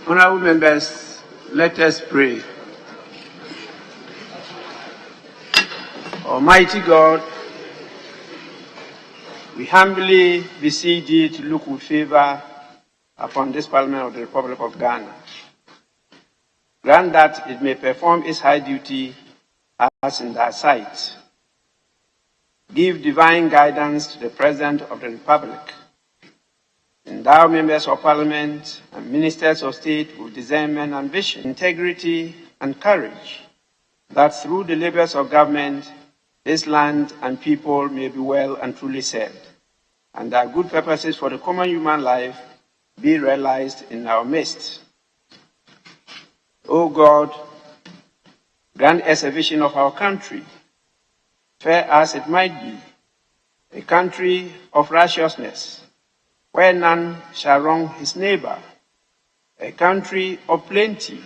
Honorable members, let us pray. Almighty God, we humbly beseech thee to look with favor upon this Parliament of the Republic of Ghana. Grant that it may perform its high duty as in thy sight. Give divine guidance to the President of the Republic. Endow members of Parliament and ministers of state with discernment and vision, integrity and courage, that through the labors of government, this land and people may be well and truly served, and that good purposes for the common human life be realized in our midst. O God, grant us a vision of our country, fair as it might be, a country of righteousness, where none shall wrong his neighbor, a country of plenty,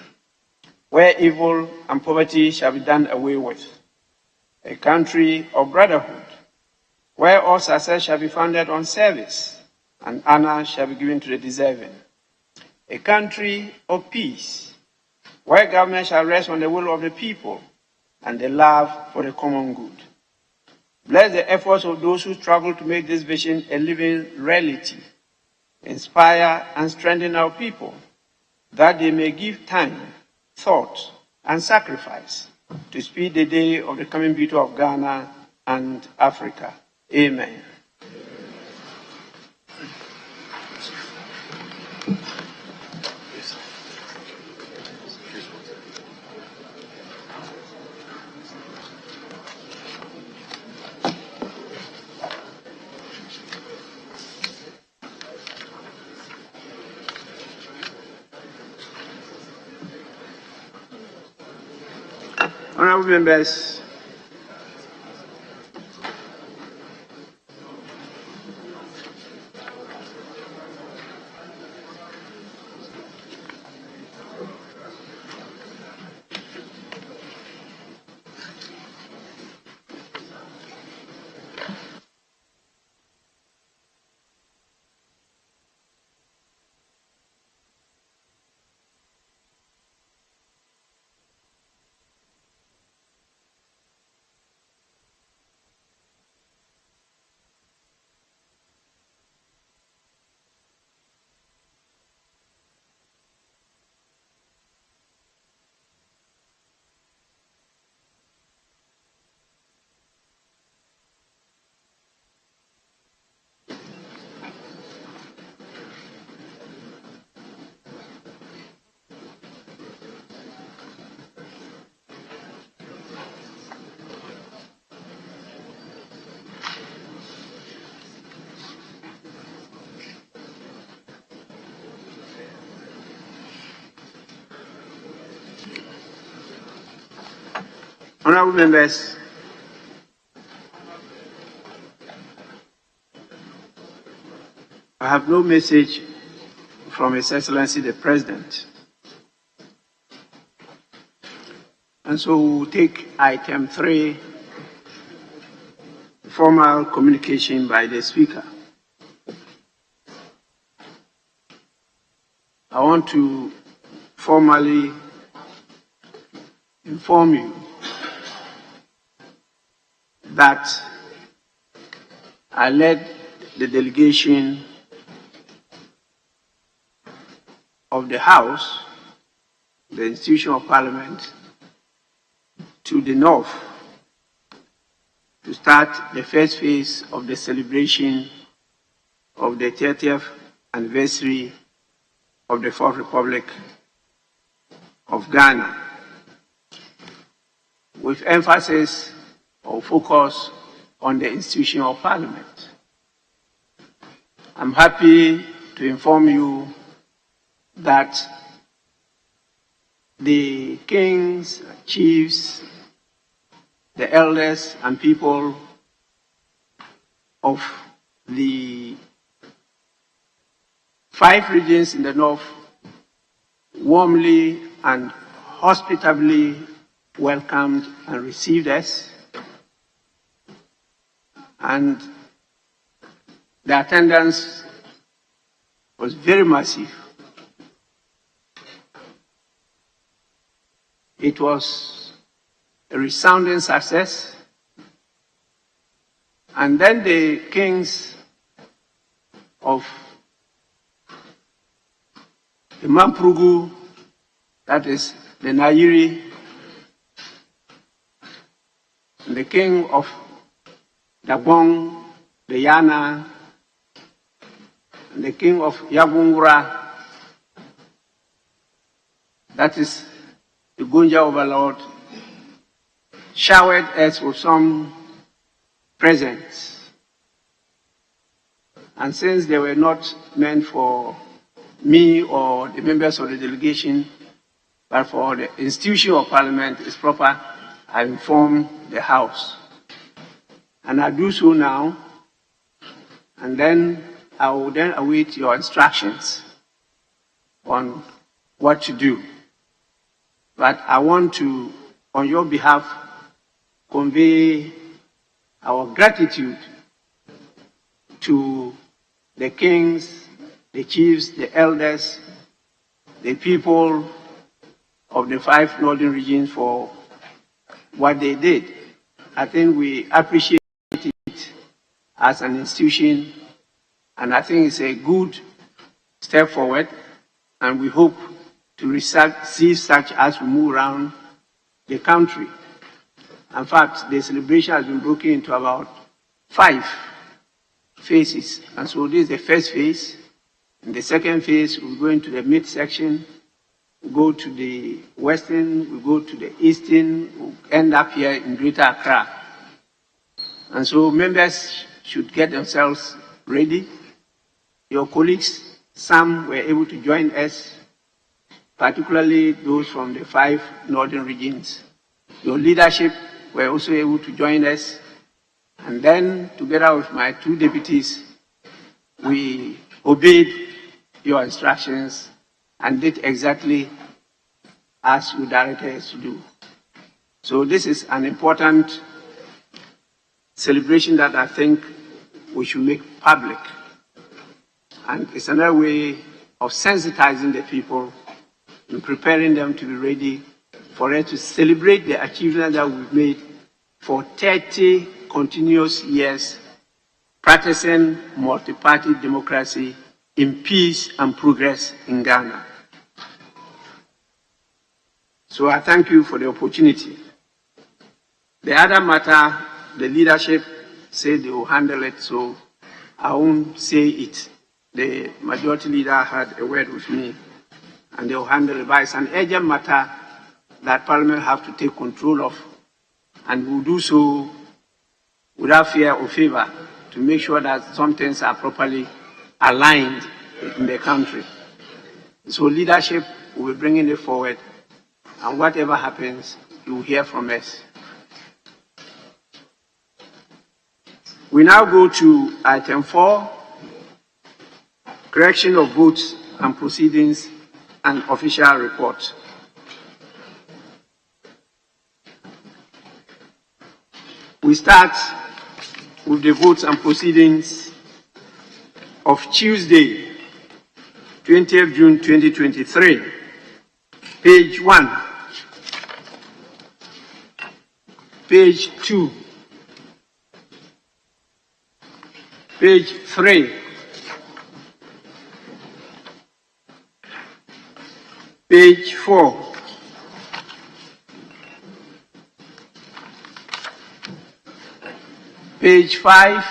where evil and poverty shall be done away with, a country of brotherhood, where all success shall be founded on service, and honor shall be given to the deserving, a country of peace, where government shall rest on the will of the people and the love for the common good. Bless the efforts of those who struggle to make this vision a living reality. Inspire and strengthen our people, that they may give time, thought, and sacrifice to speed the day of the coming beauty of Ghana and Africa. Amen. Honorable members, Honorable members, I have no message from His Excellency the President. And so we'll take item 3, formal communication by the Speaker. I want to formally inform you that I led the delegation of the House, the institution of Parliament, to the north to start the first phase of the celebration of the 30th anniversary of the Fourth Republic of Ghana, with emphasis or focus on the institution of Parliament. I'm happy to inform you that the kings, chiefs, the elders and people of the 5 regions in the north warmly and hospitably welcomed and received us, and the attendance was very massive. It was a resounding success. And then the kings of the Mamprugu, that is the Nairi, and the king of Dabong, the Yana, and the king of Yagungura, that is the Gunja overlord, showered us with some presents. And since they were not meant for me or the members of the delegation, but for the institution of parliament is proper, I inform the House. And I do so now, and then I will then await your instructions on what to do. But I want to, on your behalf, convey our gratitude to the kings, the chiefs, the elders, the people of the 5 northern regions for what they did. I think we appreciate it as an institution, and I think it's a good step forward, and we hope to receive such as we move around the country. In fact, the celebration has been broken into about 5 phases, and so this is the first phase. In the second phase, we go into the midsection, we go to the western, we go to the eastern, we end up here in Greater Accra. And so members should get themselves ready. Your colleagues, some were able to join us, particularly those from the 5 northern regions. Your leadership were also able to join us. And then, together with my 2 deputies, we obeyed your instructions and did exactly as you directed us to do. So this is an important celebration that I think we should make public. And it's another way of sensitizing the people and preparing them to be ready for us to celebrate the achievement that we've made for 30 continuous years practicing multi-party democracy in peace and progress in Ghana. So I thank you for the opportunity. The other matter, the leadership said they will handle it, so I won't say it. The majority leader had a word with me, and they will handle it. But it's an urgent matter that Parliament have to take control of, and will do so without fear or favor to make sure that some things are properly aligned in the country. So leadership will be bringing it forward, and whatever happens, you will hear from us. We now go to item 4, correction of votes and proceedings and official report. We start with the votes and proceedings of Tuesday, 20th June 2023. Page 1, page 2, page 3, page 4, page 5,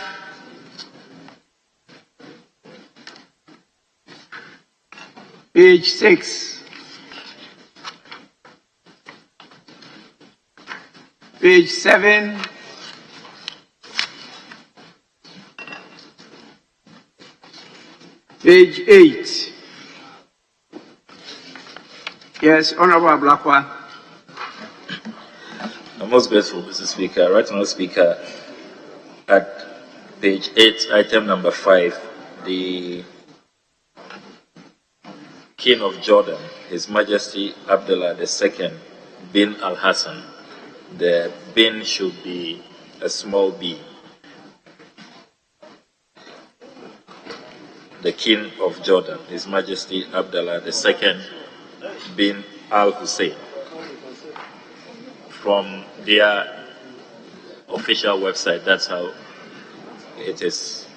page 6, page 7, page 8. Yes, Honorable Blackwell. I'm most grateful, Mr. Speaker. Right now, Speaker, at page 8, item number 5, the King of Jordan, His Majesty Abdullah II bin Al Hassan. The bin should be a small b. The King of Jordan, His Majesty Abdullah II bin Al Hussein. from their official website. That's how it is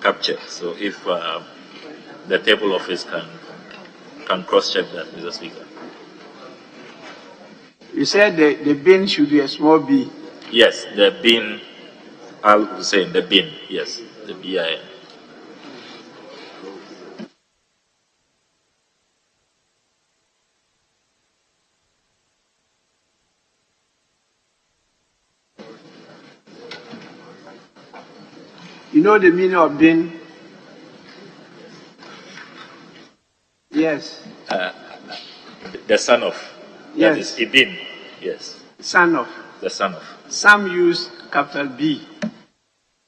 captured. So if the table office can cross-check that, Mr. Speaker. You said the bin should be a small b. Yes, the bin, Al Hussein, the bin, yes, the BIN. You know the meaning of bin? Yes. The son of. Yes. That is Ibn. Yes. Son of. The son of. Some use capital B,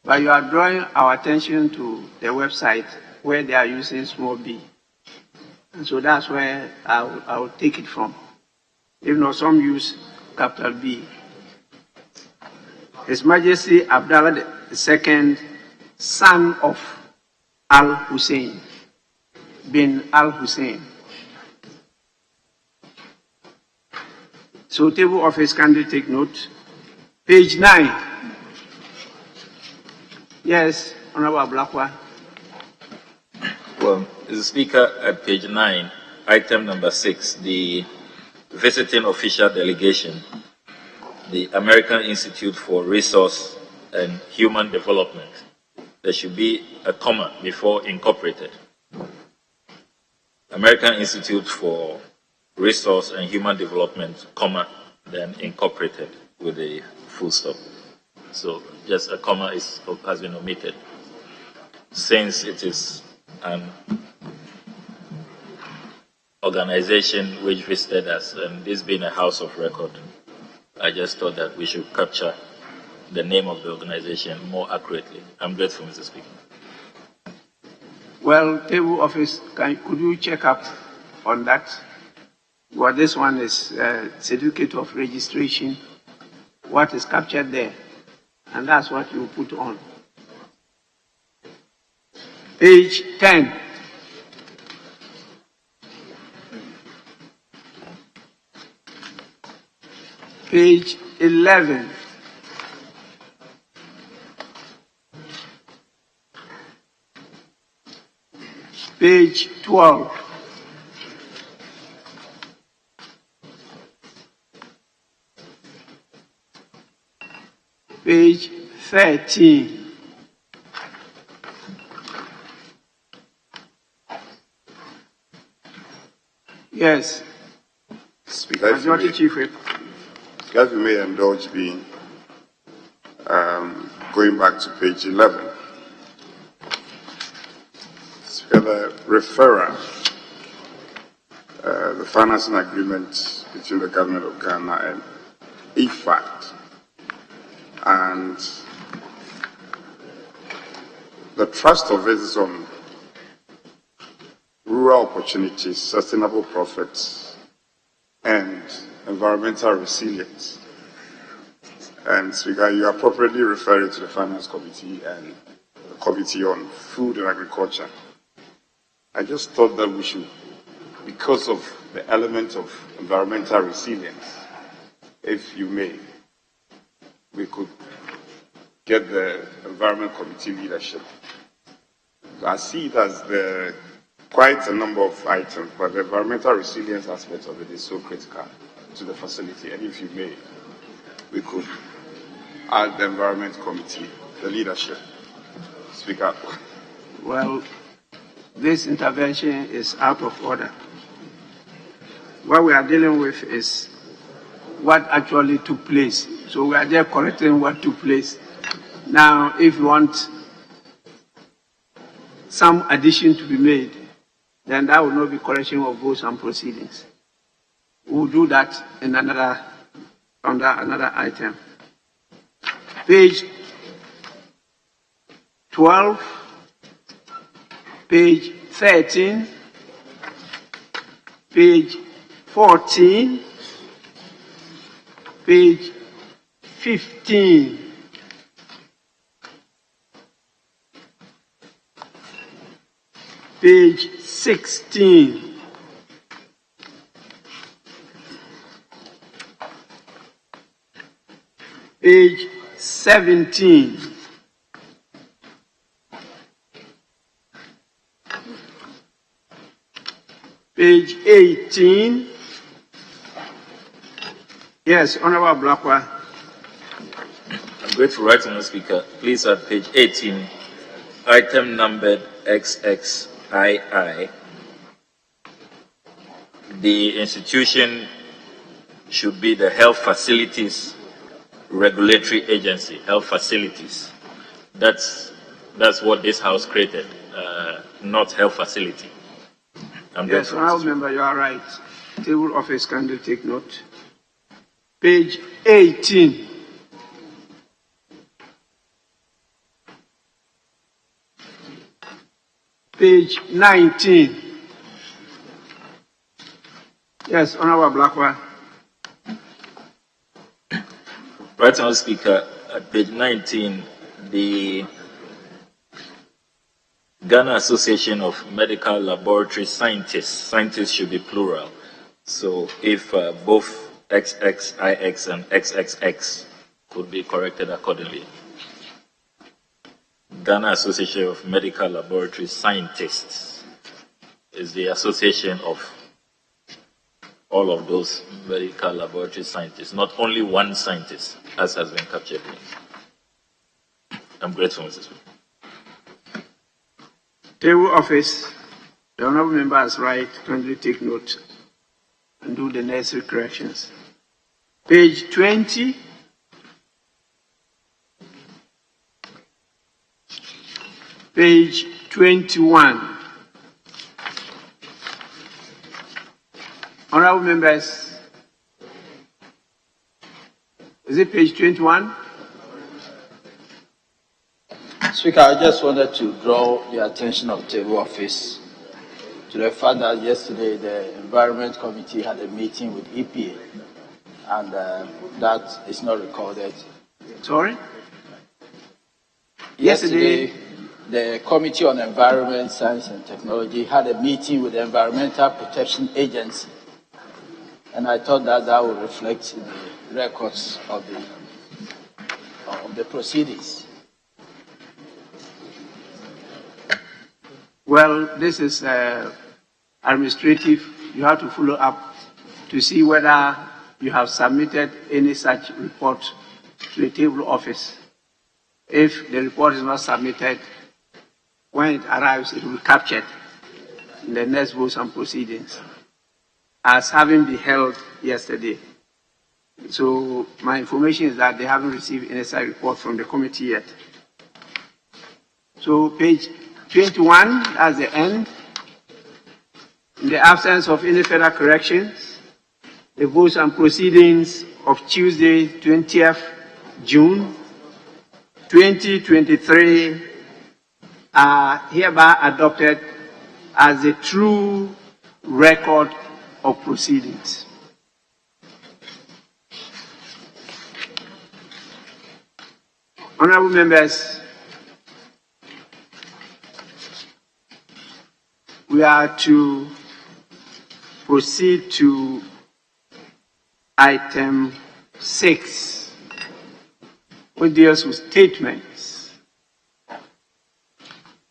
but you are drawing our attention to the website where they are using small b. And so that's where I will take it from. If not, some use capital B. His Majesty Abdullah II, son of Al Hussein, bin Al Hussein. So table office, can you take note? Page 9. Yes, Honorable Blackwell. Well, Mr. Speaker, at page 9, item number 6, the visiting official delegation, the American Institute for Resource and Human Development. There should be a comma before incorporated. American Institute for Resource and Human Development, comma, then incorporated with a full stop. So just a comma has been omitted. Since it is an organization which visited us, and this being a house of record, I just thought that we should capture the name of the organization more accurately. I'm grateful, Mr. Speaker. Well, table office, could you check up on that? Well, this one is certificate of registration. What is captured there? And that's what you put on. Page 10. Page 11. Page 12. Page 13. Yes. Speaker, Majority Chief Whip. if you may indulge me, going back to page 11. Speaker, the referral, the financing agreement between the government of Ghana and IFAD, and the thrust of it is on rural opportunities, sustainable profits, and environmental resilience. And Speaker, you appropriately referred to the Finance Committee and the Committee on Food and Agriculture. I just thought that we should, because of the element of environmental resilience, if you may, we could get the Environment Committee leadership. I see it as quite a number of items, but the environmental resilience aspect of it is so critical to the facility. And if you may, we could add the Environment Committee, the leadership. Speaker. Well, this intervention is out of order. What we are dealing with is what actually took place. So we are just correcting what took place. Now, if you want some addition to be made, then that will not be correction of votes and proceedings. We will do that in under another item. Page 12, page 13, page 14, page 15, page 16, Page 17. Page 18. Yes, Honorable Blackwell. I'm grateful, Right Honourable Speaker. Please, at page 18, item numbered XXII, the institution should be the Health Facilities Regulatory Agency, Health Facilities. That's what this House created, not Health Facility. Yes, Honourable Member, you are right. Table office, can you take note? Page 18. Page 19. Yes, Honorable Blackwell. Right Honourable Speaker, at page 19, the Ghana Association of Medical Laboratory Scientists should be plural. So if both XXIX and XXX could be corrected accordingly. Ghana Association of Medical Laboratory Scientists is the association of all of those medical laboratory scientists, not only one scientist, as has been captured here. I'm grateful, Mr. Speaker. Table office, the Honourable Member is right. Kindly take note and do the necessary corrections. Page 20. Page 21. Honourable Members, is it page 21? Speaker, I just wanted to draw the attention of table office to the fact that yesterday the Environment Committee had a meeting with EPA, and that is not recorded. Sorry? Yesterday, the Committee on Environment, Science and Technology had a meeting with the Environmental Protection Agency, and I thought that would reflect in the records of the proceedings. Well, this is administrative. You have to follow up to see whether you have submitted any such report to the table office. If the report is not submitted, when it arrives, it will be captured in the next votes and proceedings as having been held yesterday. So my information is that they haven't received any such report from the committee yet. So page 21, that's the end. In the absence of any further corrections, the votes and proceedings of Tuesday, 20th June 2023 are hereby adopted as a true record of proceedings. Honourable Members, we are to proceed to item 6, which deals with statements.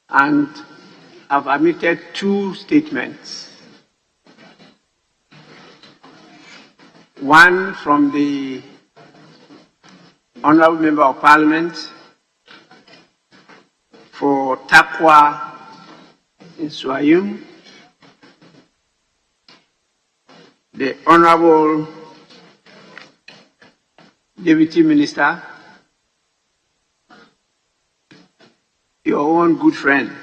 And I've admitted 2 statements. One from the Honourable Member of Parliament for Takwa in Swayum, the Honourable Deputy Minister, your own good friend,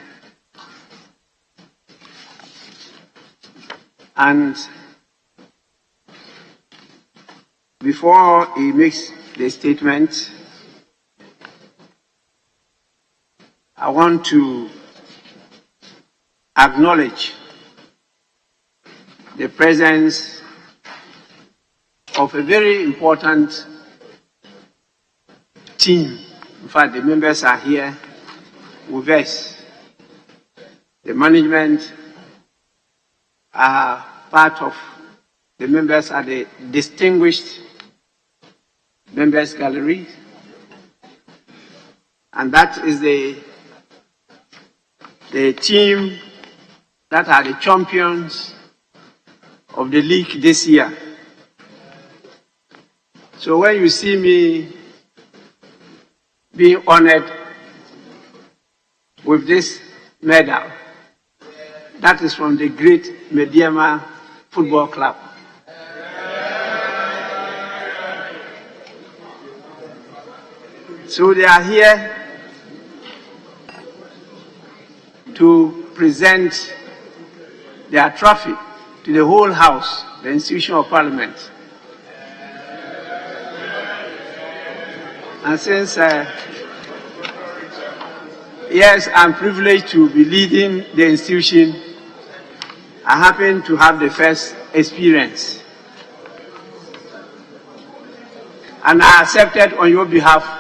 and before he makes the statement, I want to acknowledge the presence of a very important team. In fact, the members are here with us. The management are part of the members, are the distinguished members gallery. And that is the team that are the champions of the league this year. So when you see me being honored with this medal, that is from the great Mediama Football Club. So they are here to present their trophy to the whole House, the institution of Parliament. And since, yes, I'm privileged to be leading the institution, I happen to have the first experience. And I accepted on your behalf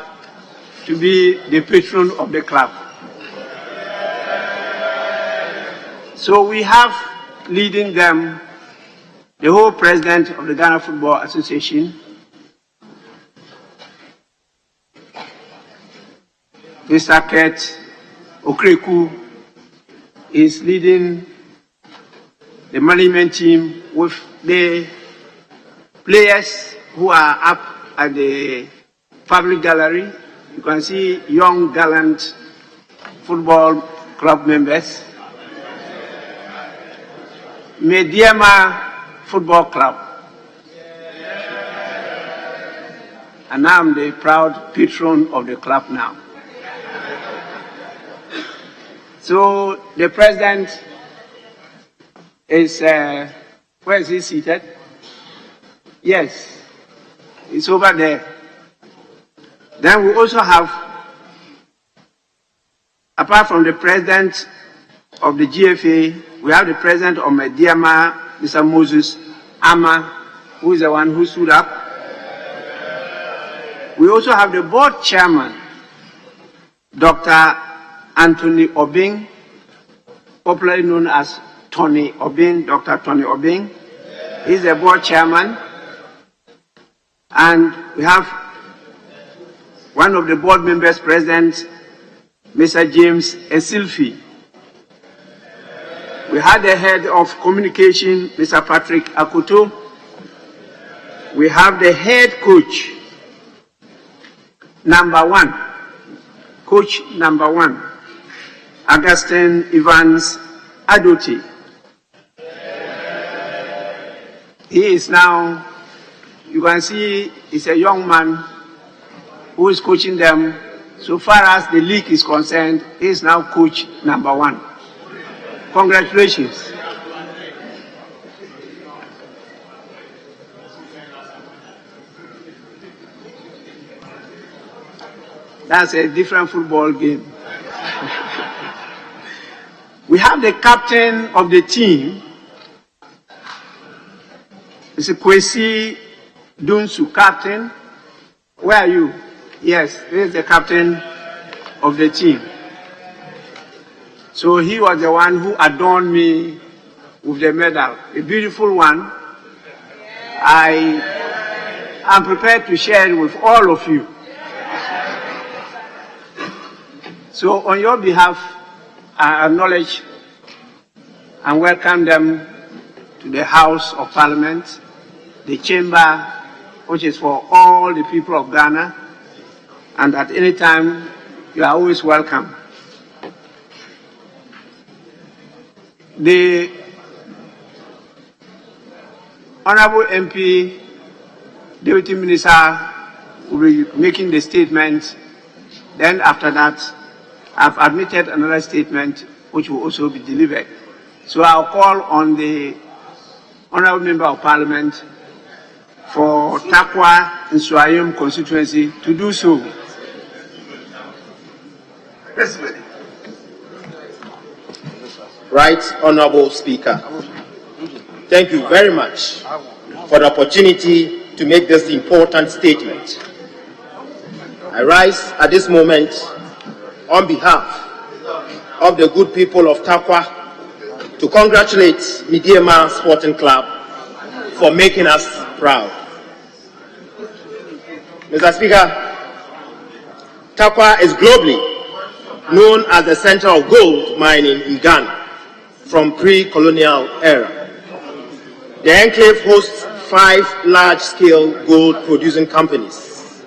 to be the patron of the club. So we have leading them the whole president of the Ghana Football Association, Mr. Kurt Okreku is leading the management team with the players who are up at the public gallery. You can see young, gallant football club members. Mediama Football Club. And I'm the proud patron of the club now. So the president is, where is he seated? Yes, it's over there. Then we also have, apart from the president of the GFA, we have the president of Mediama, Mr. Moses Ama, who is the one who stood up. We also have the board chairman, Dr. Anthony Obing, popularly known as Tony Obing, Dr. Tony Obing. He's the board chairman. And we have one of the board members present, Mr. James Esilfi. We had the head of communication, Mr. Patrick Akuto. We have the head coach, number one, Augustine Evans Adoti. He is now, you can see, he's a young man who is coaching them. So far as the league is concerned, he is now coach number one. Congratulations. That's a different football game. We have the captain of the team, Mr. Kwesi Dunsu, captain. Where are you? Yes, this is the captain of the team. So he was the one who adorned me with the medal, a beautiful one. I am prepared to share it with all of you. So on your behalf, I acknowledge and welcome them to the House of Parliament, the chamber, which is for all the people of Ghana, and at any time, you are always welcome. The Honorable MP, Deputy Minister, will be making the statement. Then after that, I've admitted another statement which will also be delivered. So I'll call on the Honorable Member of Parliament for Takwa and Swayum constituency to do so. Right Honorable Speaker, thank you very much for the opportunity to make this important statement. I rise at this moment on behalf of the good people of Takwa to congratulate Mediama Sporting Club for making us proud. Mr. Speaker, Takwa is globally known as the center of gold mining in Ghana from pre-colonial era. The enclave hosts 5 large-scale gold-producing companies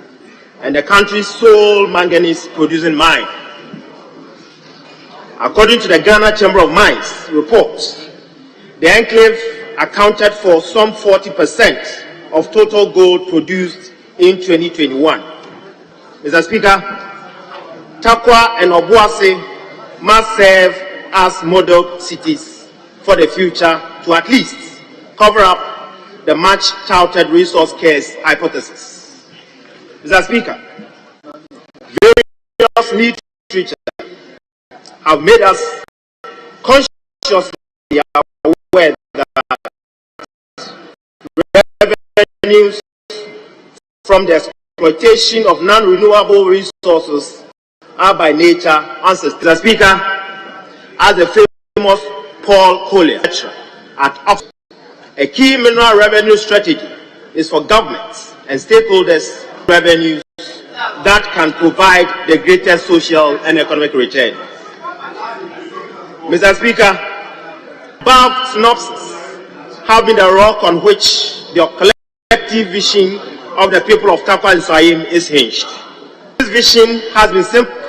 and the country's sole manganese-producing mine. According to the Ghana Chamber of Mines report, the enclave accounted for some 40% of total gold produced in 2021. Mr. Speaker, Takwa and Obuasi must serve as model cities for the future to at least cover up the much touted resource curse hypothesis. Mr. Speaker, various literature have made us consciously aware that revenues from the exploitation of non-renewable resources are by nature ancestral. Mr. Speaker, as the famous Paul Collier at Oxford, a key mineral revenue strategy is for governments and stakeholders revenues that can provide the greatest social and economic return. Mr. Speaker, above synopsis have been the rock on which the collective vision of the people of Takwa and Swahim is hinged. This vision has been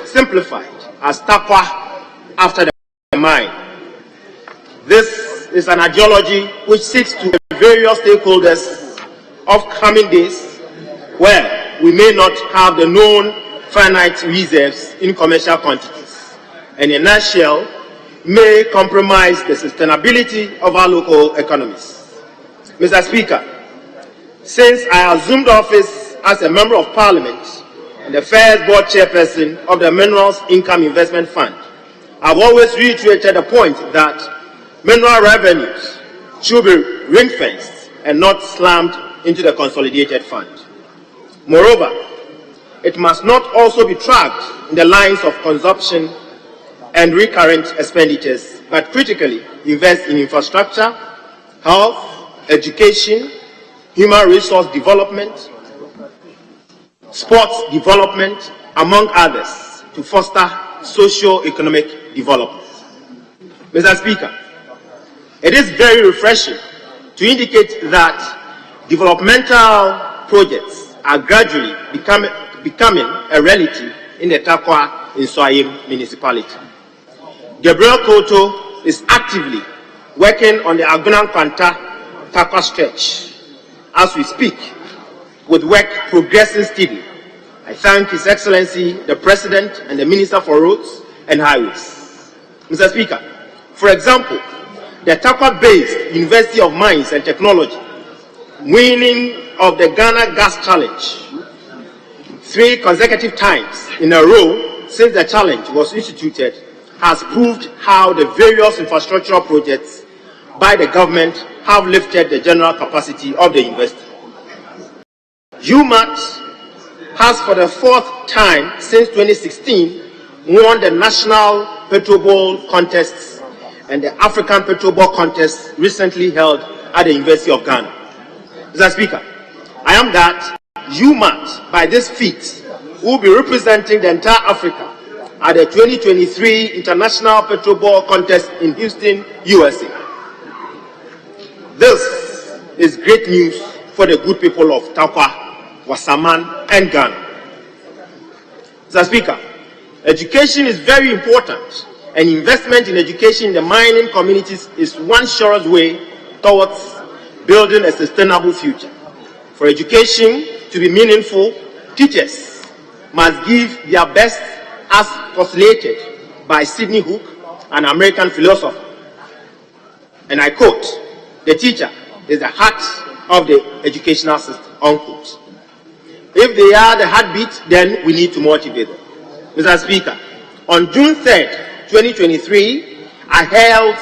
simplified as Takwa after the mine. This is an ideology which seeks to various stakeholders of coming days where we may not have the known finite reserves in commercial quantities, and in a nutshell, may compromise the sustainability of our local economies. Mr. Speaker, since I assumed office as a Member of Parliament and the first board chairperson of the Minerals Income Investment Fund, I've always reiterated the point that mineral revenues should be ring-fenced and not slammed into the consolidated fund. Moreover, it must not also be tracked in the lines of consumption and recurrent expenditures, but critically invest in infrastructure, health, education, human resource development, sports development, among others, to foster socio-economic development. Mr. Speaker, it is very refreshing to indicate that developmental projects are gradually becoming a reality in the Takwa and Swahim municipality. Gabriel Koto is actively working on the Agunan Kwanta Takwa stretch as we speak, with work progressing steadily. I thank His Excellency, the President and the Minister for Roads and Highways. Mr. Speaker, for example, the Takwa-based University of Mines and Technology, winning of the Ghana Gas Challenge 3 consecutive times in a row since the challenge was instituted, has proved how the various infrastructural projects by the government have lifted the general capacity of the university. UMAT has for the 4th time since 2016 won the National Petro Bowl contests and the African Petro Bowl contest recently held at the University of Ghana. Mr. Speaker, I am that UMAT, by this feat, will be representing the entire Africa at the 2023 International Petro Bowl contest in Houston, USA. This is great news for the good people of Takwa, Wasaman, and Ghana. Mr. Speaker, education is very important, and investment in education in the mining communities is one surest way towards building a sustainable future. For education to be meaningful, teachers must give their best, as postulated by Sidney Hook, an American philosopher. And I quote, "The teacher is the heart of the educational system," unquote. If they are the heartbeat, then we need to motivate them. Mr. Speaker, on June 3rd, 2023, I held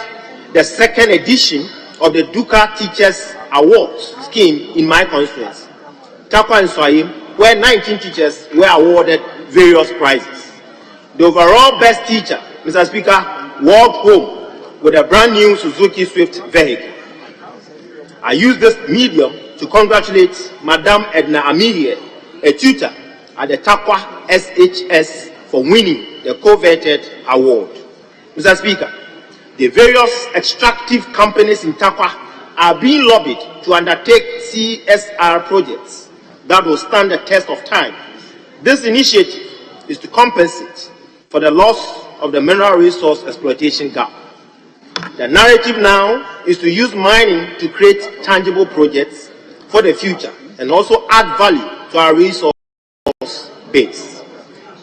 the 2nd edition of the Duka Teachers Awards scheme in my constituency, Takwa and Swahim, where 19 teachers were awarded various prizes. The overall best teacher, Mr. Speaker, walked home with a brand new Suzuki Swift vehicle. I use this medium to congratulate Madam Edna Amirie, a tutor at the Takwa SHS for winning the coveted award. Mr. Speaker, the various extractive companies in Takwa are being lobbied to undertake CSR projects that will stand the test of time. This initiative is to compensate for the loss of the mineral resource exploitation gap. The narrative now is to use mining to create tangible projects for the future and also add value to our resource base.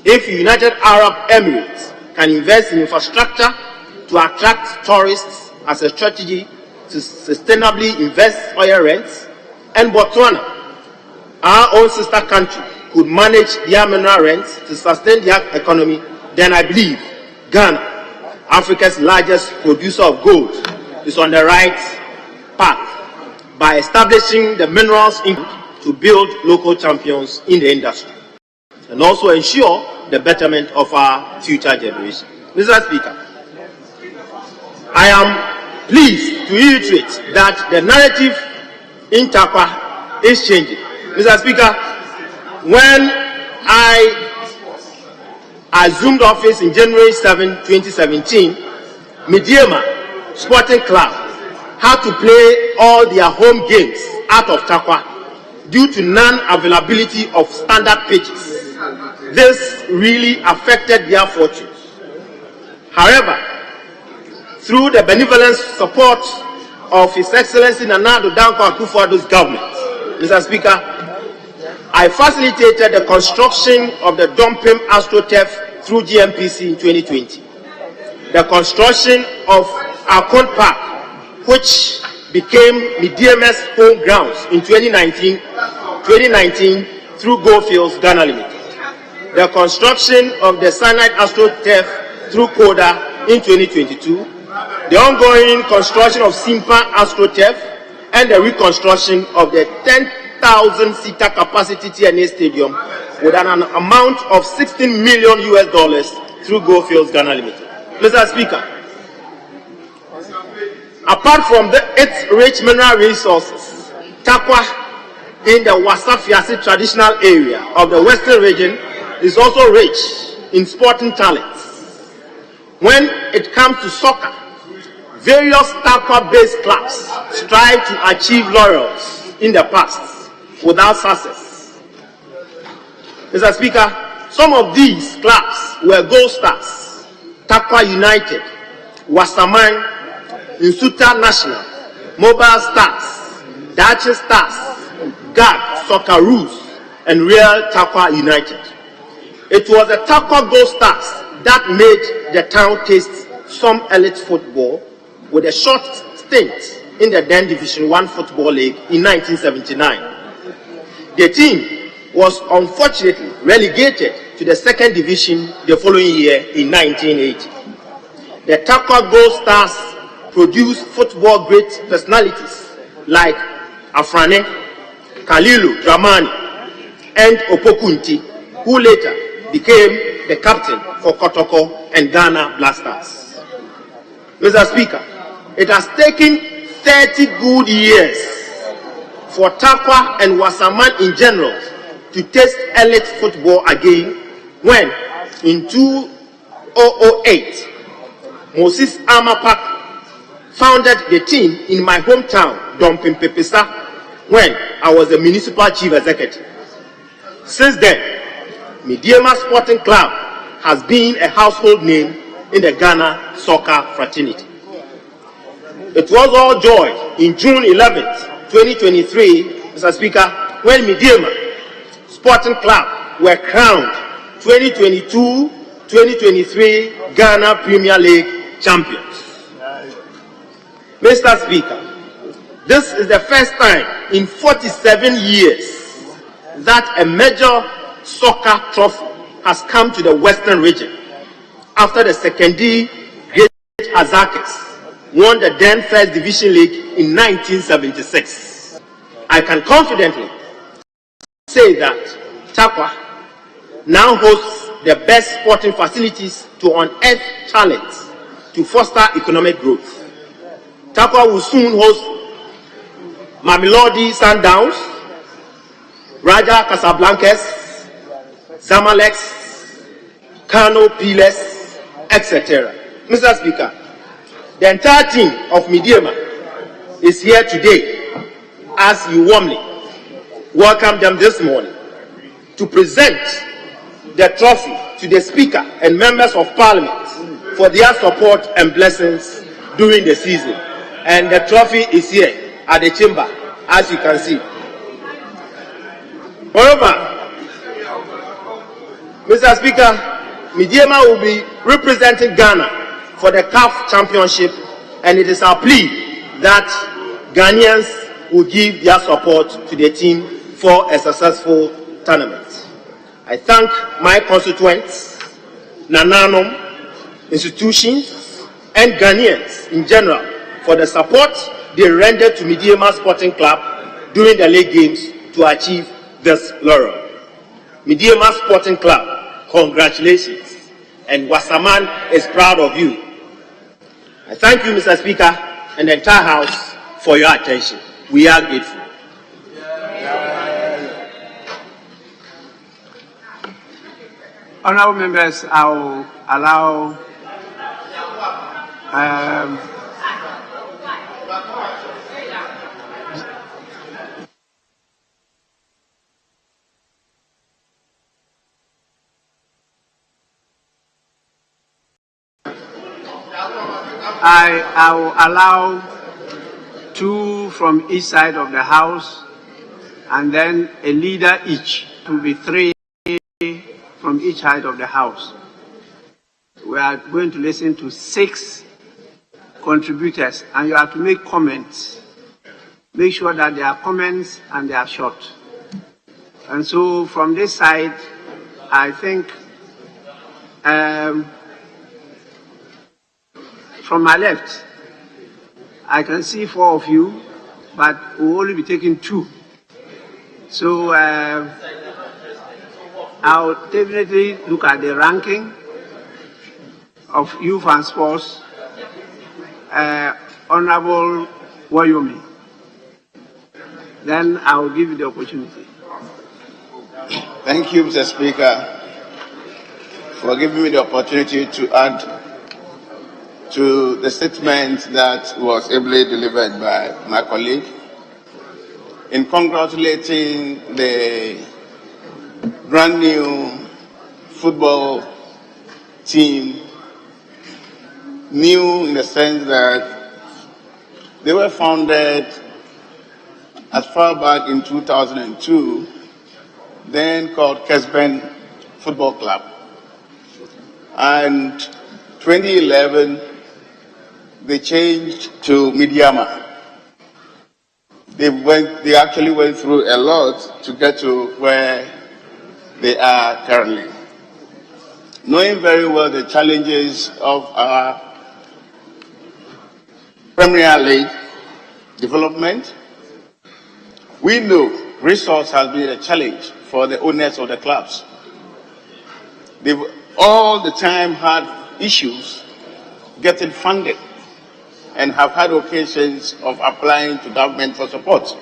If United Arab Emirates can invest in infrastructure to attract tourists as a strategy to sustainably invest oil rents, and Botswana, our own sister country, could manage their mineral rents to sustain their economy, then I believe Ghana, Africa's largest producer of gold, is on the right path by establishing the minerals to build local champions in the industry and also ensure the betterment of our future generation. Mr. Speaker, I am pleased to reiterate that the narrative in Takwa is changing. Mr. Speaker, when I assumed office in January 7, 2017, Midiema Sporting Club had to play all their home games out of Takwa due to non-availability of standard pitches. This really affected their fortunes. However, through the benevolent support of His Excellency Nana Addo Dankwa Akufo-Addo's government, Mr. Speaker, I facilitated the construction of the Dompim AstroTurf through GMPC in 2020. The construction of Akon Park, which became Midiema's home grounds in 2019 through Goldfields Ghana Limited. The construction of the Cyanide AstroTurf through Coda in 2022. The ongoing construction of Simpa AstroTurf and the reconstruction of the 10,000-seater capacity TNA Stadium with an amount of $16 million through Goldfields Ghana Limited. Mr. Speaker, apart from its rich mineral resources, Takwa in the Wasa-Fiase traditional area of the Western region is also rich in sporting talents. When it comes to soccer, various Takwa-based clubs strive to achieve laurels in the past without success. Mr. Speaker, some of these clubs were Gold Stars, Takwa United, Wasaman, Insuta National, Mobile Stars, Dachi Stars, GAG, Socceroos, and Real Takwa United. It was the Takwa Gold Stars that made the town taste some elite football with a short stint in the then Division 1 Football League in 1979. The team was unfortunately relegated to the second division the following year in 1980. The Takwa Gold Stars produced football great personalities like Afrane, Kalilu Dramani, and Opokunti, who later became the captain for Kotoko and Ghana Blasters. Mr. Speaker, it has taken 30 good years for Takwa and Wasaman in general to taste elite football again when, in 2008, Moses Amapak founded the team in my hometown, Dompim Pepesa, when I was the municipal chief executive. Since then, Midiema Sporting Club has been a household name in the Ghana soccer fraternity. It was all joy in June 11th, 2023, Mr. Speaker, when Midiema Sporting Club were crowned 2022-2023 Ghana Premier League champions. Mr. Speaker, this is the first time in 47 years that a major soccer trophy has come to the Western region after the Sekendi Great Azakis won the then First Division League in 1976. I can confidently say that Takwa now hosts the best sporting facilities to unearth talent to foster economic growth. Takwa will soon host Mamelodi Sundowns, Raja Casablancas, Zamalex, Kano Piles, etc. Mr. Speaker, the entire team of Mediama is here today as you warmly welcome them this morning to present the trophy to the Speaker and members of Parliament for their support and blessings during the season. And the trophy is here at the chamber, as you can see. Moreover, Mr. Speaker, Mediama will be representing Ghana for the CAF Championship, and it is our plea that Ghanaians will give their support to the team for a successful tournament. I thank my constituents, Nananom, institutions, and Ghanaians in general for the support they rendered to Mediama Sporting Club during the league games to achieve this laurel. Mediama Sporting Club, congratulations, and Wasserman is proud of you. I thank you, Mr. Speaker, and the entire House for your attention. We are grateful. Honourable members, I will allow I will allow 2 from each side of the House, and then a leader each. It will be 3 from each side of the House. We are going to listen to 6 contributors, and you have to make comments. Make sure that there are comments and they are short. And so from this side, I think from my left, I can see 4 of you, but we'll only be taking 2. So I'll definitely look at the ranking of youth and sports. Honorable Wayomi. Then I'll give you the opportunity. Thank you, Mr. Speaker, for giving me the opportunity to add to the statement that was ably delivered by my colleague in congratulating the brand new football team, new in the sense that they were founded as far back in 2002, then called Kesben Football Club. And 2011, they changed to Mediama. They actually went through a lot to get to where they are currently. Knowing very well the challenges of our Premier League development, we know resource has been a challenge for the owners of the clubs. They've all the time had issues getting funded and have had occasions of applying to government for support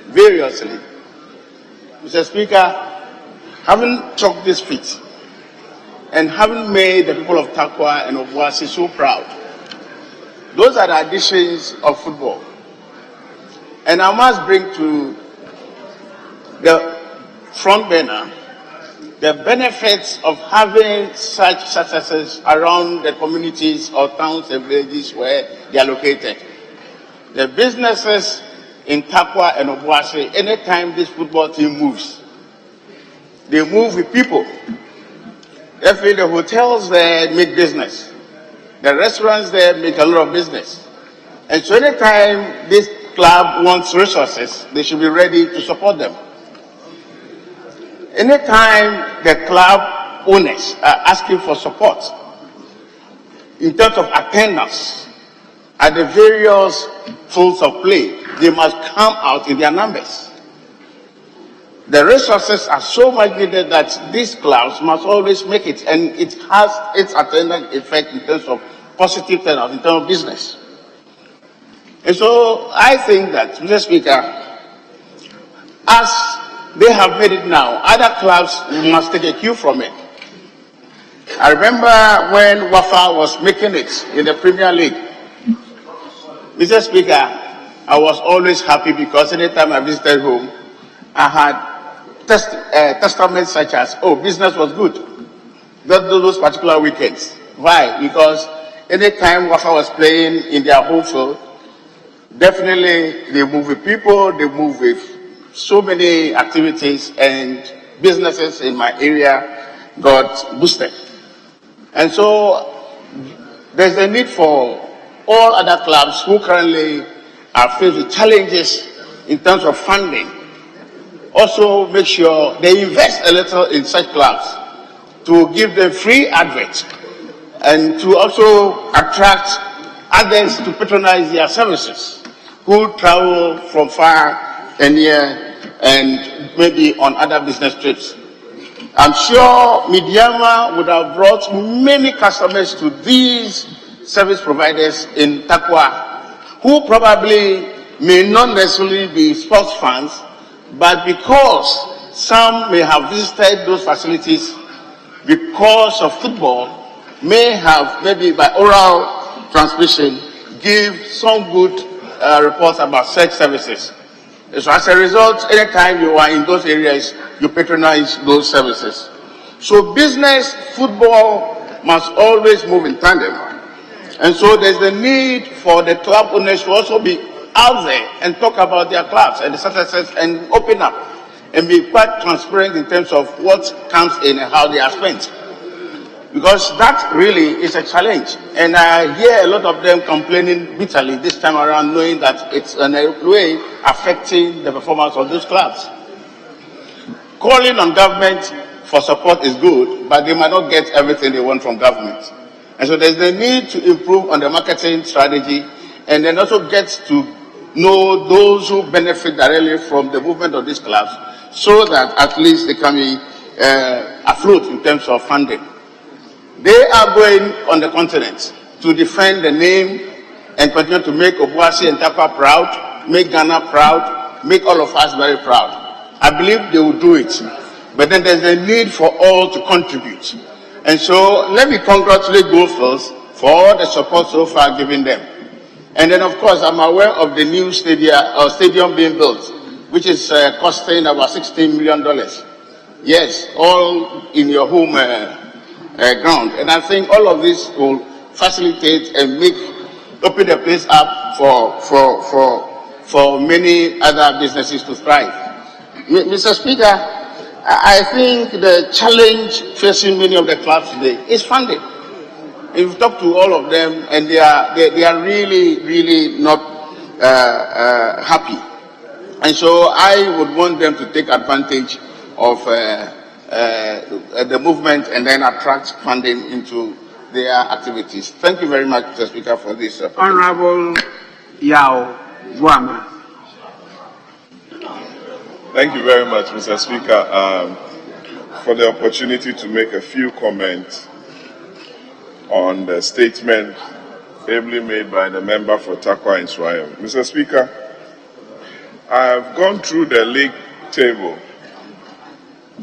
variously. Mr. Speaker, having chalked this feat and having made the people of Takwa and of Wasi so proud, those are the additions of football. And I must bring to the front burner the benefits of having such successes around the communities or towns and villages where they are located. The businesses in Takwa and Obuasi, anytime this football team moves, they move with people. Therefore, the hotels there make business. The restaurants there make a lot of business. And so anytime this club wants resources, they should be ready to support them. Anytime the club owners are asking for support in terms of attendance at the various fields of play, they must come out in their numbers. The resources are so much needed that these clubs must always make it, and it has its attendant effect in terms of positive turnout, in terms of business. And so I think that, Mr. Speaker, as they have made it now. Other clubs must take a cue from it. I remember when Wafa was making it in the Premier League. Mr. Speaker, I was always happy because anytime I visited home, I had testaments such as, oh, business was good. Those particular weekends. Why? Because anytime Wafa was playing in their home field, definitely they move with people, they move with so many activities, and businesses in my area got boosted. And so there's a need for all other clubs who currently are faced with challenges in terms of funding. Also make sure they invest a little in such clubs to give them free adverts and to also attract others to patronize their services who travel from far and near and maybe on other business trips. I'm sure Midiama would have brought many customers to these service providers in Takwa who probably may not necessarily be sports fans, but because some may have visited those facilities because of football, may have maybe by oral transmission give some good reports about such services. So as a result, anytime you are in those areas, you patronize those services. So business, football must always move in tandem. And so there's the need for the club owners to also be out there and talk about their clubs and the successes and open up and be quite transparent in terms of what comes in and how they are spent. Because that really is a challenge. And I hear a lot of them complaining bitterly this time around, knowing that it's in a way affecting the performance of those clubs. Calling on government for support is good, but they might not get everything they want from government. And so there's the need to improve on the marketing strategy and then also get to know those who benefit directly from the movement of these clubs so that at least they can be afloat in terms of funding. They are going on the continent to defend the name and continue to make Obuasi and Takwa proud, make Ghana proud, make all of us very proud. I believe they will do it. But then there's a need for all to contribute. And so let me congratulate Goldfields for all the support so far given them. And then of course I'm aware of the new stadium being built, which is costing about $16 million. Yes, all in your home ground. And I think all of this will facilitate and open the place up for many other businesses to thrive. Mr. Speaker, I think the challenge facing many of the clubs today is funding. We've talked to all of them, and they are really not happy. And so I would want them to take advantage of the movement and then attract funding into their activities. Thank you very much, Mr. Speaker, for this. Honorable Yao Guama. Thank you very much, Mr. Speaker, for the opportunity to make a few comments on the statement ably made by the member for Takwa Israel. Mr. Speaker, I have gone through the league table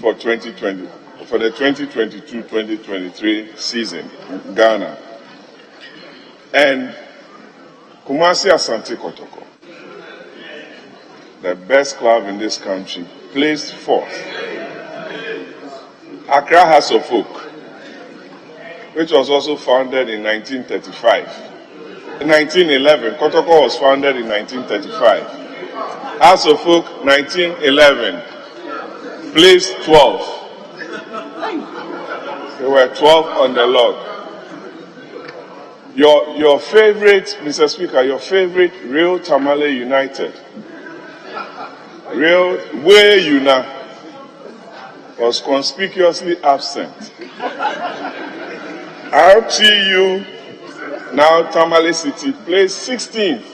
for the 2022-2023 season in Ghana. And Kumasi Asante Kotoko, the best club in this country, placed fourth. Accra House of Oak, which was also founded in 1935. In 1911, Kotoko was founded in 1935. House of Oak, 1911, placed 12. They were 12 on the log. Your favorite, Mr. Speaker, your favorite, Real Tamale United, Real Way Una, was conspicuously absent. RTU, now Tamale City, placed 16th.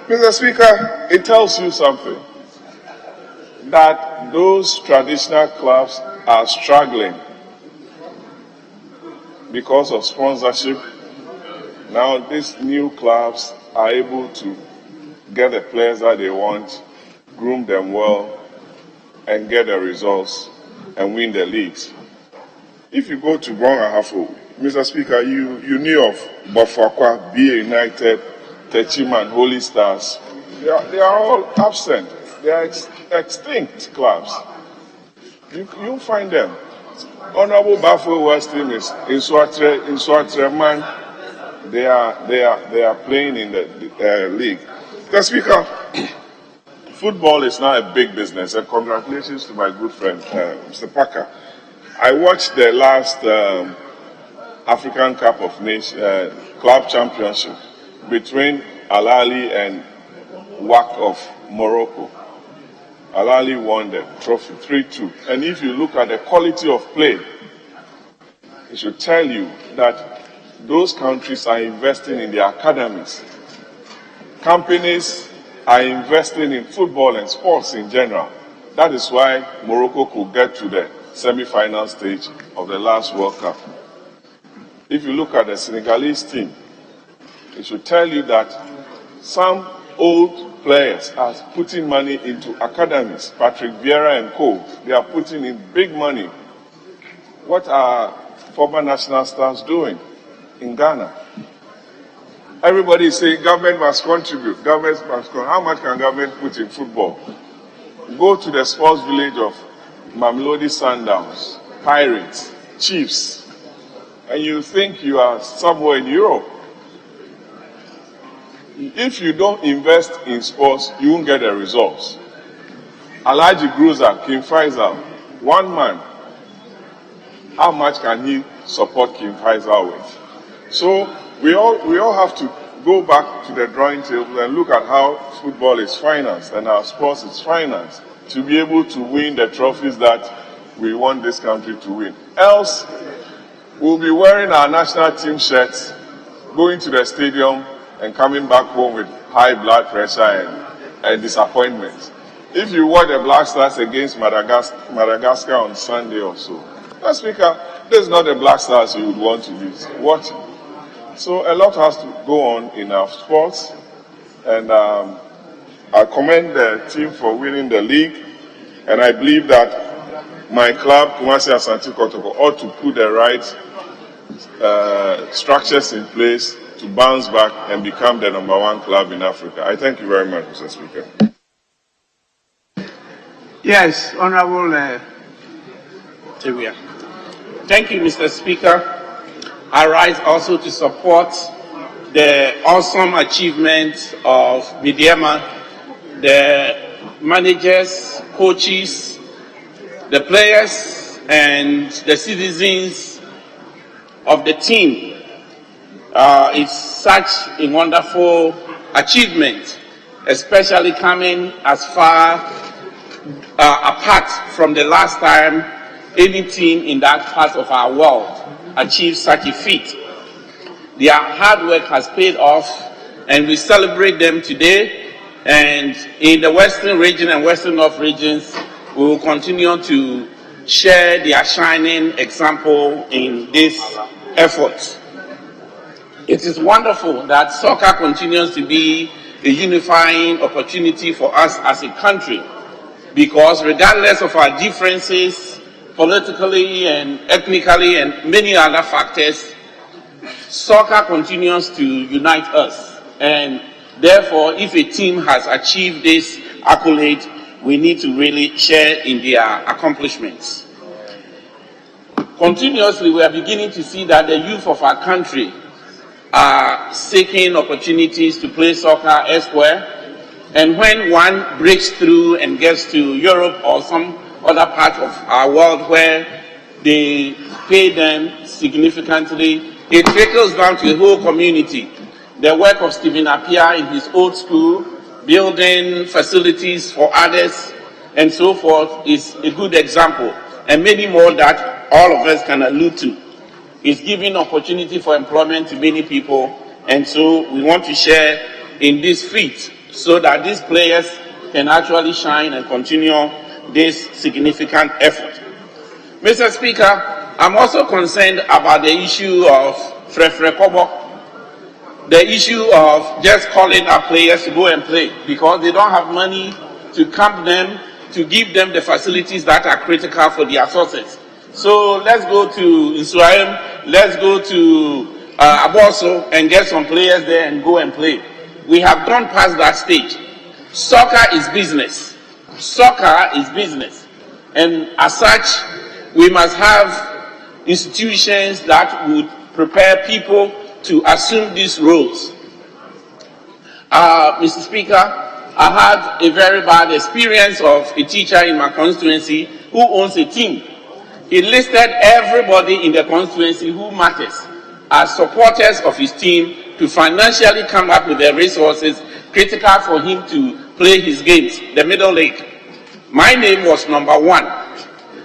Mr. Speaker, it tells you something, that those traditional clubs are struggling because of sponsorship. Now these new clubs are able to get the players that they want, groom them well, and get the results and win the leagues. If you go to Ahafo, Mr. Speaker, you knew of Bafakwa, BA United, Techiman, Holy Stars. They are all absent. They are extinct clubs. You find them. Honorable Bafo West team is in Swatre man. They are playing in the league. Mr. Speaker, football is now a big business, and congratulations to my good friend, Mr. Parker. I watched the last African Cup of Nations Club Championship between Al Ahly and WAC of Morocco. Al Ahly won the trophy 3-2. And if you look at the quality of play, it should tell you that those countries are investing in their academies. Companies are investing in football and sports in general. That is why Morocco could get to the semi-final stage of the last World Cup. If you look at the Senegalese team, it should tell you that some old players are putting money into academies. Patrick Vieira and co, they are putting in big money. What are former national stars doing in Ghana? Everybody is saying government must contribute. Government must contribute. How much can government put in football? Go to the sports village of Mamelodi Sundowns, Pirates, Chiefs, and you think you are somewhere in Europe. If you don't invest in sports, you won't get the results. Alhaji Gruza, King Faisal, one man, how much can he support King Faisal with? So we all have to go back to the drawing table and look at how football is financed and our sports is financed to be able to win the trophies that we want this country to win. Else, we'll be wearing our national team shirts, going to the stadium and coming back home with high blood pressure and disappointment. If you watch the Black Stars against Madagascar on Sunday or so, Mr. Speaker, this is not the Black Stars you would want to be watching. So a lot has to go on in our sports, and I commend the team for winning the league, and I believe that my club, Kumasi Asante Kotoko, ought to put the right structures in place to bounce back and become the #1 club in Africa. I thank you very much, Mr. Speaker. Yes, Honorable Tewia. Thank you, Mr. Speaker. I rise also to support the awesome achievement of Midiama, the managers, coaches, the players, and the citizens of the team. It's such a wonderful achievement, especially coming as far apart from the last time any team in that part of our world achieved such a feat. Their hard work has paid off, and we celebrate them today. And in the Western region and Western North regions, we will continue to share their shining example in this effort. It is wonderful that soccer continues to be a unifying opportunity for us as a country, because regardless of our differences politically and ethnically and many other factors, soccer continues to unite us. And therefore, if a team has achieved this accolade, we need to really share in their accomplishments. Continuously, we are beginning to see that the youth of our country are seeking opportunities to play soccer elsewhere. And when one breaks through and gets to Europe or some other part of our world where they pay them significantly, it trickles down to the whole community. The work of Stephen Appiah in his old school, building facilities for others and so forth, is a good example, and many more that all of us can allude to. It's giving opportunity for employment to many people, and so we want to share in this feat so that these players can actually shine and continue this significant effort. Mr. Speaker, I'm also concerned about the issue of Frefre Kobo. the issue of just calling our players to go and play because they don't have money to camp them, to give them the facilities that are critical for their success. So let's go to Nsuaim, let's go to Aboso and get some players there and go and play. We have gone past that stage. Soccer is business. Soccer is business. And as such, we must have institutions that would prepare people to assume these roles. Mr. Speaker, I had a very bad experience of a teacher in my constituency who owns a team. He listed everybody in the constituency who matters as supporters of his team to financially come up with the resources critical for him to play his games, the middle league. My name was number 1.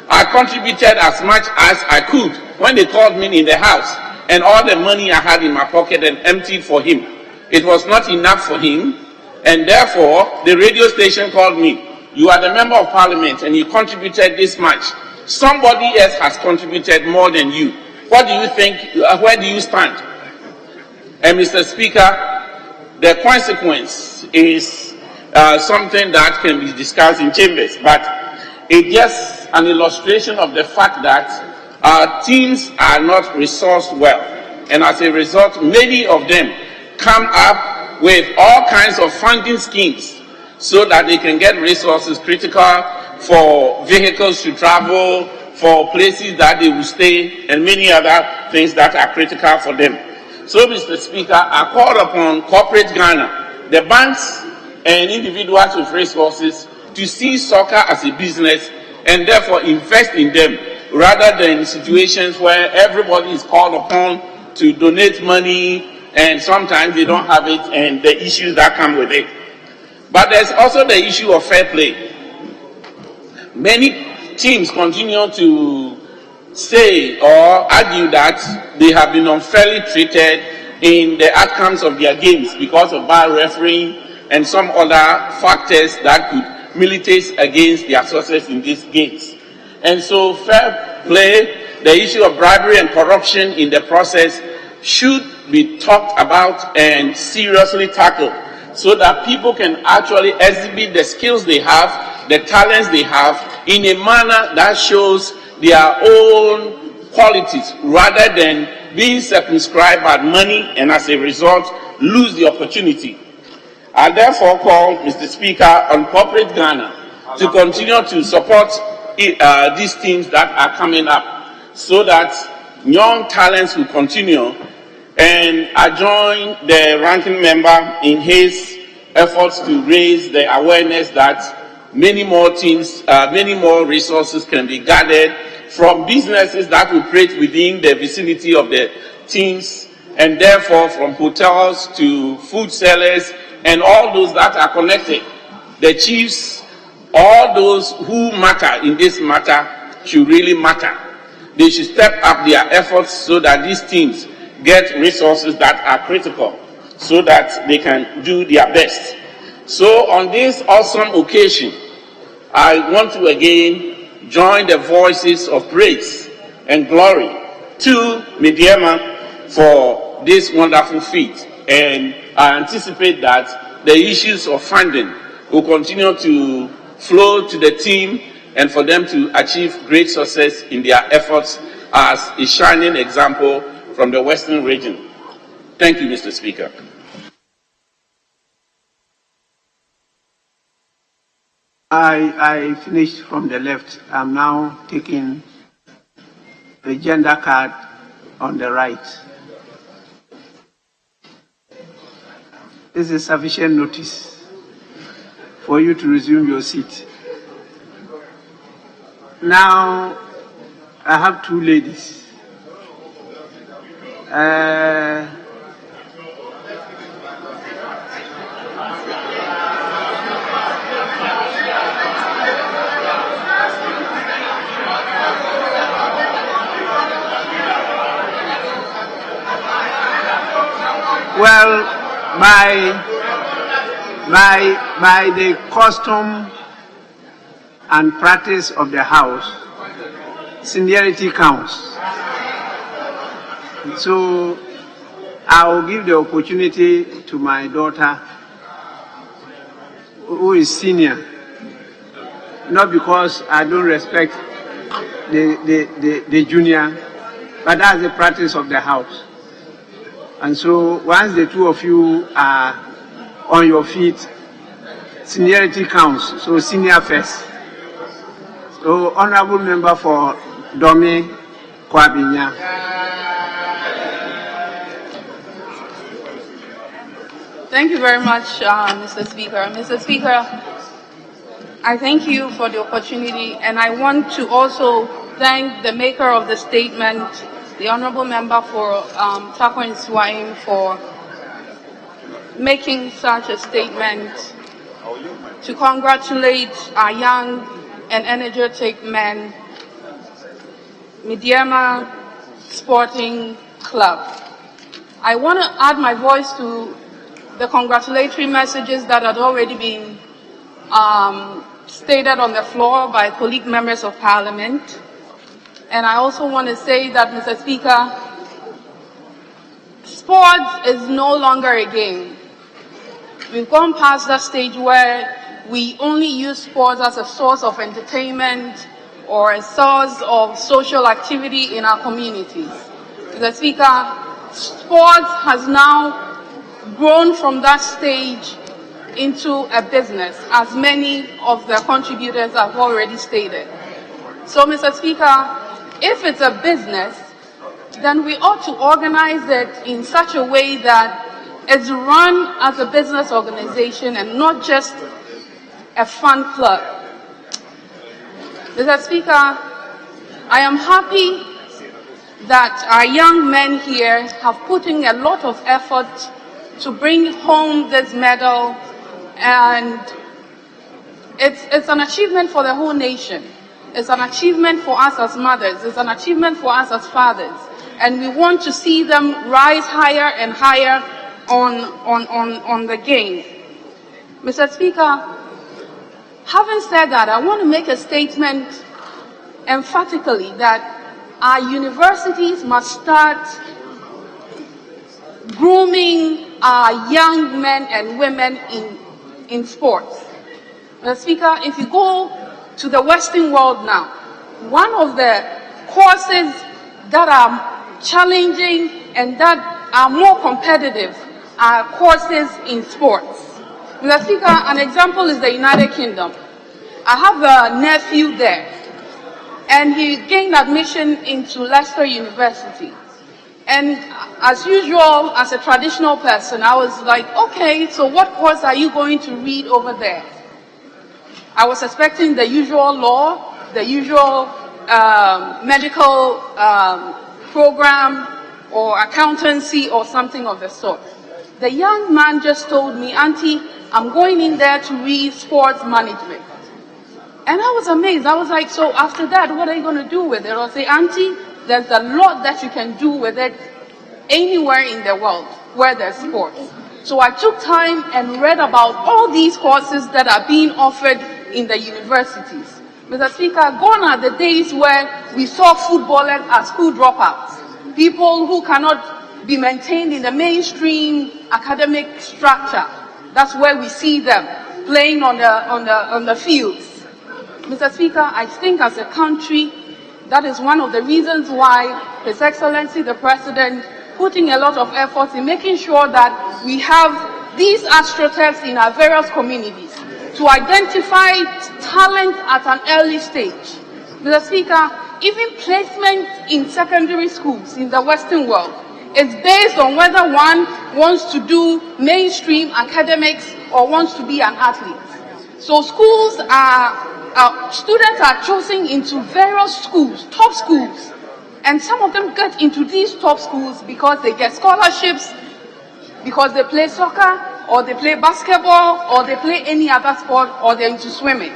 I contributed as much as I could when they called me in the house, and all the money I had in my pocket and emptied for him. It was not enough for him, and therefore the radio station called me. You are the member of parliament and you contributed this much. Somebody else has contributed more than you. What do you think? Where do you stand? And Mr. Speaker, the consequence is something that can be discussed in chambers, but it's just an illustration of the fact that our teams are not resourced well, and as a result, many of them come up with all kinds of funding schemes so that they can get resources critical for vehicles to travel, for places that they will stay, and many other things that are critical for them. So, Mr. Speaker, I call upon corporate Ghana, the banks and individuals with resources to see soccer as a business and therefore invest in them, rather than situations where everybody is called upon to donate money and sometimes they don't have it and the issues that come with it. But there's also the issue of fair play. Many teams continue to say or argue that they have been unfairly treated in the outcomes of their games because of bad refereeing and some other factors that could militate against their success in these games. And so fair play, the issue of bribery and corruption in the process should be talked about and seriously tackled so that people can actually exhibit the skills they have, the talents they have, in a manner that shows their own qualities rather than being circumscribed by money and as a result lose the opportunity. I therefore call, Mr. Speaker, on corporate Ghana to continue to support these teams that are coming up so that young talents will continue. And I join the ranking member in his efforts to raise the awareness that many more teams, many more resources can be gathered from businesses that operate within the vicinity of the teams, and therefore from hotels to food sellers and all those that are connected. The chiefs, all those who matter in this matter should really matter. They should step up their efforts so that these teams get resources that are critical so that they can do their best. So on this awesome occasion, I want to again join the voices of praise and glory to Mediema for this wonderful feat. And I anticipate that the issues of funding will continue to flow to the team and for them to achieve great success in their efforts as a shining example from the Western region. Thank you, Mr. Speaker. I finished from the left. I'm now taking the gender card on the right. This is sufficient notice for you to resume your seat. Now, I have two ladies. Well, by the custom and practice of the house, seniority counts. So I will give the opportunity to my daughter, who is senior, not because I don't respect the junior, but that's the practice of the house. And so once the two of you are on your feet, seniority counts, so senior first. So honorable member for Domi Kwabinya. Thank you very much, Mr. Speaker. Mr. Speaker, I thank you for the opportunity, and I want to also thank the maker of the statement, the honorable member for Tako and Swaim, for making such a statement, to congratulate our young and energetic men, Midyama Sporting Club. I want to add my voice to the congratulatory messages that had already been stated on the floor by colleague members of Parliament. And I also want to say that, Mr. Speaker, sports is no longer a game. We've gone past that stage where we only use sports as a source of entertainment or a source of social activity in our communities. Mr. Speaker, sports has now grown from that stage into a business, as many of the contributors have already stated. So, Mr. Speaker, if it's a business, then we ought to organize it in such a way that it's run as a business organization and not just a fun club. Mr. Speaker, I am happy that our young men here have put in a lot of effort to bring home this medal, and it's an achievement for the whole nation. It's an achievement for us as mothers. It's an achievement for us as fathers. And we want to see them rise higher and higher on the game. Mr. Speaker, having said that, I want to make a statement emphatically that our universities must start grooming our young men and women in sports. Mr. Speaker, if you go to the Western world now, one of the courses that are challenging and that are more competitive are courses in sports. Mr. Speaker, an example is the United Kingdom. I have a nephew there, and he gained admission into Leicester University. And as usual, as a traditional person, I was like, okay, so what course are you going to read over there? I was expecting the usual law, the usual medical program, or accountancy, or something of the sort. The young man just told me, Auntie, I'm going in there to read sports management. And I was amazed. I was like, so after that, what are you going to do with it? I'll say, Auntie, there's a lot that you can do with it anywhere in the world where there's sports. So I took time and read about all these courses that are being offered in the universities. Mr. Speaker, gone are the days where we saw footballers as school dropouts, people who cannot be maintained in the mainstream academic structure. That's where we see them playing on the fields. Mr. Speaker, I think as a country, that is one of the reasons why His Excellency the President putting a lot of effort in making sure that we have these astroturfs in our various communities to identify talent at an early stage. Mr. Speaker, even placement in secondary schools in the Western world is based on whether one wants to do mainstream academics or wants to be an athlete. So schools students are chosen into various schools, top schools, and some of them get into these top schools because they get scholarships, because they play soccer, or they play basketball, or they play any other sport, or they're into swimming.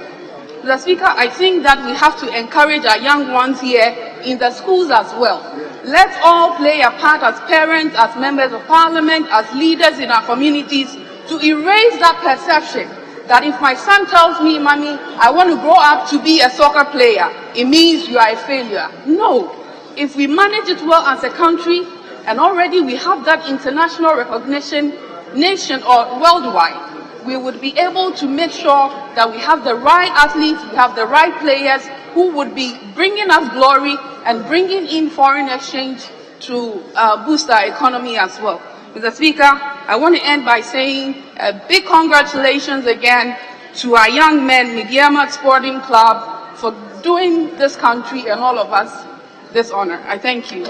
Mr. Speaker, I think that we have to encourage our young ones here in the schools as well. Let's all play a part as parents, as members of parliament, as leaders in our communities to erase that perception that if my son tells me, Mommy, I want to grow up to be a soccer player, it means you are a failure. No. If we manage it well as a country, and already we have that international recognition nation or worldwide, we would be able to make sure that we have the right athletes, we have the right players who would be bringing us glory and bringing in foreign exchange to boost our economy as well. Mr. Speaker, I want to end by saying a big congratulations again to our young men, Midiama Sporting Club, for doing this country and all of us this honor. I thank you.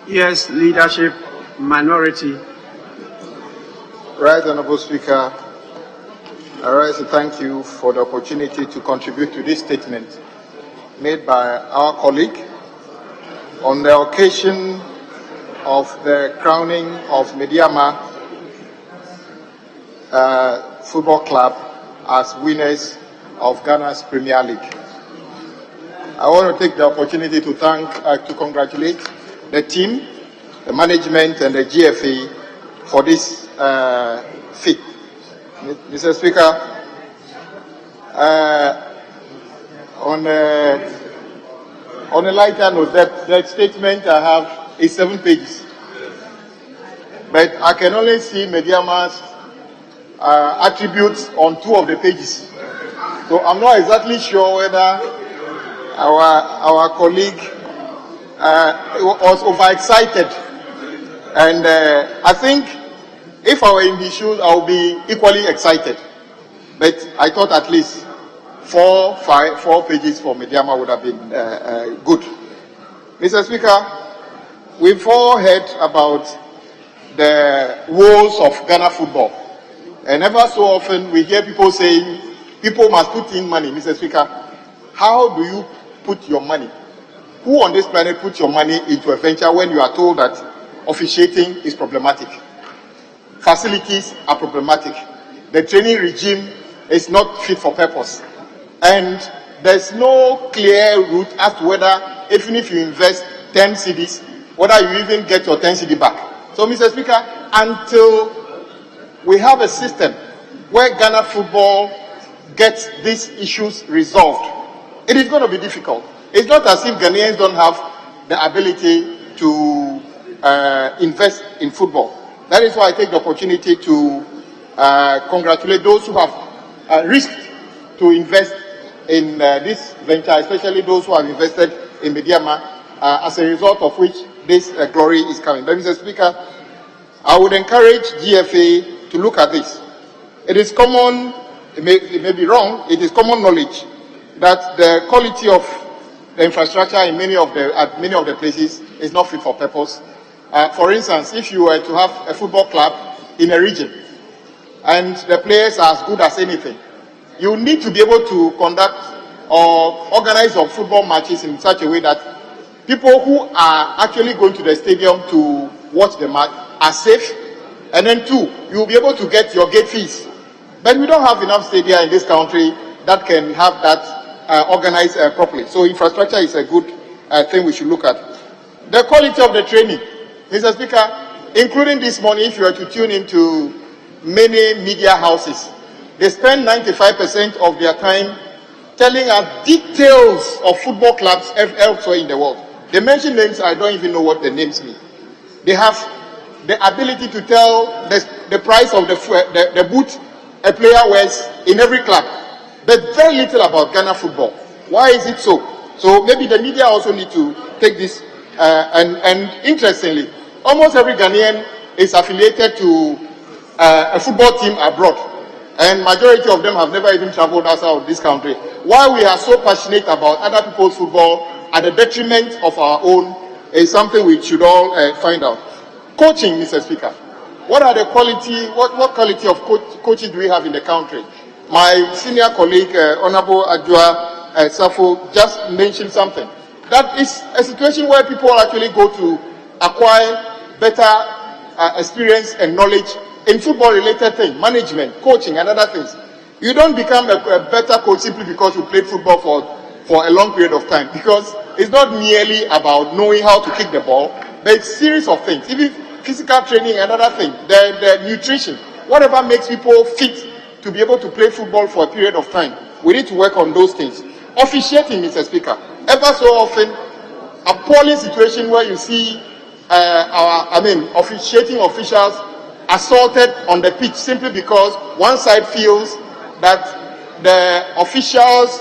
Yes, leadership, minority. Right, Honorable Speaker, I rise to thank you for the opportunity to contribute to this statement made by our colleague on the occasion of the crowning of Midiama Football Club as winners of Ghana's Premier League. I want to take the opportunity to to congratulate the team, the management, and the GFA for this feat. Mr. Speaker, on a lighter note, that statement I have is 7 pages, but I can only see Midiama's attributes on 2 of the pages. So I'm not exactly sure whether our colleague was overexcited, and I think if I were in his shoes, I would be equally excited. But I thought at least 4 pages for Midiama would have been good. Mr. Speaker, we've all heard about the woes of Ghana football, and ever so often we hear people saying people must put in money. Mr. Speaker, how do you put your money? Who on this planet puts your money into a venture when you are told that officiating is problematic, facilities are problematic, the training regime is not fit for purpose, and there's no clear route as to whether, even if you invest 10 cedis, whether you even get your 10 cedi back. So, Mr. Speaker, until we have a system where Ghana football gets these issues resolved, it is going to be difficult. It's not as if Ghanaians don't have the ability to invest in football. That is why I take the opportunity to congratulate those who have risked to invest in this venture, especially those who have invested in Midiama, as a result of which this glory is coming. But, Mr. Speaker, I would encourage GFA to look at this. It is common, it may be wrong, it is common knowledge that the quality of the infrastructure in at many of the places is not fit for purpose. For instance, if you were to have a football club in a region and the players are as good as anything, you need to be able to conduct or organize your football matches in such a way that people who are actually going to the stadium to watch the match are safe, and then 2, you will be able to get your gate fees. But we don't have enough stadia in this country that can have that organized properly. So infrastructure is a good thing we should look at. The quality of the training, Mr. Speaker, including this morning, if you were to tune into many media houses, they spend 95% of their time telling us details of football clubs elsewhere in the world. They mention names, I don't even know what the names mean. They have the ability to tell the price of the boot a player wears in every club, but very little about Ghana football. Why is it so? So maybe the media also need to take this, and interestingly, almost every Ghanaian is affiliated to a football team abroad, and majority of them have never even traveled outside of this country. Why we are so passionate about other people's football at the detriment of our own is something we should all find out. Coaching, Mr. Speaker. What are the quality, what quality of coaches do we have in the country? My senior colleague, Honorable Adjoa Safo, just mentioned something. That is a situation where people actually go to acquire better experience and knowledge in football-related things, management, coaching, and other things. You don't become a better coach simply because you played football for a long period of time, because it's not merely about knowing how to kick the ball, but it's a series of things, even physical training and other things, the nutrition, whatever makes people fit to be able to play football for a period of time. We need to work on those things. Officiating, Mr. Speaker. Ever so often, appalling situation where you see officiating officials assaulted on the pitch simply because one side feels that the officials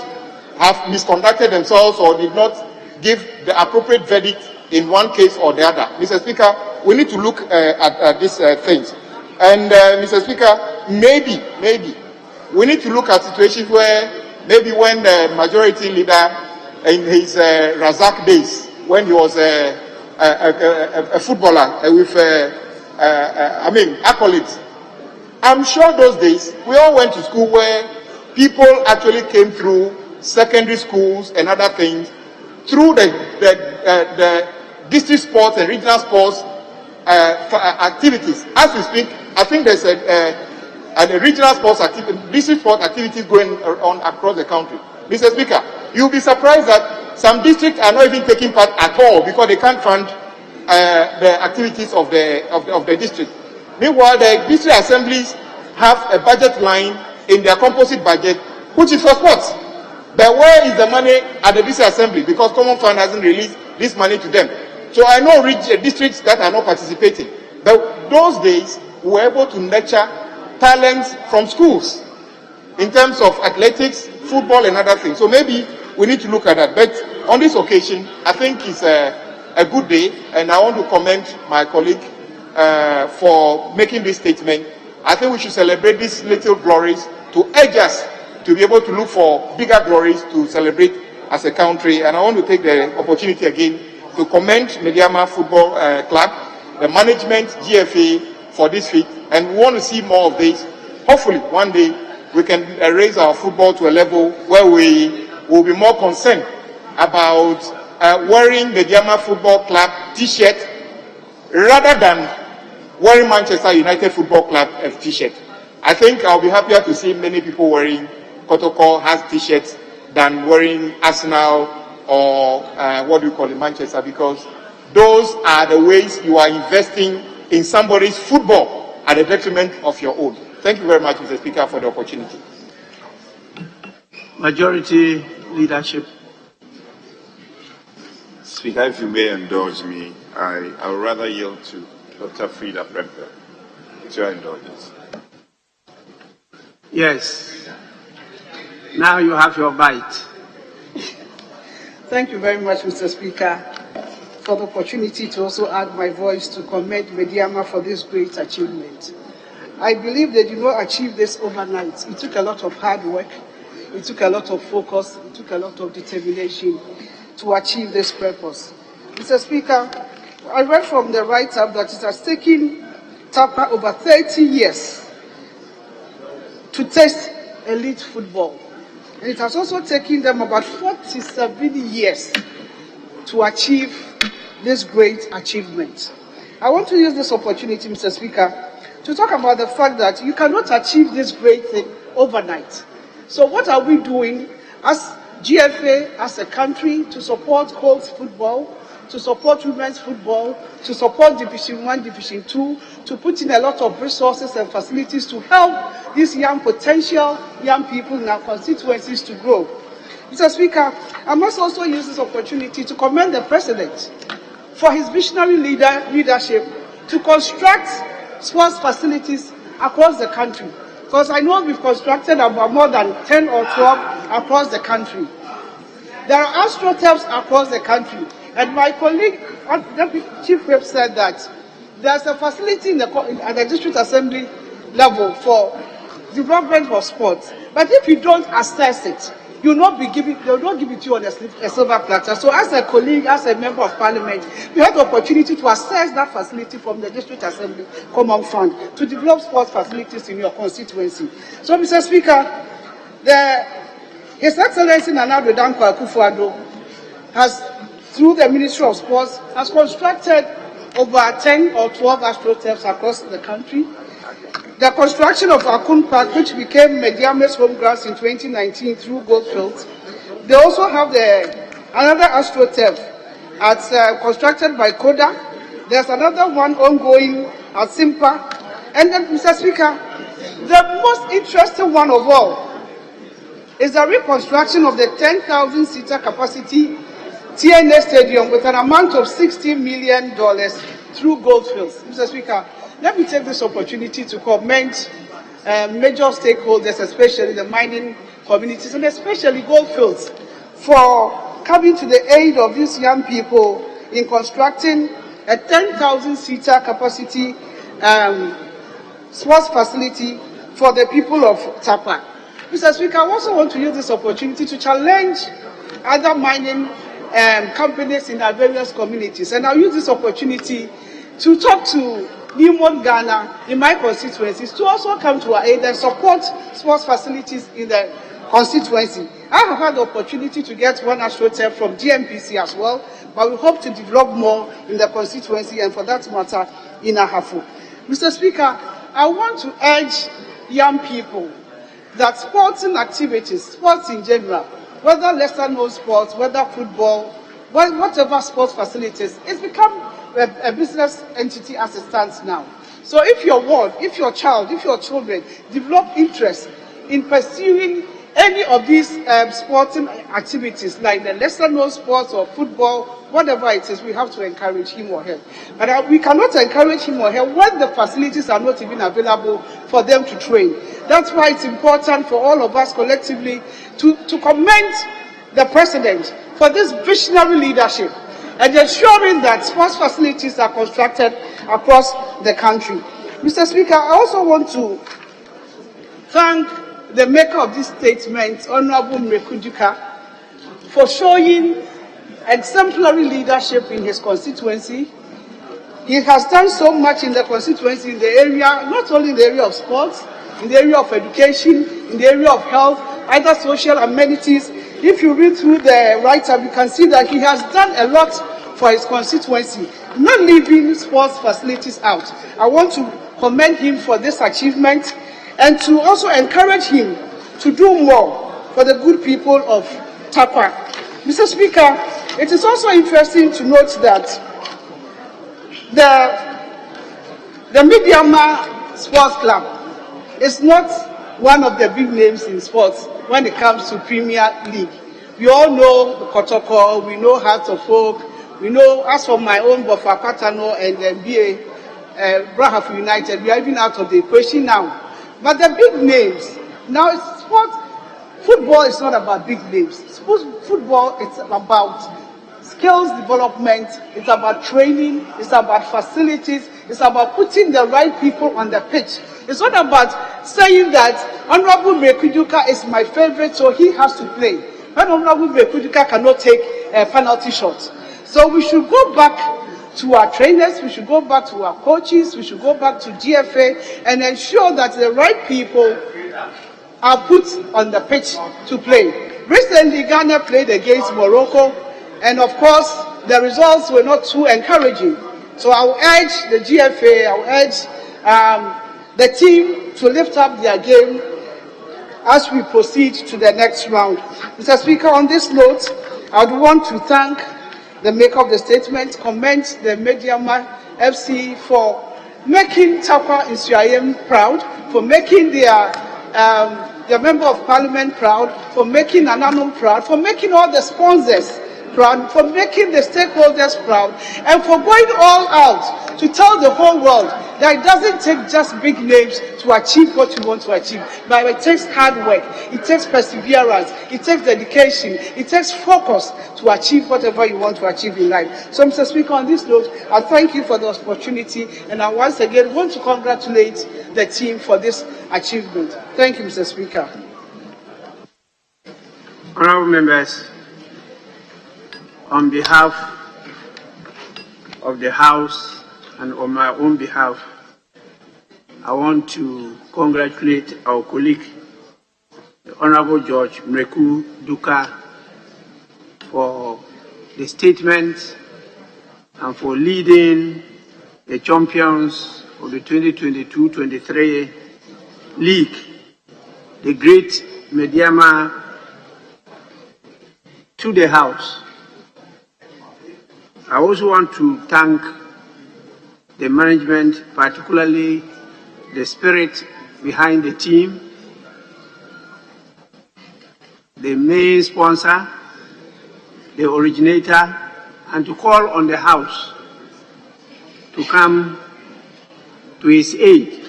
have misconducted themselves or did not give the appropriate verdict in one case or the other. Mr. Speaker, we need to look at these things. And Mr. Speaker, maybe we need to look at situations where maybe when the majority leader in his Razak days, when he was a footballer with accolades, I'm sure those days we all went to school where people actually came through secondary schools and other things through the district sports and regional sports activities. As we speak, I think there's a regional sports activity, district sports activities going on across the country. Mr. Speaker, you'll be surprised that some districts are not even taking part at all because they can't fund the activities of the district. Meanwhile, the district assemblies have a budget line in their composite budget, which is for sports. But where is the money at the district assembly? Because Common Fund hasn't released this money to them. So I know districts that are not participating. But those days, we were able to nurture talents from schools in terms of athletics, football, and other things. So maybe we need to look at that. But on this occasion, I think it's a good day, and I want to commend my colleague for making this statement. I think we should celebrate these little glories to urge us to be able to look for bigger glories to celebrate as a country. And I want to take the opportunity again to commend Mediama Football Club, the management, GFA, for this feat. And we want to see more of this. Hopefully, one day, we can raise our football to a level where we will be more concerned about wearing the Mediama Football Club t-shirt rather than wearing Manchester United Football Club t-shirt. I think I'll be happier to see many people wearing Kotoko has t-shirts than wearing Arsenal or what do you call it, Manchester, because those are the ways you are investing in somebody's football at the detriment of your own. Thank you very much, Mr. Speaker, for the opportunity. Majority leadership. Speaker, if you may indulge me, I would rather yield to Dr. Frida Prempe. It's your indulgence. Yes. Now you have your bite. Thank you very much, Mr. Speaker, for the opportunity to also add my voice to commend Mediama for this great achievement. I believe they did not achieve this overnight. It took a lot of hard work, it took a lot of focus, it took a lot of determination to achieve this purpose. Mr. Speaker, I read from the write-up that it has taken TAPA over 30 years to test elite football. And it has also taken them about 47 years to achieve this great achievement. I want to use this opportunity, Mr. Speaker, to talk about the fact that you cannot achieve this great thing overnight. So what are we doing as GFA, as a country, to support girls football, to support women's football, to support Division 1, Division 2, to put in a lot of resources and facilities to help these young potential young people in our constituencies to grow. Mr. Speaker, I must also use this opportunity to commend the President for his visionary leadership to construct sports facilities across the country. Because I know we've constructed about more than 10 or 12 across the country. There are astroturfs across the country. And my colleague, Deputy Chief Whip, said that there's a facility at the District Assembly level for development of sports. But if you don't assess it, they will not give it to you on a silver platter. So as a colleague, as a member of parliament, we had the opportunity to assess that facility from the District Assembly Common Fund to develop sports facilities in your constituency. So, Mr. Speaker, His Excellency Nana Addo Dankwa Akufo-Addo has, through the Ministry of Sports, has constructed over 10 or 12 astroturfs across the country. The construction of Akun Park, which became Mediama's home grounds in 2019 through Goldfields. They also have another astroturf constructed by Koda. There's another one ongoing at Simpa. And then, Mr. Speaker, the most interesting one of all is the reconstruction of the 10,000-seater capacity TNA Stadium with an amount of $60 million through Goldfields. Mr. Speaker, let me take this opportunity to commend major stakeholders, especially the mining communities and especially Goldfields, for coming to the aid of these young people in constructing a 10,000-seater capacity sports facility for the people of Tapa. Mr. Speaker, I also want to use this opportunity to challenge other mining companies in our various communities. And I'll use this opportunity to talk to Nimon Ghana in my constituencies to also come to our aid and support sports facilities in the constituency. I have had the opportunity to get one astroturf from DMPC as well, but we hope to develop more in the constituency and for that matter in Ahafo. Mr. Speaker, I want to urge young people that sporting activities, sports in general, whether lesser known sports, whether football, whatever sports facilities, it's become a business entity as it stands now. So if your ward, if your child, if your children develop interest in pursuing any of these sporting activities, like the lesser known sports or football, whatever it is, we have to encourage him or her. But we cannot encourage him or her when the facilities are not even available for them to train. That's why it's important for all of us collectively to commend the President for this visionary leadership and ensuring that sports facilities are constructed across the country. Mr. Speaker, I also want to thank the maker of this statement, Honorable Mrekuduka, for showing exemplary leadership in his constituency. He has done so much in the constituency in the area, not only in the area of sports, in the area of education, in the area of health, other social amenities. If you read through the write-up, you can see that he has done a lot for his constituency, not leaving sports facilities out. I want to commend him for this achievement and to also encourage him to do more for the good people of Tapa. Mr. Speaker, it is also interesting to note that the Midiama Sports Club is not one of the big names in sports when it comes to Premier League. We all know the Kotoko, we know Hearts of Oak, we know, as for my own Bofa Patano and the BA Brahaf United, we are even out of the equation now. But the big names, now it's sport. Football is not about big names. Football is about skills development, it's about training, it's about facilities, it's about putting the right people on the pitch. It's not about saying that Honorable Mrekuduka is my favorite, so he has to play. When Honorable Mrekuduka cannot take a penalty shot. So we should go back to our trainers, we should go back to our coaches, we should go back to GFA and ensure that the right people are put on the pitch to play. Recently, Ghana played against Morocco, and of course, the results were not too encouraging. So I will urge the GFA, I will urge the team to lift up their game as we proceed to the next round. Mr. Speaker, on this note, I would want to thank the maker of the statement, commend the Mediama FC for making Tapa Insuayem proud, for making their Member of Parliament proud, for making Ananum proud, for making all the sponsors proud, for making the stakeholders proud, and for going all out to tell the whole world that it doesn't take just big names to achieve what you want to achieve, but it takes hard work, it takes perseverance, it takes dedication, it takes focus to achieve whatever you want to achieve in life. So, Mr. Speaker, on this note, I thank you for the opportunity, and I once again want to congratulate the team for this achievement. Thank you, Mr. Speaker. Honourable members, on behalf of the House and on my own behalf, I want to congratulate our colleague, the Honourable George Mrekuduka, for the statement and for leading the champions of the 2022-23 league, the great Mediama, to the House. I also want to thank the management, particularly the spirit behind the team, the main sponsor, the originator, and to call on the House to come to his aid.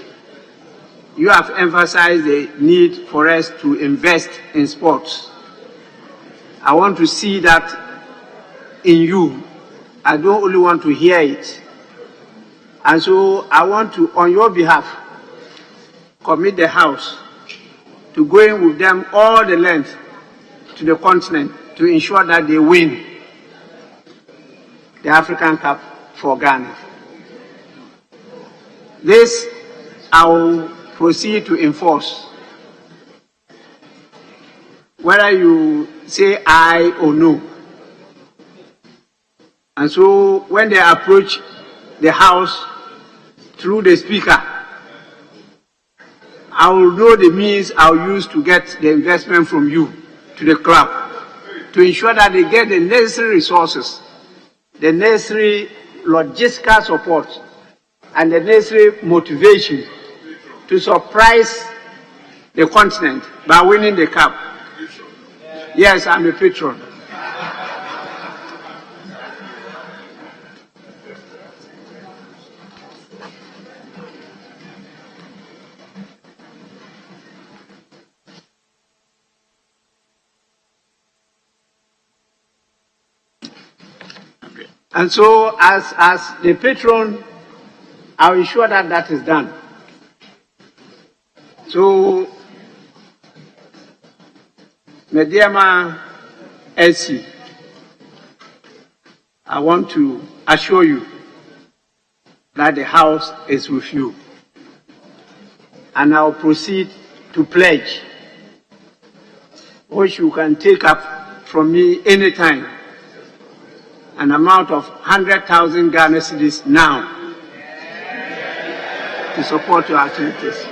You have emphasized the need for us to invest in sports. I want to see that in you. I don't only want to hear it. And so I want to, on your behalf, commit the House to going with them all the length to the continent to ensure that they win the African Cup for Ghana. This I will proceed to enforce. Whether you say aye or no. And so when they approach the House through the Speaker, I will know the means I'll use to get the investment from you to the club to ensure that they get the necessary resources, the necessary logistical support, and the necessary motivation to surprise the continent by winning the cup. Yes, I'm a patron. And so, as the patron, I'll ensure that that is done. So, Mediama LC, I want to assure you that the House is with you. And I'll proceed to pledge, which you can take up from me anytime, an amount of 100,000 Ghana cedis now to support your activities.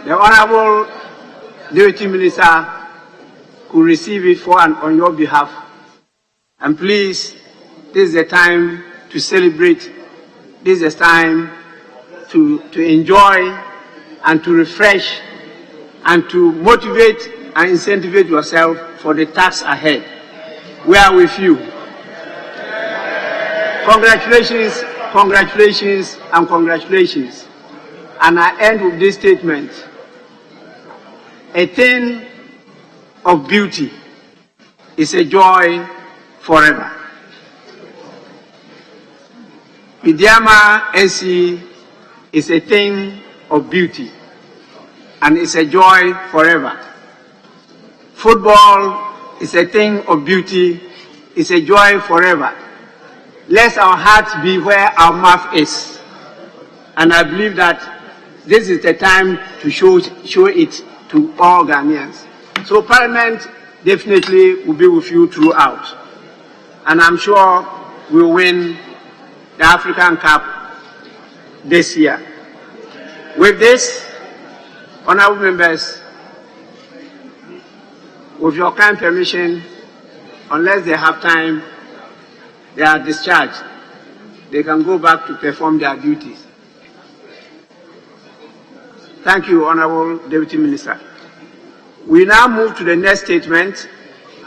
The Honorable Deputy Minister could receive it on your behalf. And please, this is the time to celebrate. This is the time to enjoy and to refresh and to motivate and incentivize yourself for the task ahead. We are with you. Congratulations, congratulations, and congratulations. And I end with this statement. A thing of beauty is a joy forever. Mediama SC is a thing of beauty and it's a joy forever. Football is a thing of beauty, it's a joy forever. Let our hearts be where our mouth is. And I believe that this is the time to show it to all Ghanaians. So Parliament definitely will be with you throughout. And I'm sure we'll win the African Cup this year. With this, honorable members, with your kind permission, unless they have time, they are discharged. They can go back to perform their duties. Thank you, Honorable Deputy Minister. We now move to the next statement,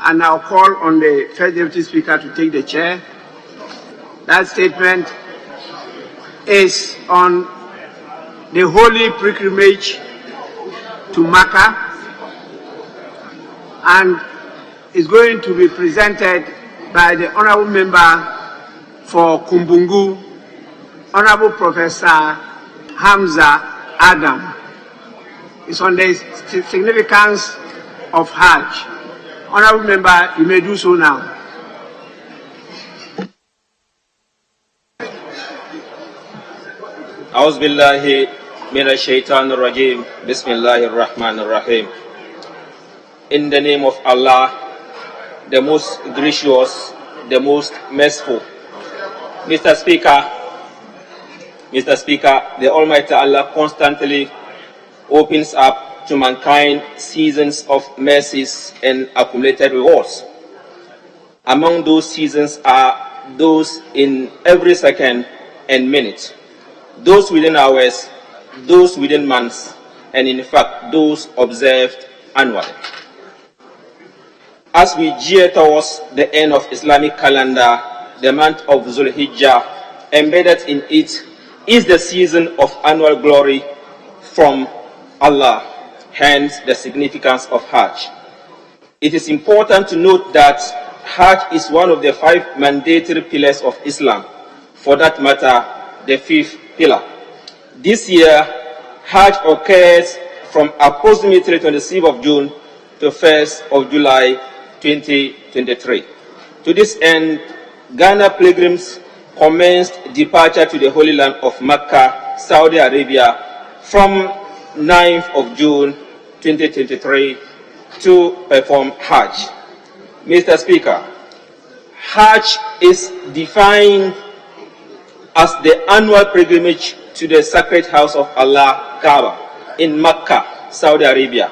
and I'll call on the First Deputy Speaker to take the chair. That statement is on the holy pilgrimage to Mecca, and is going to be presented by the Honorable Member for Kumbungu, Honorable Professor Hamza Adam. It's on the significance of Hajj. Honorable Member, you may do so now. أعوذ بالله من الشيطان الرجيم بسم الله الرحمن الرحيم. In the name of Allah, the most gracious, the most merciful. Mr. Speaker, the Almighty Allah constantly opens up to mankind seasons of mercies and accumulated rewards. Among those seasons are those in every second and minute, those within hours, those within months, and in fact those observed annually. as we gear towards the end of Islamic calendar, the month of Zulhijjah, embedded in it is the season of annual glory from Allah, hence the significance of Hajj. It is important to note that Hajj is one of the 5 mandatory pillars of Islam, for that matter, the 5th pillar. This year, Hajj occurs from approximately 26th of June to 1st of July 2023. To this end, Ghana pilgrims commenced departure to the Holy Land of Mecca, Saudi Arabia, from 9th of June 2023 to perform Hajj. Mr. Speaker, Hajj is defined as the annual pilgrimage to the sacred house of Allah, Kaaba, in Mecca, Saudi Arabia.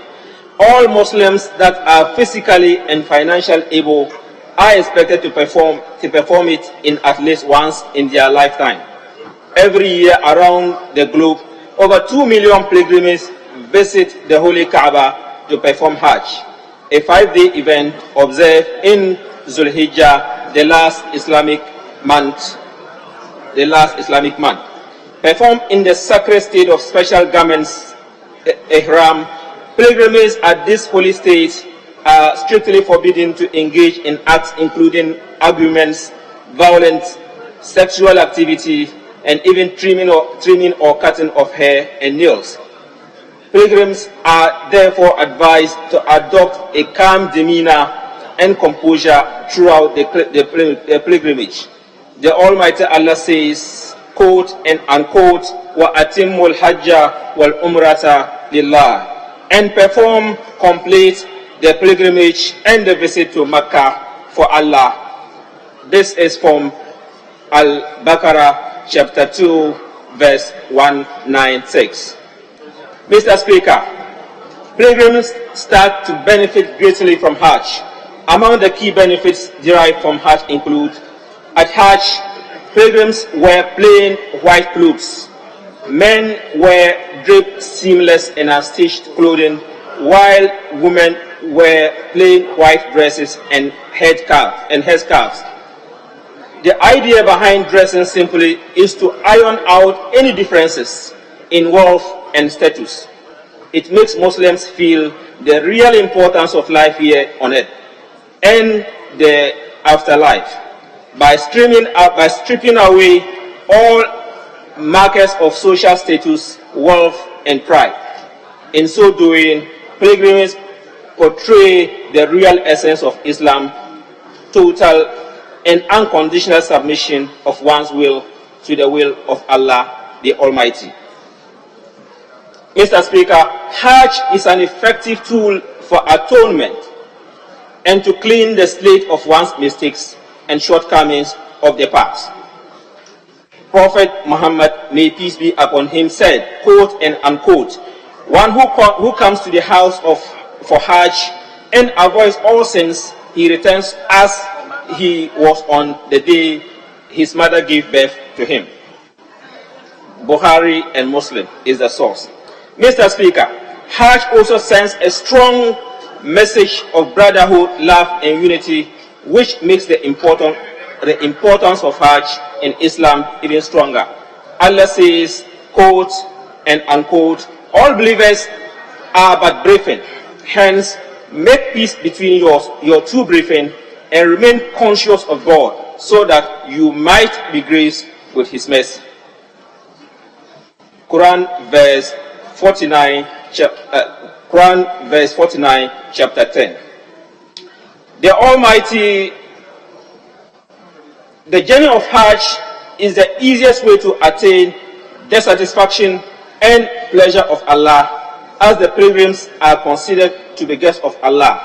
All Muslims that are physically and financially able are expected to perform it in at least once in their lifetime. Every year around the globe, over 2 million pilgrims visit the Holy Kaaba to perform Hajj, a 5-day event observed in Zulhijjah, the last Islamic month. Performed in the sacred state of special garments, ihram. Pilgrims at this holy state are strictly forbidden to engage in acts including arguments, violence, sexual activity, and even trimming or cutting of hair and nails. Pilgrims are therefore advised to adopt a calm demeanor and composure throughout the pilgrimage. The Almighty Allah says, quote and unquote, وَأَتِمُّ الْحَجَّ وَالْأُمْرَةَ لِلَّهِ, and perform complete the pilgrimage and the visit to Mecca for Allah. This is from Al-Baqarah chapter 2 verse 196. Mr. Speaker, pilgrims start to benefit greatly from Hajj. Among the key benefits derived from Hajj include: at Hajj, pilgrims wear plain white clothes. Men wear draped, seamless, and unstitched clothing, while women wear plain white dresses and headscarves. The idea behind dressing simply is to iron out any differences in wealth and status. It makes Muslims feel the real importance of life here on earth and the afterlife by stripping away all markers of social status, wealth, and pride. In so doing, pilgrims portray the real essence of Islam: total and unconditional submission of one's will to the will of Allah the Almighty. Mr. Speaker, Hajj is an effective tool for atonement and to clean the slate of one's mistakes and shortcomings of the past. Prophet Muhammad, may peace be upon him, said, quote and unquote, one who comes to the house for Hajj and avoids all sins, he returns as he was on the day his mother gave birth to him. Bukhari and Muslim is the source. Mr. Speaker, Hajj also sends a strong message of brotherhood, love, and unity, which makes the importance of Hajj in Islam even stronger. Allah says, quote and unquote, all believers are but brethren. Hence, make peace between your two brethren and remain conscious of God, so that you might be graced with His mercy. Quran verse 49, chapter 10. The journey of Hajj is the easiest way to attain the satisfaction and pleasure of Allah, as the pilgrims are considered to be guests of Allah.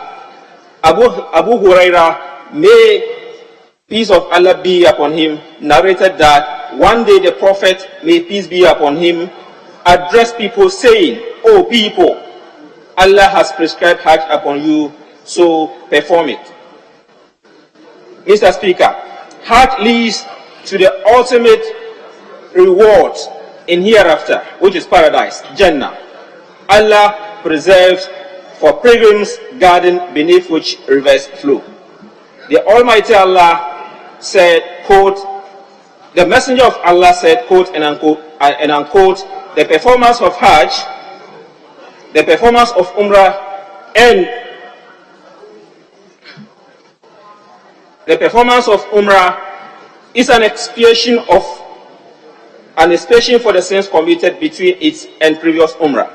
Abu Huraira, may peace of Allah be upon him, narrated that one day the Prophet, may peace be upon him, addressed people saying, "O people, Allah has prescribed Hajj upon you, so perform it." Mr. Speaker, Hajj leads to the ultimate reward in hereafter, which is paradise, Jannah. Allah preserves for pilgrims' garden beneath which rivers flow. The Almighty Allah said, quote, the Messenger of Allah said, quote and unquote, the performance of Hajj, the performance of Umrah, and the performance of Umrah is an expiation for the sins committed between it and previous Umrah.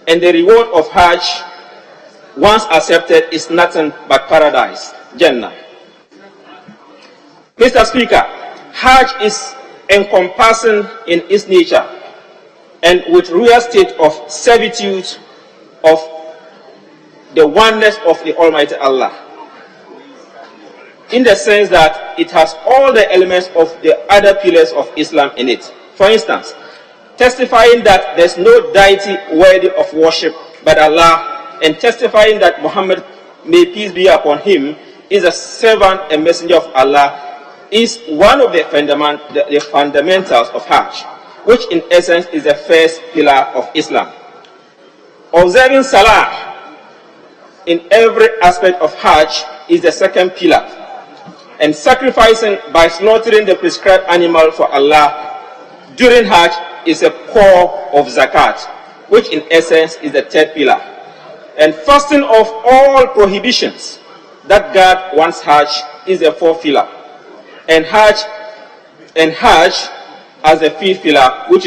And the reward of Hajj, once accepted, is nothing but paradise, Jannah. Mr. Speaker, Hajj is encompassing in its nature and with real state of servitude of the oneness of the Almighty Allah, in the sense that it has all the elements of the other pillars of Islam in it. For instance, testifying that there's no deity worthy of worship but Allah, and testifying that Muhammad, may peace be upon him, is a servant and messenger of Allah, is one of the fundamentals of Hajj, which in essence is the first pillar of Islam. Observing Salah in every aspect of Hajj is the second pillar, and sacrificing by slaughtering the prescribed animal for Allah during Hajj is a core of Zakat, which in essence is the third pillar. And fasting of all prohibitions that guard one's Hajj is the fourth pillar. And Hajj as the fifth pillar, which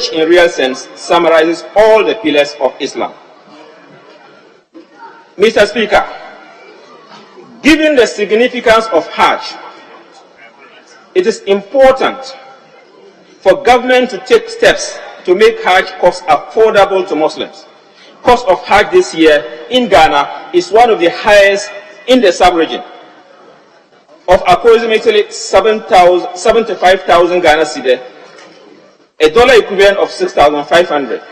in real sense summarizes all the pillars of Islam. Mr. Speaker, given the significance of Hajj, it is important for government to take steps to make Hajj cost affordable to Muslims. Cost of Hajj this year in Ghana is one of the highest in the sub-region, of approximately 75,000 Ghana cedi, a dollar equivalent of 6,500,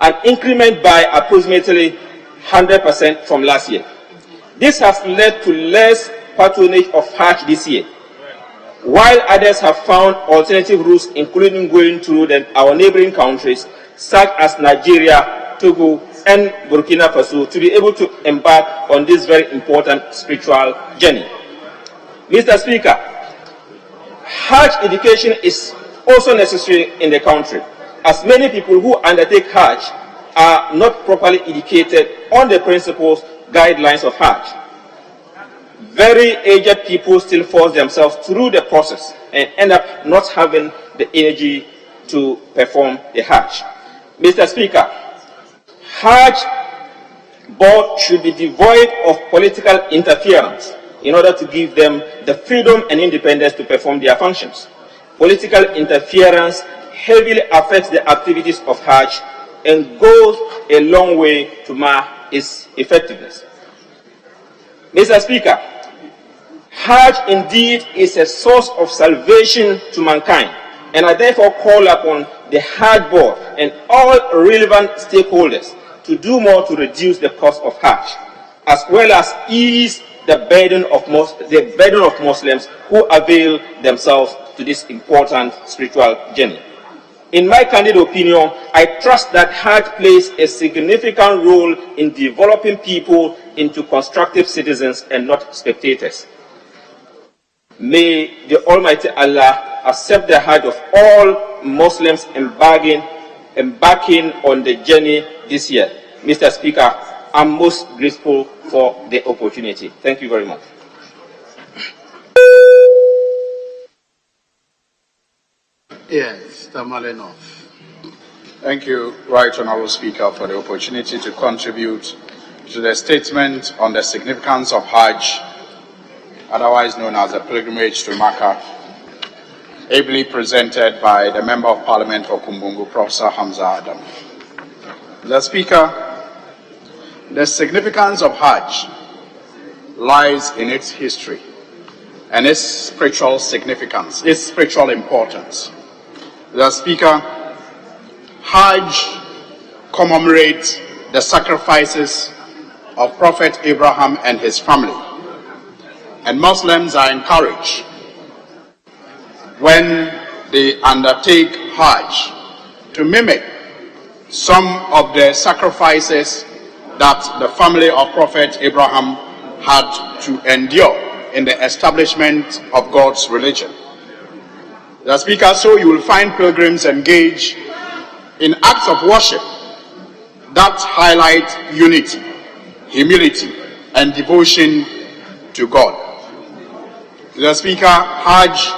an increment by approximately 100% from last year. This has led to less patronage of Hajj this year, while others have found alternative routes, including going through our neighboring countries, such as Nigeria, Togo, and Burkina Faso, to be able to embark on this very important spiritual journey. Mr. Speaker, Hajj education is also necessary in the country, as many people who undertake Hajj are not properly educated on the principles, guidelines of Hajj. Very aged people still force themselves through the process and end up not having the energy to perform the Hajj. Mr. Speaker, Hajj board should be devoid of political interference in order to give them the freedom and independence to perform their functions. Political interference heavily affects the activities of Hajj and goes a long way to mar its effectiveness. Mr. Speaker, Hajj indeed is a source of salvation to mankind, and I therefore call upon the Hajj board and all relevant stakeholders to do more to reduce the cost of Hajj, as well as ease the burden of Muslims who avail themselves to this important spiritual journey. In my candid opinion, I trust that Hajj plays a significant role in developing people into constructive citizens and not spectators. May the Almighty Allah accept the Hajj of all Muslims embarking on the journey this year. Mr. Speaker, I'm most grateful for the opportunity. Thank you very much. Yes, Tamalenov. Thank you, Right Honourable Speaker, for the opportunity to contribute to the statement on the significance of Hajj, otherwise known as the pilgrimage to Makkah, ably presented by the Member of Parliament for Kumbungu, Professor Hamza Adam. The Speaker, the significance of Hajj lies in its history and its spiritual significance, its spiritual importance. The Speaker, Hajj commemorates the sacrifices of Prophet Abraham and his family, and Muslims are encouraged when they undertake Hajj to mimic some of the sacrifices that the family of Prophet Abraham had to endure in the establishment of God's religion. Mr. Speaker, so you will find pilgrims engage in acts of worship that highlight unity, humility, and devotion to God. Mr. Speaker, Hajj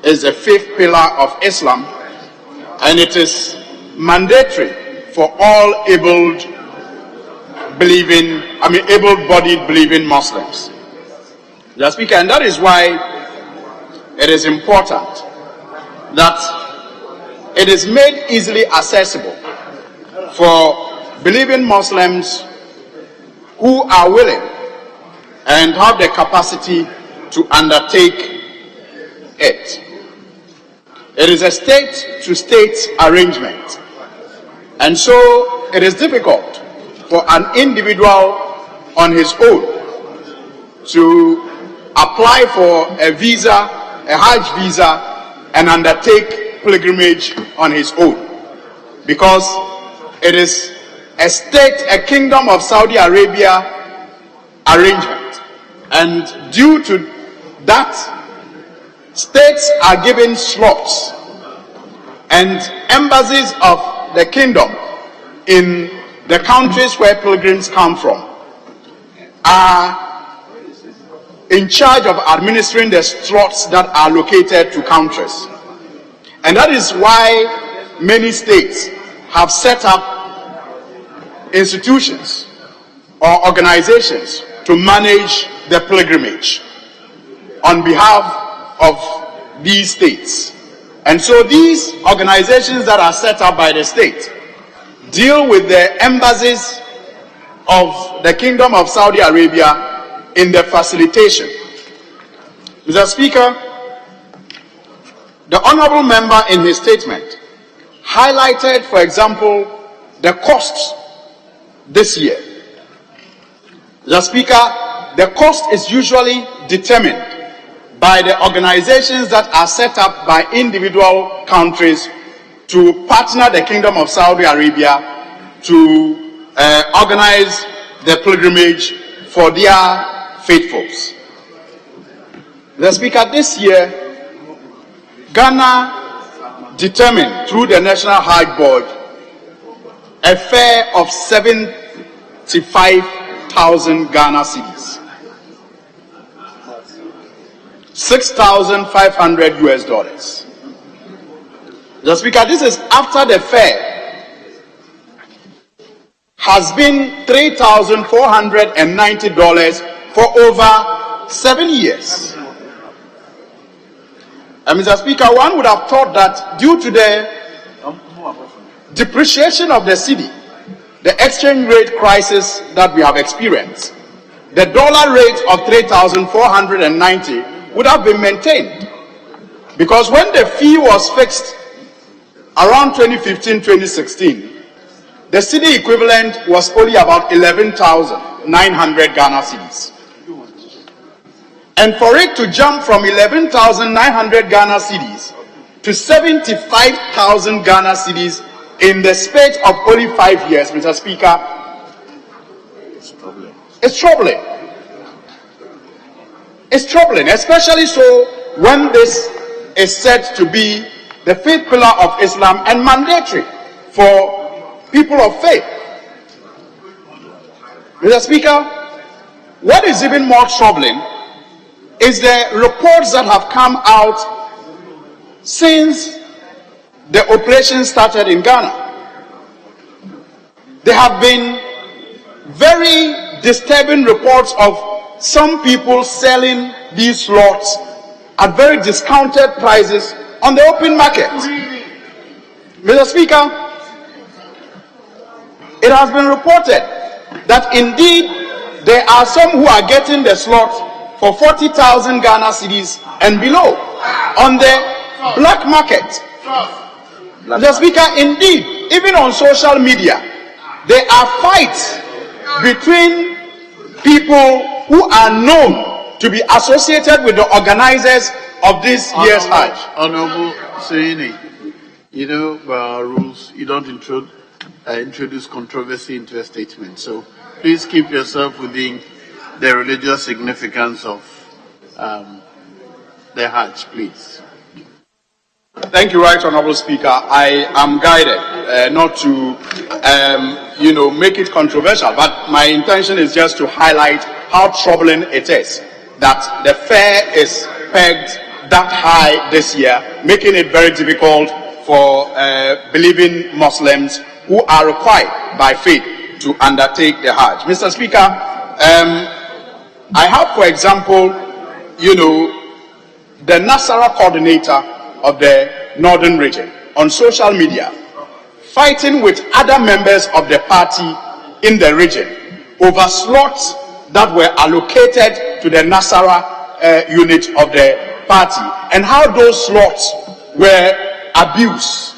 is the fifth pillar of Islam, and it is mandatory for all able-bodied believing Muslims. Mr. Speaker, and that is why it is important that it is made easily accessible for believing Muslims who are willing and have the capacity to undertake it. It is a state-to-state arrangement, and so it is difficult for an individual on his own to apply for a visa, a Hajj visa, and undertake pilgrimage on his own, because it is a kingdom of Saudi Arabia arrangement, and due to that, states are given slots, and embassies of the kingdom in the countries where pilgrims come from are in charge of administering the slots that are located to countries. And that is why many states have set up institutions or organizations to manage the pilgrimage on behalf of these states. And so these organizations that are set up by the state deal with the embassies of the Kingdom of Saudi Arabia in the facilitation. Mr. Speaker, the honorable member in his statement highlighted, for example, the costs this year. Mr. Speaker, the cost is usually determined by the organizations that are set up by individual countries to partner the Kingdom of Saudi Arabia to organize the pilgrimage for their faithfuls. The Speaker, this year, Ghana determined through the National Hajj Board a fare of 75,000 Ghana cedis, $6,500 US. The Speaker, this is after the fare has been $3,490 for over 7 years. And Mr. Speaker, one would have thought that due to the depreciation of the cedi, the exchange rate crisis that we have experienced, the dollar rate of 3,490 would have been maintained. Because when the fee was fixed around 2015-2016, the cedi equivalent was only about 11,900 Ghana cedis. And for it to jump from 11,900 Ghana cedis to 75,000 Ghana cedis in the space of only 5 years, Mr. Speaker, it's troubling. It's troubling, especially so when this is said to be the fifth pillar of Islam and mandatory for people of faith. Mr. Speaker, what is even more troubling is the reports that have come out since the operation started in Ghana. There have been very disturbing reports of some people selling these lots at very discounted prices on the open market. Mr. Speaker, it has been reported that indeed there are some who are getting the slot for 40,000 Ghana cedis and below on the black market. Mr. Speaker, indeed, even on social media, there are fights between people who are known to be associated with the organizers of this year's Hajj. Honorable Saini, you know, by our rules, you don't intrude introduce controversy into a statement. So please keep yourself within the religious significance of the Hajj, please. Thank you, Right Honourable Speaker. I am guided not to, make it controversial, but my intention is just to highlight how troubling it is that the fare is pegged that high this year, making it very difficult for believing Muslims who are required by faith to undertake the Hajj. Mr. Speaker, I have, for example, the Nasara coordinator of the Northern region on social media fighting with other members of the party in the region over slots that were allocated to the Nasara unit of the party and how those slots were abused.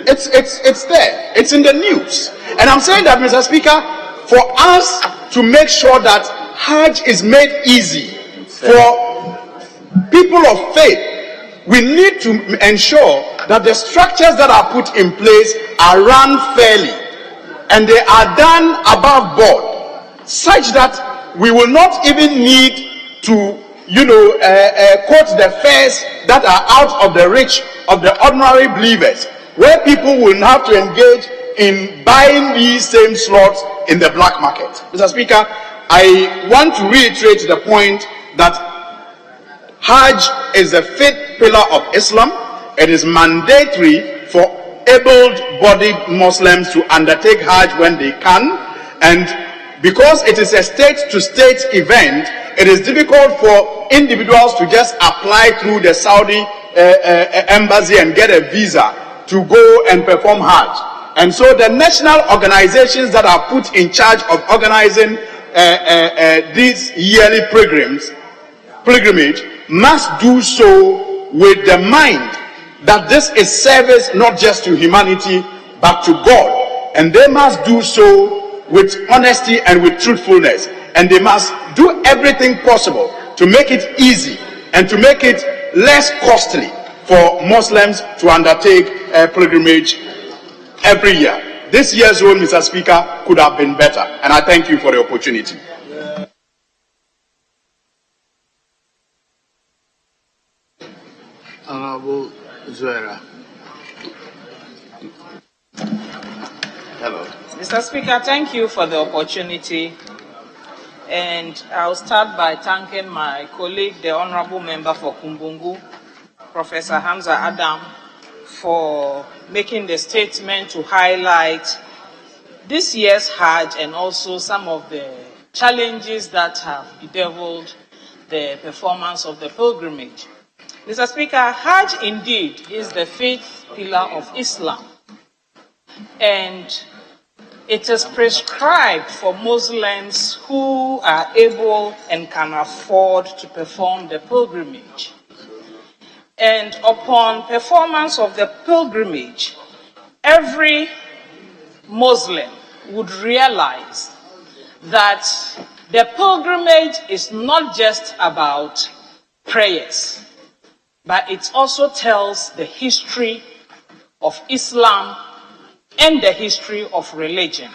It's there. It's in the news. And I'm saying that, Mr. Speaker, for us to make sure that Hajj is made easy for people of faith, we need to ensure that the structures that are put in place are run fairly and they are done above board, such that we will not even need to quote the fares that are out of the reach of the ordinary believers, where people will have to engage in buying these same slots in the black market. Mr. Speaker, I want to reiterate the point that Hajj is a fifth pillar of Islam. It is mandatory for able-bodied Muslims to undertake Hajj when they can, and because it is a state-to-state event, it is difficult for individuals to just apply through the Saudi embassy and get a visa to go and perform Hajj. And so the national organizations that are put in charge of organizing these yearly pilgrimage must do so with the mind that this is service not just to humanity but to God, and they must do so with honesty and with truthfulness, and they must do everything possible to make it easy and to make it less costly for Muslims to undertake a pilgrimage every year. This year's one, Mr. Speaker, could have been better, and I thank you for the opportunity. Honorable Zuera. Hello. Mr. Speaker, thank you for the opportunity. And I'll start by thanking my colleague, the Honorable Member for Kumbungu, Professor Hamza Adam, for making the statement to highlight this year's Hajj and also some of the challenges that have bedeviled the performance of the pilgrimage. Mr. Speaker, Hajj indeed is the fifth pillar of Islam, and it is prescribed for Muslims who are able and can afford to perform the pilgrimage. And upon performance of the pilgrimage, every Muslim would realize that the pilgrimage is not just about prayers, but it also tells the history of Islam and the history of religion.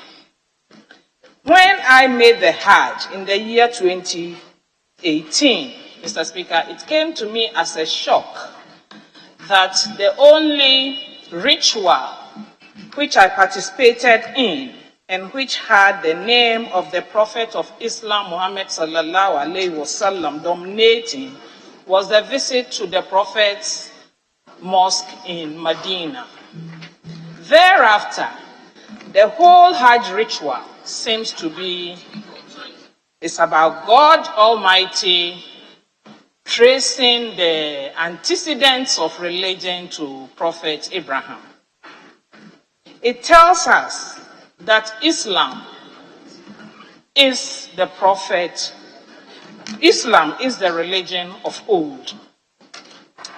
When I made the Hajj in the year 2018, Mr. Speaker, it came to me as a shock that the only ritual which I participated in and which had the name of the Prophet of Islam, Muhammad sallallahu alaihi wasallam, dominating was the visit to the Prophet's mosque in Medina. Thereafter, the whole Hajj ritual seems to be, it's about God Almighty tracing the antecedents of religion to Prophet Abraham. It tells us that Islam is the prophet. Islam is the religion of old.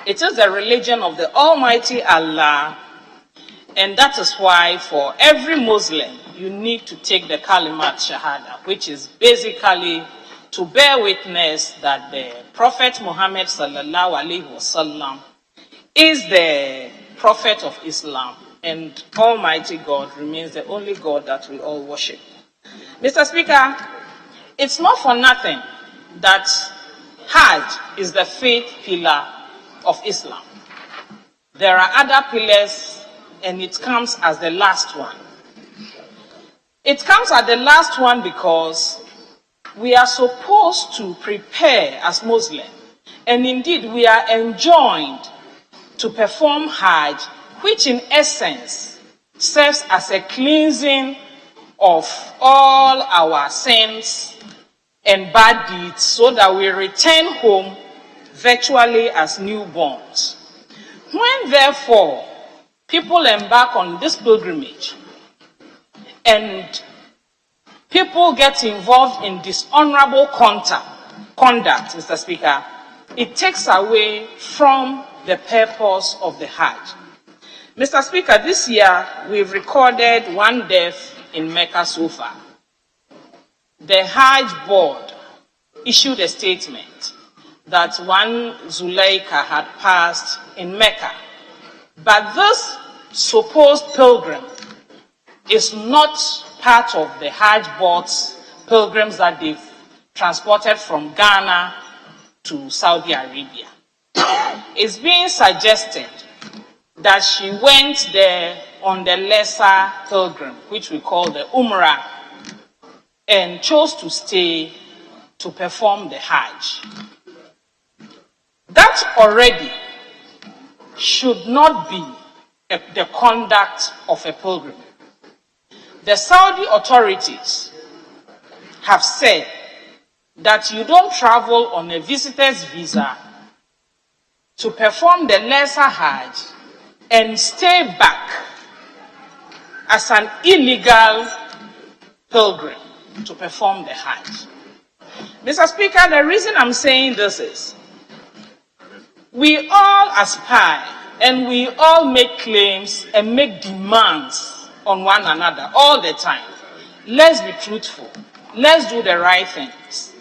It is the religion of the Almighty Allah, and that is why for every Muslim you need to take the Kalimat Shahada, which is basically to bear witness that the Prophet Muhammad sallallahu alaihi wasallam is the Prophet of Islam and Almighty God remains the only God that we all worship. Mr. Speaker, it's not for nothing that Hajj is the faith pillar of Islam. There are other pillars, and it comes as the last one. It comes as the last one because we are supposed to prepare as Muslims, and indeed we are enjoined to perform Hajj, which in essence serves as a cleansing of all our sins and bad deeds so that we return home virtually as newborns. When therefore people embark on this pilgrimage and people get involved in dishonorable conduct, Mr. Speaker, it takes away from the purpose of the Hajj. Mr. Speaker, this year we've recorded one death in Mecca so far. The Hajj board issued a statement that one Zuleika had passed in Mecca. But this supposed pilgrim is not part of the Hajj board's pilgrims that they've transported from Ghana to Saudi Arabia. It's being suggested that she went there on the lesser pilgrim, which we call the Umrah, and chose to stay to perform the Hajj. That already should not be the conduct of a pilgrim. The Saudi authorities have said that you don't travel on a visitor's visa to perform the lesser Hajj and stay back as an illegal pilgrim to perform the Hajj. Mr. Speaker, the reason I'm saying this is we all aspire and we all make claims and make demands on one another all the time. Let's be truthful. Let's do the right things.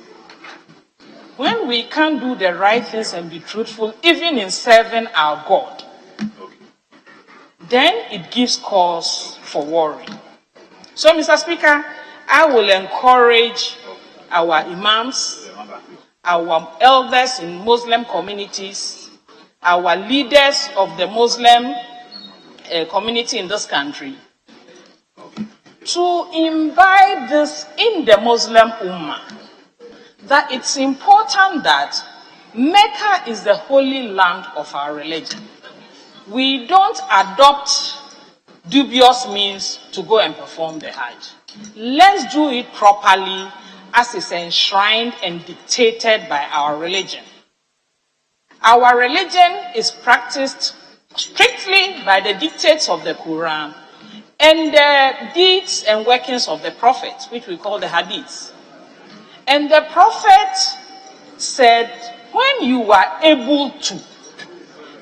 When we can't do the right things and be truthful, even in serving our God, then it gives cause for worry. So, Mr. Speaker, I will encourage our imams, our elders in Muslim communities, our leaders of the Muslim community in this country to imbibe this in the Muslim Ummah, that it's important that Mecca is the holy land of our religion. We don't adopt dubious means to go and perform the Hajj. Let's do it properly as is enshrined and dictated by our religion. Our religion is practiced strictly by the dictates of the Quran and the deeds and workings of the Prophet, which we call the Hadiths. And the Prophet said, when you are able to,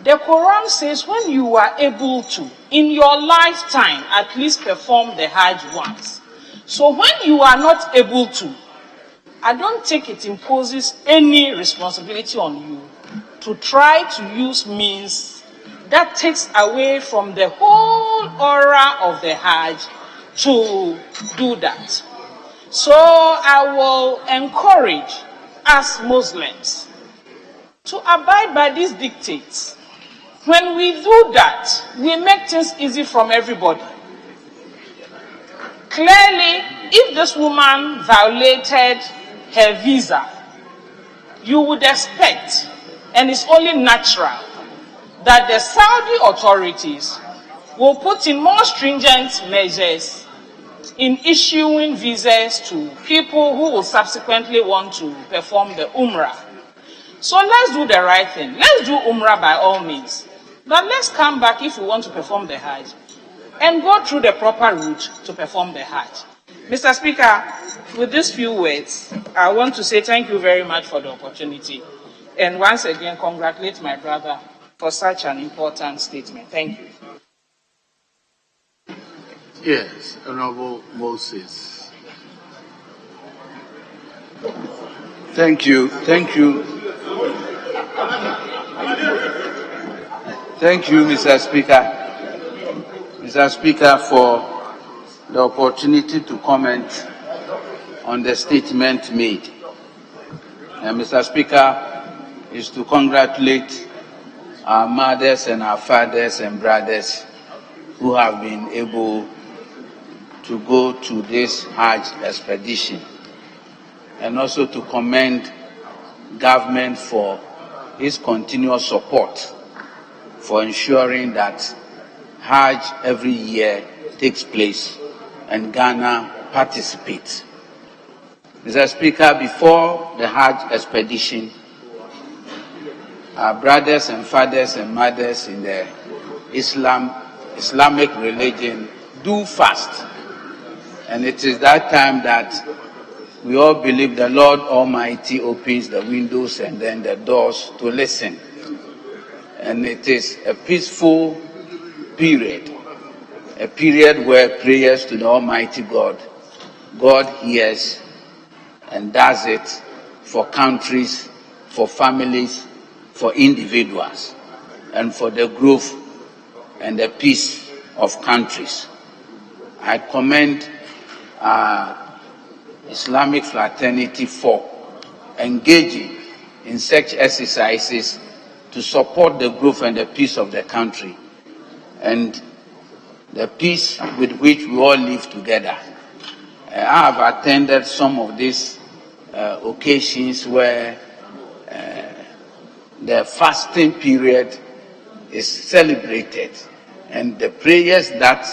the Quran says, when you are able to, in your lifetime, at least perform the Hajj once. So when you are not able to, I don't think it imposes any responsibility on you to try to use means that takes away from the whole aura of the Hajj to do that. So I will encourage us Muslims to abide by these dictates. When we do that, we make things easy from everybody. Clearly, if this woman violated her visa, you would expect, and it's only natural, that the Saudi authorities will put in more stringent measures in issuing visas to people who will subsequently want to perform the Umrah. So let's do the right thing. Let's do Umrah by all means. But let's come back if we want to perform the Hajj and go through the proper route to perform the Hajj. Mr. Speaker, with these few words, I want to say thank you very much for the opportunity. And once again, congratulate my brother for such an important statement. Thank you. Yes, Honorable Moses. Thank you. Thank you. Thank you, Mr. Speaker. Mr. Mr. Speaker, for the opportunity to comment on the statement made. Mr. Speaker, is to congratulate our mothers and our fathers and brothers who have been able to go to this Hajj expedition, and also to commend government for its continuous support for ensuring that Hajj every year takes place and Ghana participates. Mr. Speaker, before the Hajj expedition, our brothers and fathers and mothers in the Islamic religion do fast. And it is that time that we all believe the Lord Almighty opens the windows and then the doors to listen. And it is a peaceful period, a period where prayers to the Almighty God hears and does it for countries, for families, for individuals, and for the growth and the peace of countries. I commend Islamic fraternity for engaging in such exercises to support the growth and the peace of the country and the peace with which we all live together. I have attended some of these occasions where the fasting period is celebrated and the prayers that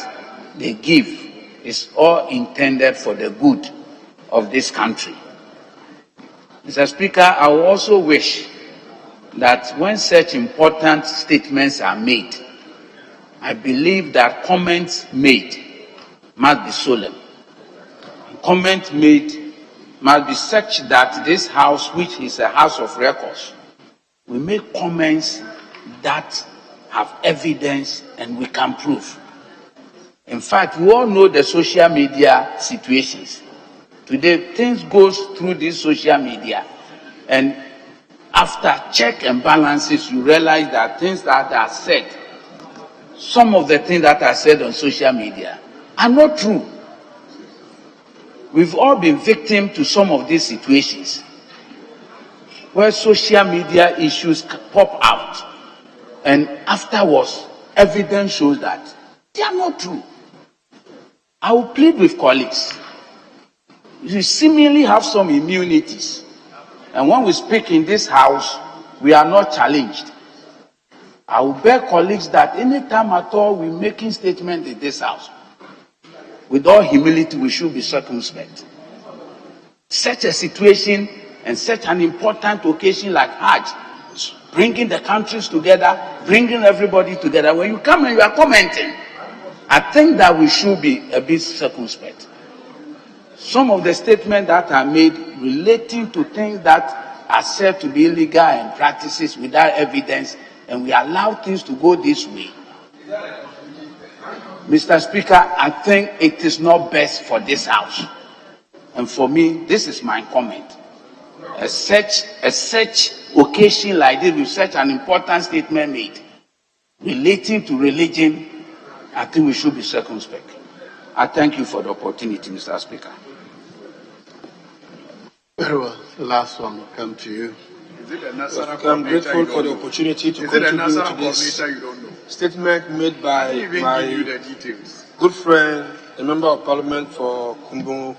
they give is all intended for the good of this country. Mr. Speaker, I will also wish that when such important statements are made, I believe that comments made must be solemn. Comments made must be such that this house, which is a house of records, will make comments that have evidence and we can prove. In fact, we all know the social media situations. Today, things goes through this social media, and after check and balances, you realize that things that are said, some of the things that are said on social media are not true. We've all been victim to some of these situations where social media issues pop out, and afterwards, evidence shows that they are not true. I will plead with colleagues. You seemingly have some immunities, and when we speak in this house, we are not challenged. I will beg colleagues that anytime at all we're making statements in this house, with all humility, we should be circumspect. Such a situation and such an important occasion like Hajj, bringing the countries together, bringing everybody together, when you come and you are commenting, I think that we should be a bit circumspect. Some of the statements that are made relating to things that are said to be illegal and practices without evidence, and we allow things to go this way. Mr. Speaker, I think it is not best for this house. And for me, this is my comment. Such occasion like this with such an important statement made relating to religion, I think we should be circumspect. I thank you for the opportunity, Mr. Speaker. Very well. The last one will come to you. I'm grateful for the opportunity to contribute to this statement made by my good friend, a member of parliament for Kumbungu.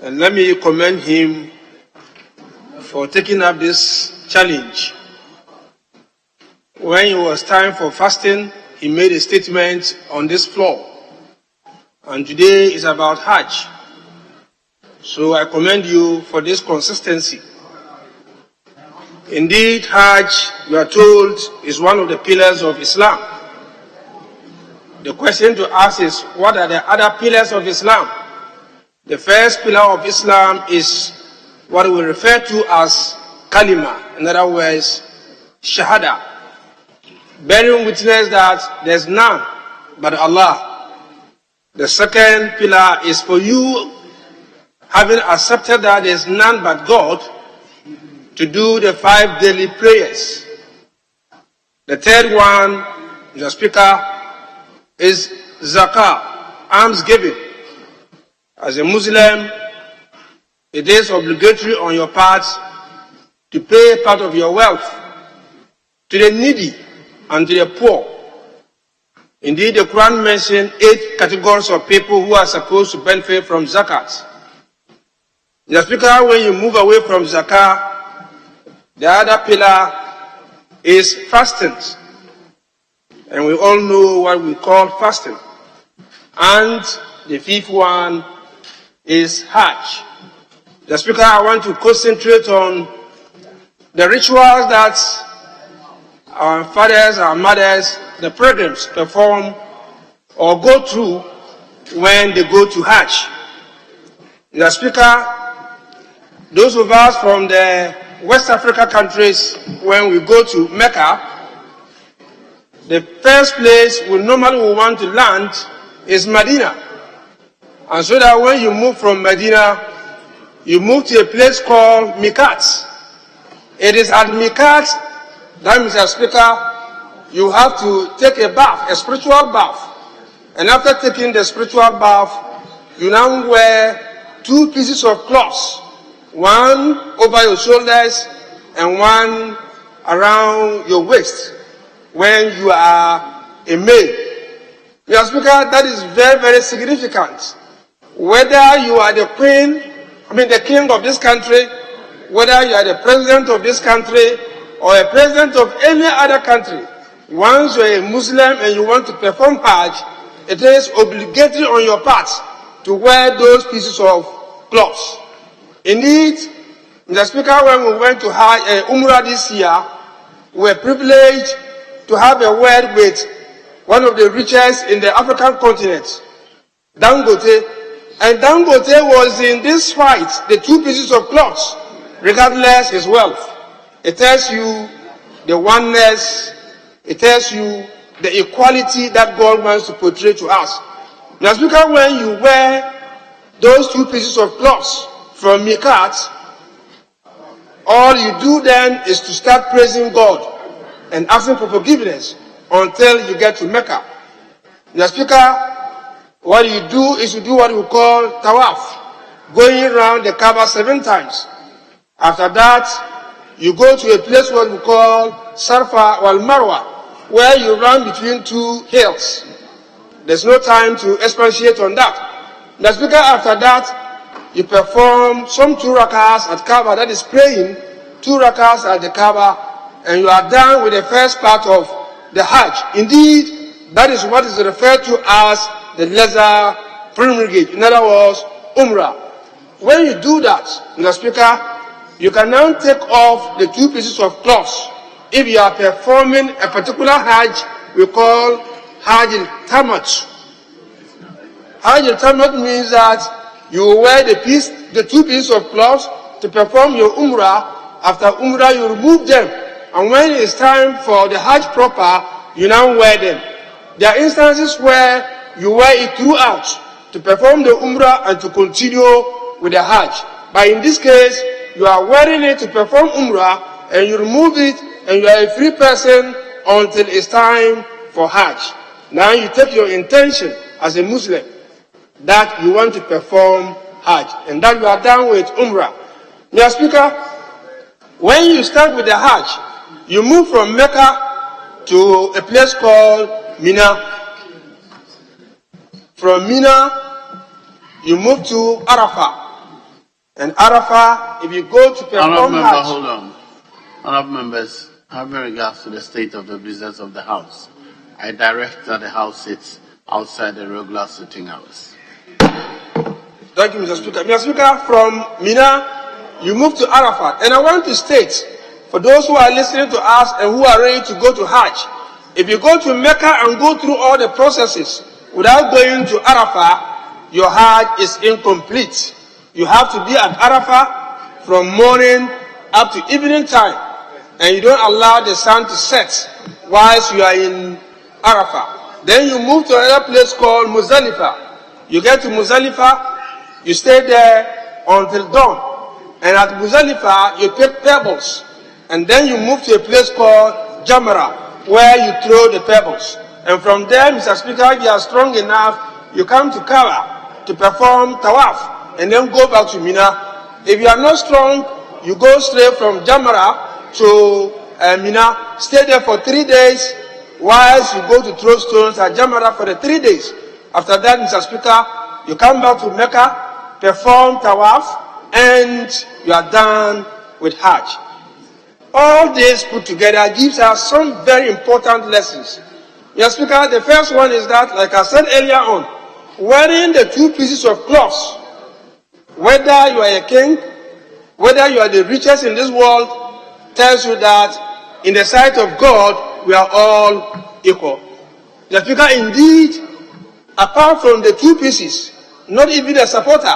And let me commend him for taking up this challenge. When it was time for fasting, he made a statement on this floor. And today is about Hajj. So I commend you for this consistency. Indeed, Hajj, we are told, is one of the pillars of Islam. The question to ask is, what are the other pillars of Islam? The first pillar of Islam is what we refer to as kalima, in other words, shahada, bearing witness that there's none but Allah. The second pillar is for you, having accepted that there's none but God, to do the 5 daily prayers. The third one, Mr. Speaker, is zakah, alms giving. As a Muslim, it is obligatory on your part to pay part of your wealth to the needy and to the poor. Indeed, the Quran mentioned 8 categories of people who are supposed to benefit from zakat. Mr. Speaker, when you move away from zakah, the other pillar is fasting. And we all know what we call fasting. And the 5th one is Hajj. Mr. Speaker, I want to concentrate on the rituals that our fathers, our mothers, the pilgrims perform or go through when they go to Hajj. Mr. Speaker, those of us from the West Africa countries, when we go to Mecca, the first place we normally want to land is Medina. And so that when you move from Medina, you move to a place called Mikat. It is at Mikat that, Mr. Speaker, you have to take a bath, a spiritual bath. And after taking the spiritual bath, you now wear 2 pieces of cloth, one over your shoulders and one around your waist when you are a male. Mr. Speaker, that is very, very significant. Whether you are the the king of this country, whether you are the president of this country or a president of any other country, once you are a Muslim and you want to perform Hajj, it is obligatory on your part to wear those pieces of cloth. Indeed, Mr. Speaker, when we went to Umrah this year, we were privileged to have a word with one of the richest in the African continent, Dangote. And Dangote was in this fight, the 2 pieces of cloth, regardless his wealth. It tells you the oneness, it tells you the equality that God wants to portray to us. Now, Speaker, when you wear those 2 pieces of cloth from Mikat, all you do then is to start praising God and asking for forgiveness until you get to Mecca. Now, Speaker, what you do is you do what we call tawaf, going around the Kaaba 7 times. After that, you go to a place what we call Sarfa wal Marwa, where you run between 2 hills. There's no time to expatiate on that. Now, Speaker, after that, you perform some 2 rakahs at Kaaba, that is praying 2 rakahs at the Kaaba, and you are done with the first part of the Hajj. Indeed, that is what is referred to as the lesser pilgrimage. In other words, Umrah. When you do that, Mr. Speaker, you can now take off the 2 pieces of cloth. If you are performing a particular Hajj, we call Hajj al-Tamat. Hajj al-Tamat means that you wear the 2 pieces of cloth to perform your Umrah. After Umrah, you remove them. And when it is time for the Hajj proper, you now wear them. There are instances where you wear it throughout to perform the Umrah and to continue with the Hajj. But in this case, you are wearing it to perform Umrah and you remove it and you are a free person until it's time for Hajj. Now you take your intention as a Muslim that you want to perform Hajj and that you are done with Umrah. Mr. Speaker, when you start with the Hajj, you move from Mecca to a place called Mina. From Mina, you move to Arafah. And Arafah, if you go to perform Hajj... Hold on. Honorable members, having regards to the state of the business of the House, I direct that the House sits outside the regular sitting hours. Thank you, Mr. Speaker. Mr. Speaker, from Mina, you move to Arafat. And I want to state, for those who are listening to us and who are ready to go to Hajj, if you go to Mecca and go through all the processes without going to Arafah, your Hajj is incomplete. You have to be at Arafah from morning up to evening time. And you don't allow the sun to set whilst you are in Arafah. Then you move to another place called Muzdalifah. You get to Muzdalifah, you stay there until dawn. And at Muzdalifah, you pick pebbles. And then you move to a place called Jamra, where you throw the pebbles. And from there, Mr. Speaker, if you are strong enough, you come to Kaaba to perform tawaf and then go back to Mina. If you are not strong, you go straight from Jamara to Mina, stay there for 3 days, whilst you go to throw stones at Jamara for the 3 days. After that, Mr. Speaker, you come back to Mecca, perform tawaf, and you are done with Hajj. All this put together gives us some very important lessons. Mr. Speaker, the first one is that, like I said earlier on, wearing the 2 pieces of cloth, whether you are a king, whether you are the richest in this world, tells you that in the sight of God, we are all equal. Mr. Speaker, indeed, apart from the 2 pieces, not even a supporter,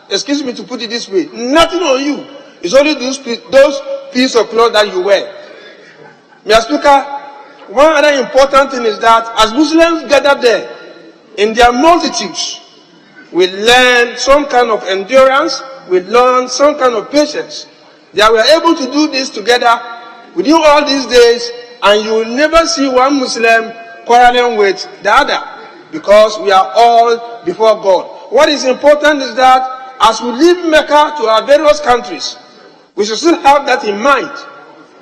excuse me to put it this way, nothing on you. It's only those pieces of cloth that you wear. Mr. Speaker, one other important thing is that as Muslims gather there in their multitudes, we learn some kind of endurance, we learn some kind of patience. That we are able to do this together within all these days, and you will never see one Muslim quarreling with the other, because we are all before God. What is important is that as we leave Mecca to our various countries, we should still have that in mind.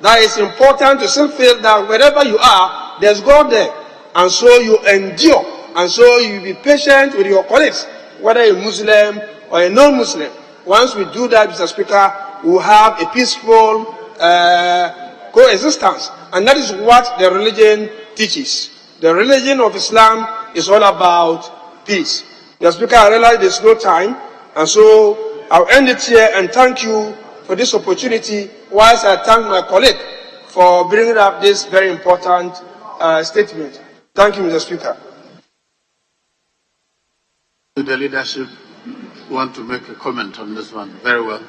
That it's important to still feel that wherever you are, there's God there. And so you endure. And so you be patient with your colleagues, whether a Muslim or a non-Muslim. Once we do that, Mr. Speaker, we'll have a peaceful coexistence. And that is what the religion teaches. The religion of Islam is all about peace. Mr. Speaker, I realize there's no time. And so I'll end it here and thank you for this opportunity, whilst I thank my colleague for bringing up this very important statement. Thank you, Mr. Speaker. The leadership want to make a comment on this one. Very well.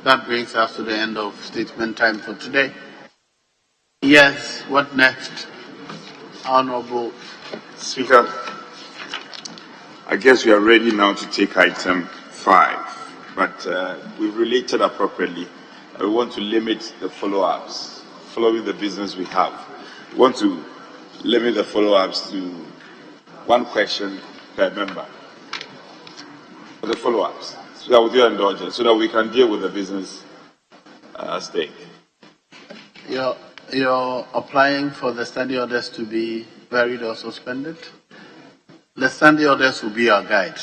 That brings us to the end of statement time for today. Yes, what next? Honorable Speaker, I guess we are ready now to take item 5. But we've related appropriately. We want to limit the follow-ups, following the business we have. We want to limit the follow-ups to 1 question per member. For the follow-ups, so that with your indulgence, so that we can deal with the business at stake. You're applying for the standing orders to be varied or suspended? The standing orders will be our guide.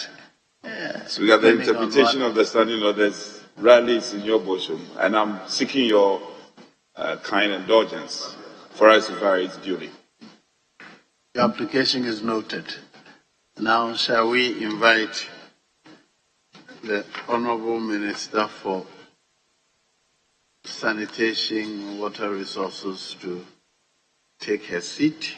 So we have the interpretation of the standing orders. Rally is in your bosom, and I'm seeking your kind indulgence for us to vary it duly. Your application is noted. Now, shall we invite the Honorable Minister for Sanitation and Water Resources to take her seat?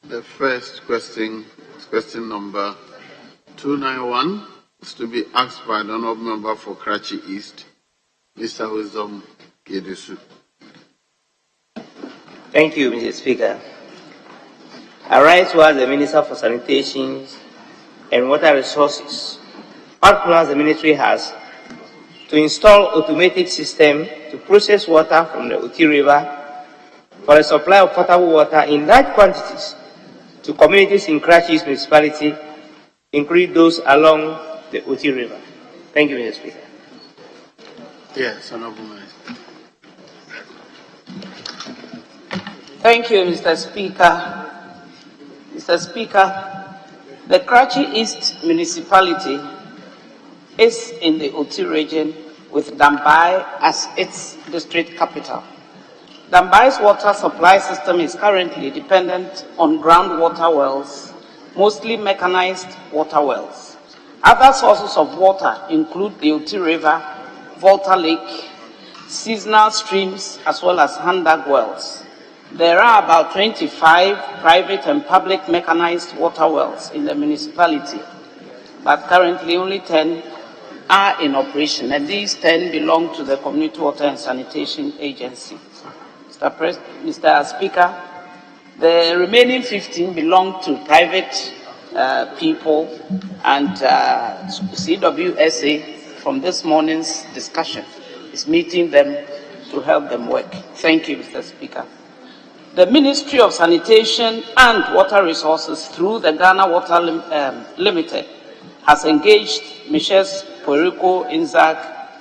The first question, question number 291, is to be asked by the Honourable Member for Karachi East, Mr. Wisdom Gedusu. Thank you, Mr. Speaker. I rise as the Minister for Sanitation and Water Resources. What plans the ministry has to install automated system to process water from the Uti River for the supply of potable water in large quantities to communities in Karachi's municipality, including those along the Uti River. Thank you, Mr. Speaker. Yes, Honourable Minister. Thank you, Mr. Speaker. Mr. Speaker, the Karachi East municipality is in the Uti region with Dambai as its district capital. Dambai's water supply system is currently dependent on groundwater wells, mostly mechanized water wells. Other sources of water include the Uti River, Volta Lake, seasonal streams, as well as hand-dug wells. There are about 25 private and public mechanized water wells in the municipality, but currently only 10 are in operation, and these 10 belong to the Community Water and Sanitation Agency. Mr. Speaker, the remaining 15 belong to private people, and CWSA, from this morning's discussion, is meeting them to help them work. Thank you, Mr. Speaker. The Ministry of Sanitation and Water Resources, through the Ghana Water Limited, has engaged Mrs. Puerto Inzac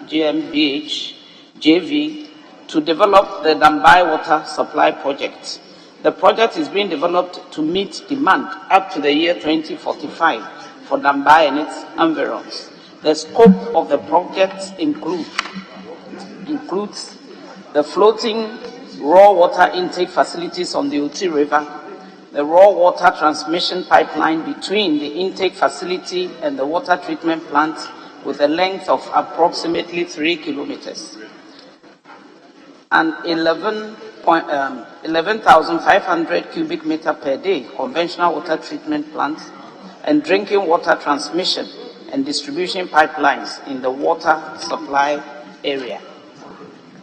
GmbH JV to develop the Dambai Water Supply Project. The project is being developed to meet demand up to the year 2045 for Dambai and its environs. The scope of the project includes the floating raw water intake facilities on the Oti River, the raw water transmission pipeline between the intake facility and the water treatment plant with a length of approximately 3 kilometers, and 11,500 cubic meter per day conventional water treatment plants, and drinking water transmission and distribution pipelines in the water supply area.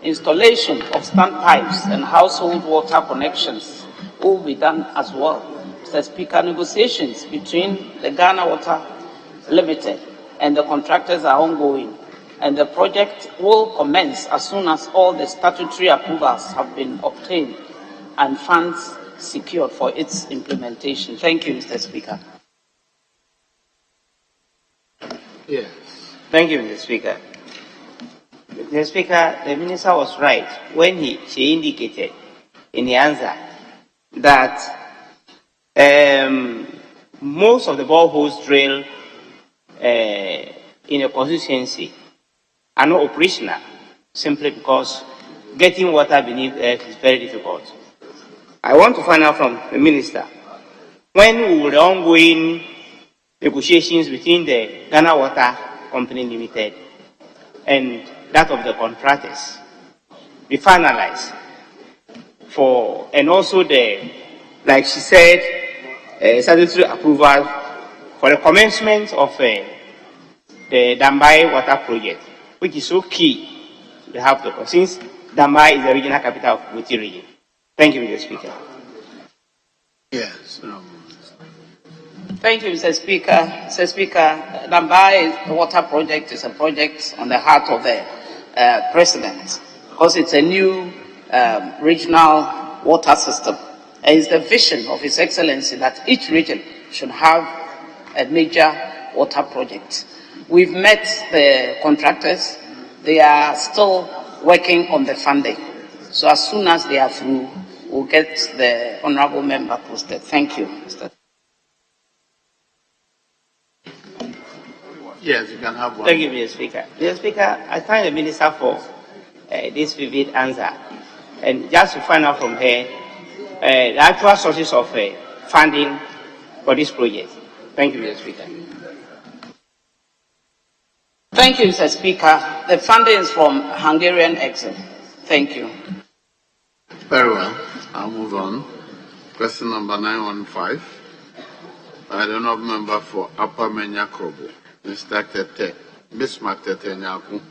Installation of standpipes and household water connections will be done as well. Mr. Speaker, negotiations between the Ghana Water Limited and the contractors are ongoing, and the project will commence as soon as all the statutory approvals have been obtained and funds secured for its implementation. Thank you, Mr. Speaker. Yes. Thank you, Mr. Speaker. Mr. Speaker, the Minister was right when she indicated in the answer that most of the boreholes drilled in a constituency are not operational, simply because getting water beneath earth is very difficult. I want to find out from the Minister, when will the ongoing negotiations between the Ghana Water Company Limited and that of the contractors be finalized for, and also the, like she said, statutory approval for the commencement of the Dambai Water Project, which is so key to have the, since Dambai is the regional capital of Bauchi region. Thank you, Mr. Speaker. Yes. Thank you, Mr. Speaker. Mr. Speaker, Dambai Water Project is a project on the heart of the President, because it's a new regional water system. And it's the vision of His Excellency that each region should have a major water project. We've met the contractors. They are still working on the funding. So as soon as they are through, we'll get the honorable member posted. Thank you, Mr. Yes, you can have one. Thank you, Mr. Speaker. Mr. Speaker, I thank the Minister for this vivid answer. And just to find out from her the actual sources of funding for this project. Thank you, Mr. Speaker. Thank you, Mr. Speaker. The funding is from Hungarian Exim. Thank you. Very well. I'll move on. Question number 915. I don't know member for Upper Menyakobo, Mr. Tete, Bismarck Tete Nyaku.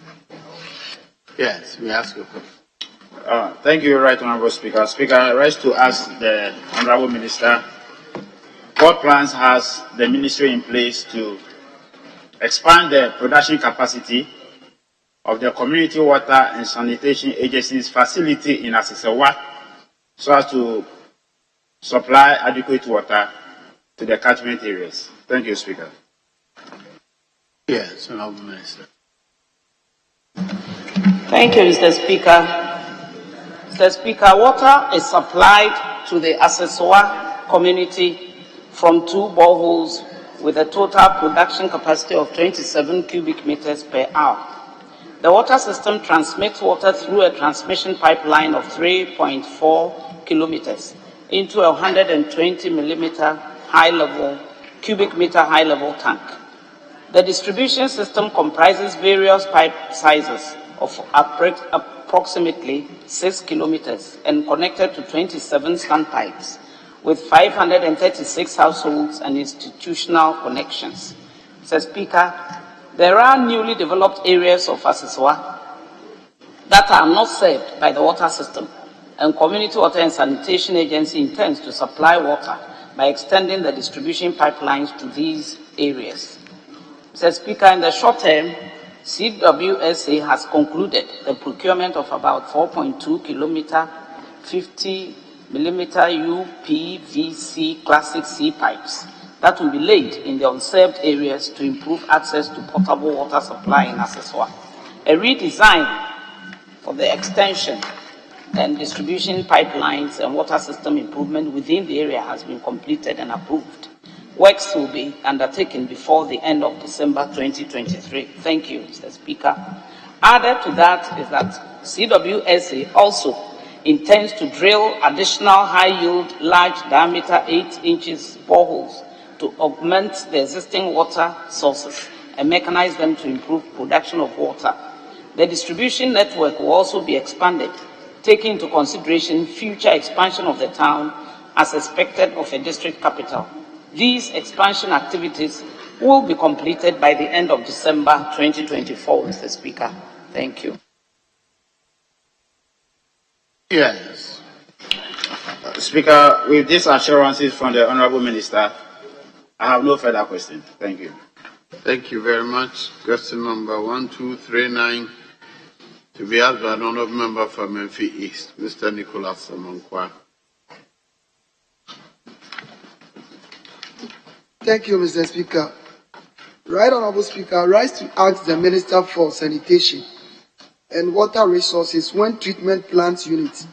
Yes, we ask you a question. Thank you, Right Honorable Speaker. Speaker, I rise to ask the Honorable Minister, what plans has the ministry in place to expand the production capacity of the Community Water and Sanitation Agency's facility in Asisewa so as to supply adequate water to the catchment areas? Thank you, Speaker. Yes, Honorable Minister. Thank you, Mr. Speaker. Mr. Speaker, water is supplied to the Asisewa community from 2 boreholes with a total production capacity of 27 cubic meters per hour. The water system transmits water through a transmission pipeline of 3.4 kilometers into a 120 millimeter cubic meter high-level tank. The distribution system comprises various pipe sizes of approximately 6 kilometers and connected to 27 standpipes with 536 households and institutional connections. Mr. Speaker, there are newly developed areas of Asisewa that are not served by the water system, and Community Water and Sanitation Agency intends to supply water by extending the distribution pipelines to these areas. Mr. Speaker, in the short term, CWSA has concluded the procurement of about 4.2 kilometer, 50 millimeter UPVC Classic C pipes that will be laid in the unserved areas to improve access to potable water supply in Aseswa. A redesign for the extension and distribution pipelines and water system improvement within the area has been completed and approved. Works will be undertaken before the end of December 2023. Thank you, Mr. Speaker. Added to that is that CWSA also intends to drill additional high-yield, large diameter 8 inches boreholes to augment the existing water sources and mechanize them to improve production of water. The distribution network will also be expanded, taking into consideration future expansion of the town as expected of a district capital. These expansion activities will be completed by the end of December 2024, Mr. Speaker. Thank you. Yes. Speaker, with these assurances from the Honorable Minister, I have no further questions. Thank you. Thank you very much. Question number 1239 to be asked by an honourable member for Menfi East, Mr. Nicholas Amankwa. Thank you, Mr. Speaker. Right Honourable Speaker, I rise to ask the Minister for Sanitation and Water Resources when treatment plant units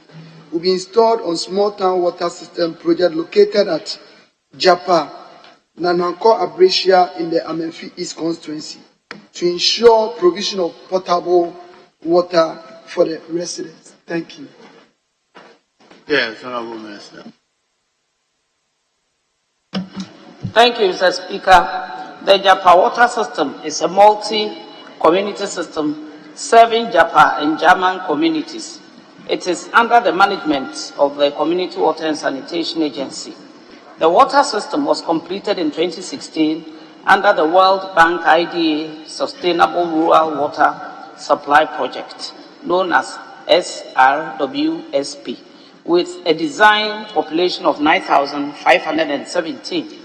will be installed on small town water system project located at Japa, Nananko Abrasia in the Amenfi East constituency to ensure provision of potable water for the residents. Thank you. Yes, Honourable Minister. Thank you, Mr. Speaker. The Japa water system is a multi-community system serving Japa and German communities. It is under the management of the Community Water and Sanitation Agency. The water system was completed in 2016 under the World Bank IDA Sustainable Rural Water Supply Project, known as SRWSP, with a design population of 9,517.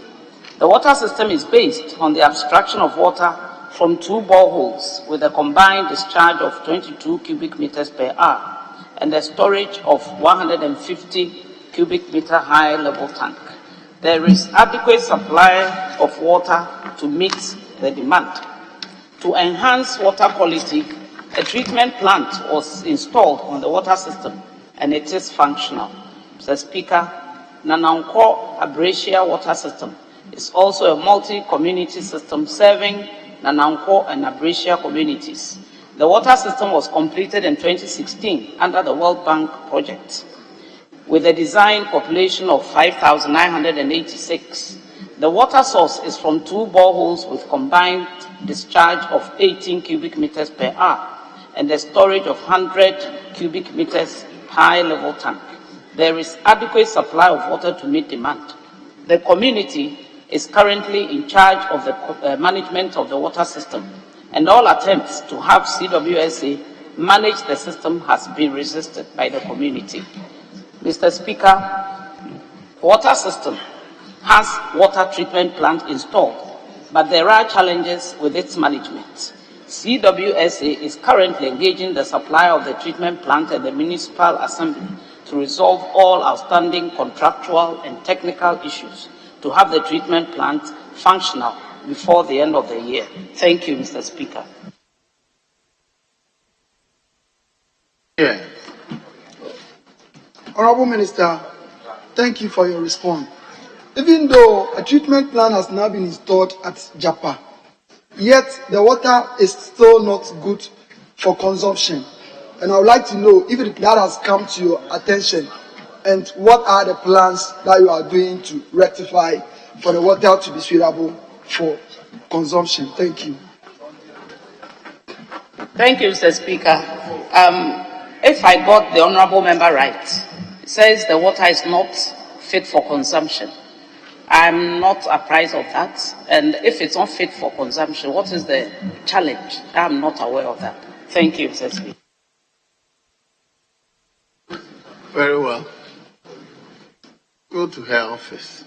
The water system is based on the abstraction of water from 2 boreholes with a combined discharge of 22 cubic meters per hour and a storage of 150 cubic meter high level tank. There is adequate supply of water to meet the demand. To enhance water quality, a treatment plant was installed on the water system and it is functional. Mr. Speaker, Nananko Abrasia water system is also a multi-community system serving Nananko and Abrasia communities. The water system was completed in 2016 under the World Bank project with a design population of 5,986. The water source is from 2 boreholes with combined discharge of 18 cubic meters per hour and a storage of 100 cubic meters high level tank. There is adequate supply of water to meet demand. The community is currently in charge of the management of the water system, and all attempts to have CWSA manage the system has been resisted by the community. Mr. Speaker, water system has water treatment plant installed, but there are challenges with its management. CWSA is currently engaging the supply of the treatment plant and the municipal assembly to resolve all outstanding contractual and technical issues to have the treatment plant functional before the end of the year. Thank you, Mr. Speaker. Yeah. Honourable Minister, thank you for your response. Even though a treatment plant has now been installed at Japa, yet the water is still not good for consumption. And I would like to know if that has come to your attention and what are the plans that you are doing to rectify for the water to be suitable for consumption. Thank you. Thank you, Mr. Speaker. If I got the honourable member right, it says the water is not fit for consumption. I'm not apprised of that. And if it's not fit for consumption, what is the challenge? I'm not aware of that. Thank you, Mr. Speaker. Very well. Go to her office.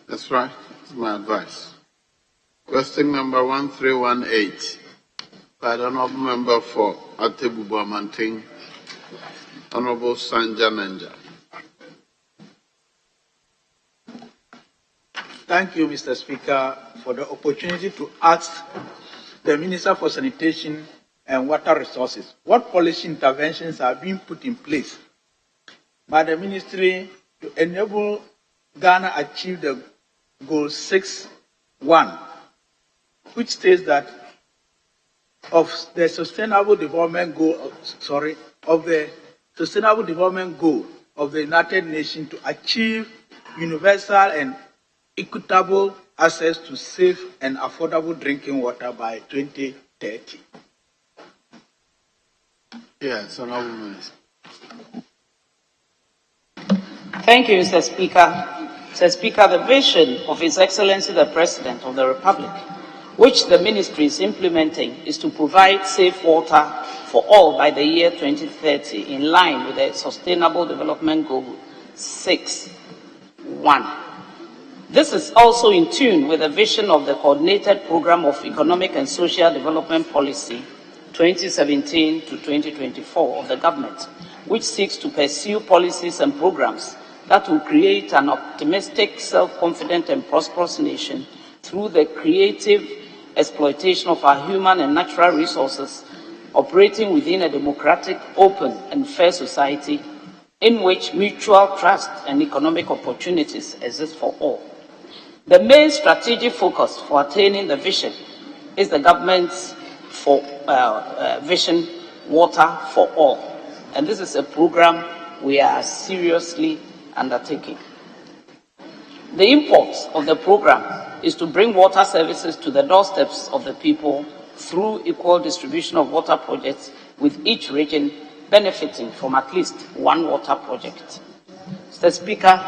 That's right. That's my advice. Question number 1318 by the Honourable Member for Atebubu-Amanting, Honourable Sanja Menja. Thank you, Mr. Speaker, for the opportunity to ask the Minister for Sanitation and Water Resources what policy interventions are being put in place by the Ministry to enable Ghana achieve the Goal 6.1, which states that of the Sustainable Development Goal of the United Nations to achieve universal and equitable access to safe and affordable drinking water by 2030. Yes, Honourable Minister. Thank you, Mr. Speaker. Mr. Speaker, the vision of His Excellency the President of the Republic, which the Ministry is implementing, is to provide safe water for all by the year 2030, in line with the Sustainable Development Goal 6.1. This is also in tune with the vision of the Coordinated Programme of Economic and Social Development Policy 2017 to 2024 of the government, which seeks to pursue policies and programs that will create an optimistic, self-confident and prosperous nation through the creative exploitation of our human and natural resources, operating within a democratic, open and fair society in which mutual trust and economic opportunities exist for all. The main strategic focus for attaining the vision is the government's vision, Water for All. And this is a program we are seriously undertaking. The import of the program is to bring water services to the doorsteps of the people through equal distribution of water projects, with each region benefiting from at least one water project. Mr. Speaker,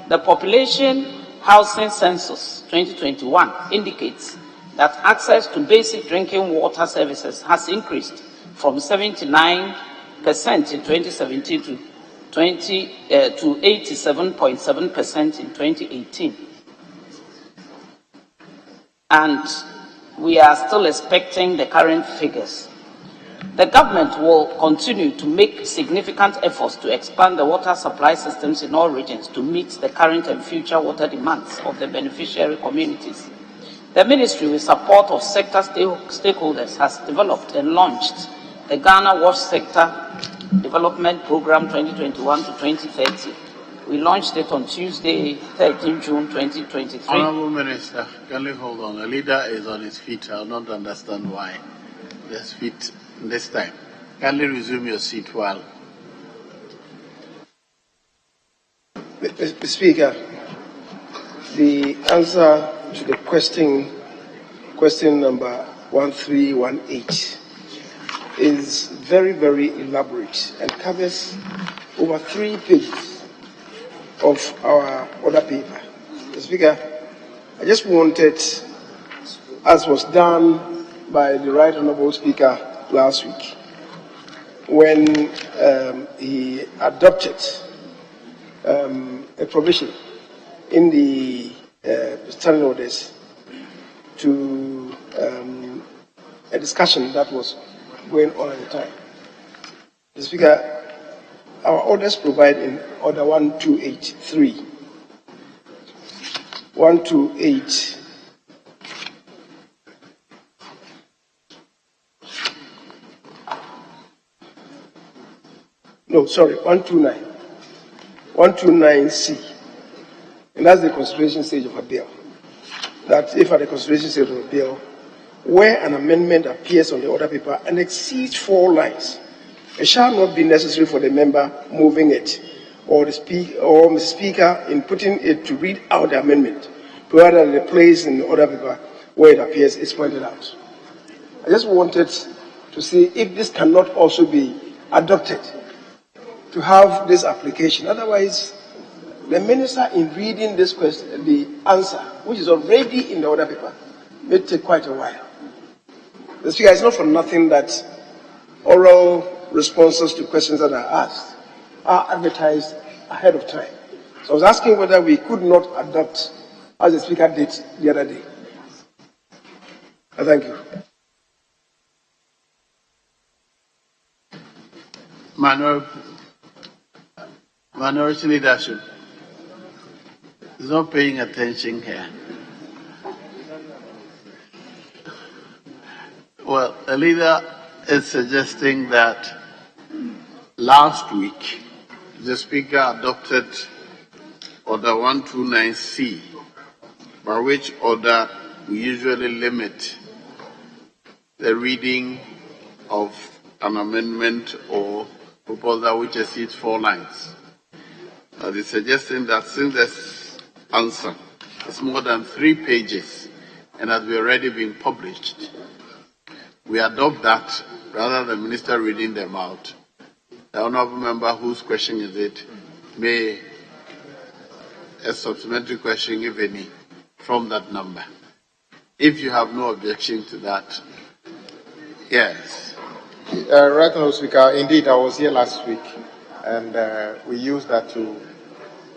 the Population Housing Census 2021 indicates that access to basic drinking water services has increased from 79% in 2017 to 87.7% in 2018. And we are still expecting the current figures. The government will continue to make significant efforts to expand the water supply systems in all regions to meet the current and future water demands of the beneficiary communities. The Ministry, with support of sector stakeholders, has developed and launched the Ghana Wash Sector Development Program 2021 to 2030. We launched it on Tuesday, 13 June 2023. Honourable Minister, kindly hold on. The leader is on his feet. I will not understand why. His feet this time. Kindly resume your seat while. Mr. Speaker, the answer to the question number 1318, is very, very elaborate and covers over 3 pages of our order paper. Mr. Speaker, I just wanted, as was done by the Right Honourable Speaker last week, when he adopted a provision in the standing orders to a discussion that was going on at the time. Mr. Speaker, our orders provide in Order 1283, 128, no, sorry, 129, 129C, and that's the consideration stage of a bill. That if at the consideration stage of a bill, where an amendment appears on the order paper and exceeds 4 lines, it shall not be necessary for the member moving it or Mr. Speaker in putting it to read out the amendment, provided the place in the order paper where it appears is pointed out. I just wanted to see if this cannot also be adopted to have this application. Otherwise, the minister, in reading this question, the answer, which is already in the order paper, may take quite a while. The Speaker, it's not for nothing that oral responses to questions that are asked are advertised ahead of time. So I was asking whether we could not adopt, as the Speaker did the other day. Thank you. Minority leadership is not paying attention here. Well, the leader is suggesting that last week the Speaker adopted Order 129C, by which order we usually limit the reading of an amendment or proposal which exceeds 4 lines. He's suggesting that since this answer is more than 3 pages and has already been published, we adopt that rather than the minister reading them out. The honorable member whose question is it may a supplementary question, if any, from that number. If you have no objection to that, yes. Right, Honourable Speaker, indeed, I was here last week, and we used that to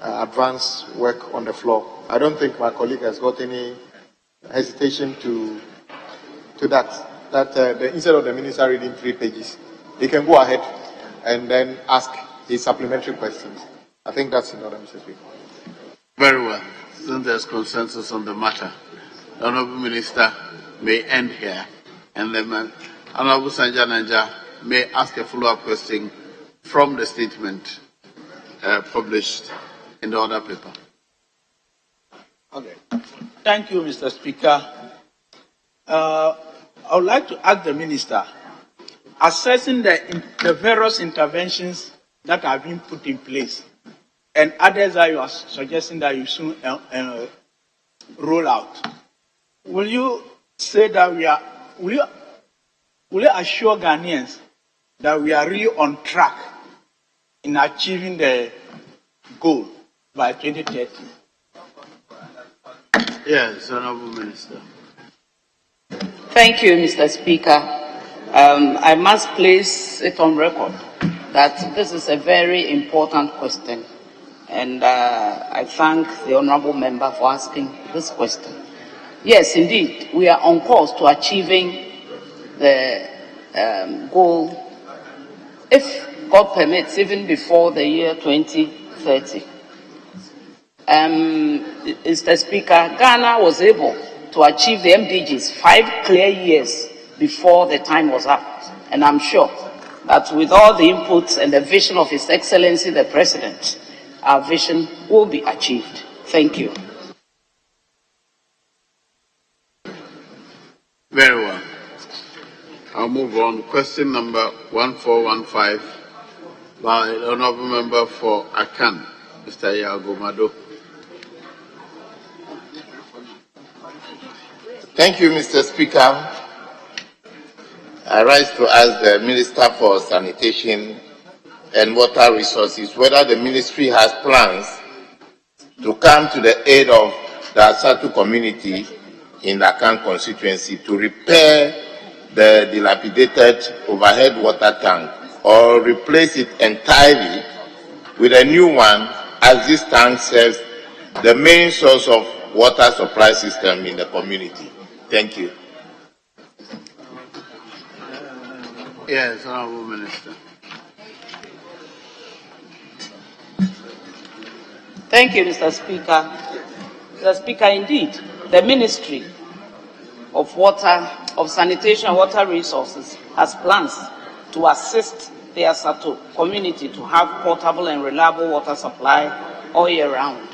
advance work on the floor. I don't think my colleague has got any hesitation to that. Instead of the minister reading 3 pages, he can go ahead and then ask his supplementary questions. I think that's in order, Mr. Speaker. Very well. Since there's consensus on the matter, the Honourable Minister may end here, and the Honourable Sanja Nanja may ask a follow-up question from the statement published in the order paper. Okay. Thank you, Mr. Speaker. I would like to ask the Minister, assessing the various interventions that have been put in place, and others that you are suggesting that you soon roll out, will you say that will you assure Ghanaians that we are really on track in achieving the goal by 2030? Yes, Honourable Minister. Thank you, Mr. Speaker. I must place it on record that this is a very important question, and I thank the honourable member for asking this question. Yes, indeed, we are on course to achieving the goal, if God permits, even before the year 2030. Mr. Speaker, Ghana was able to achieve the MDGs 5 clear years before the time was up, and I'm sure that with all the inputs and the vision of His Excellency the President, our vision will be achieved. Thank you. Very well. I'll move on. Question number 1415 by the Honourable Member for Akan, Mr. Yagomado. Thank you, Mr. Speaker. I rise to ask the Minister for Sanitation and Water Resources whether the ministry has plans to come to the aid of the Asatu community in the Akan constituency to repair the dilapidated overhead water tank or replace it entirely with a new one, as this tank serves the main source of water supply system in the community. Thank you. Yes, Honourable Minister. Thank you, Mr. Speaker. Mr. Speaker, indeed, the Ministry of Water, of Sanitation and Water Resources has plans to assist the Asatu community to have portable and reliable water supply all year round.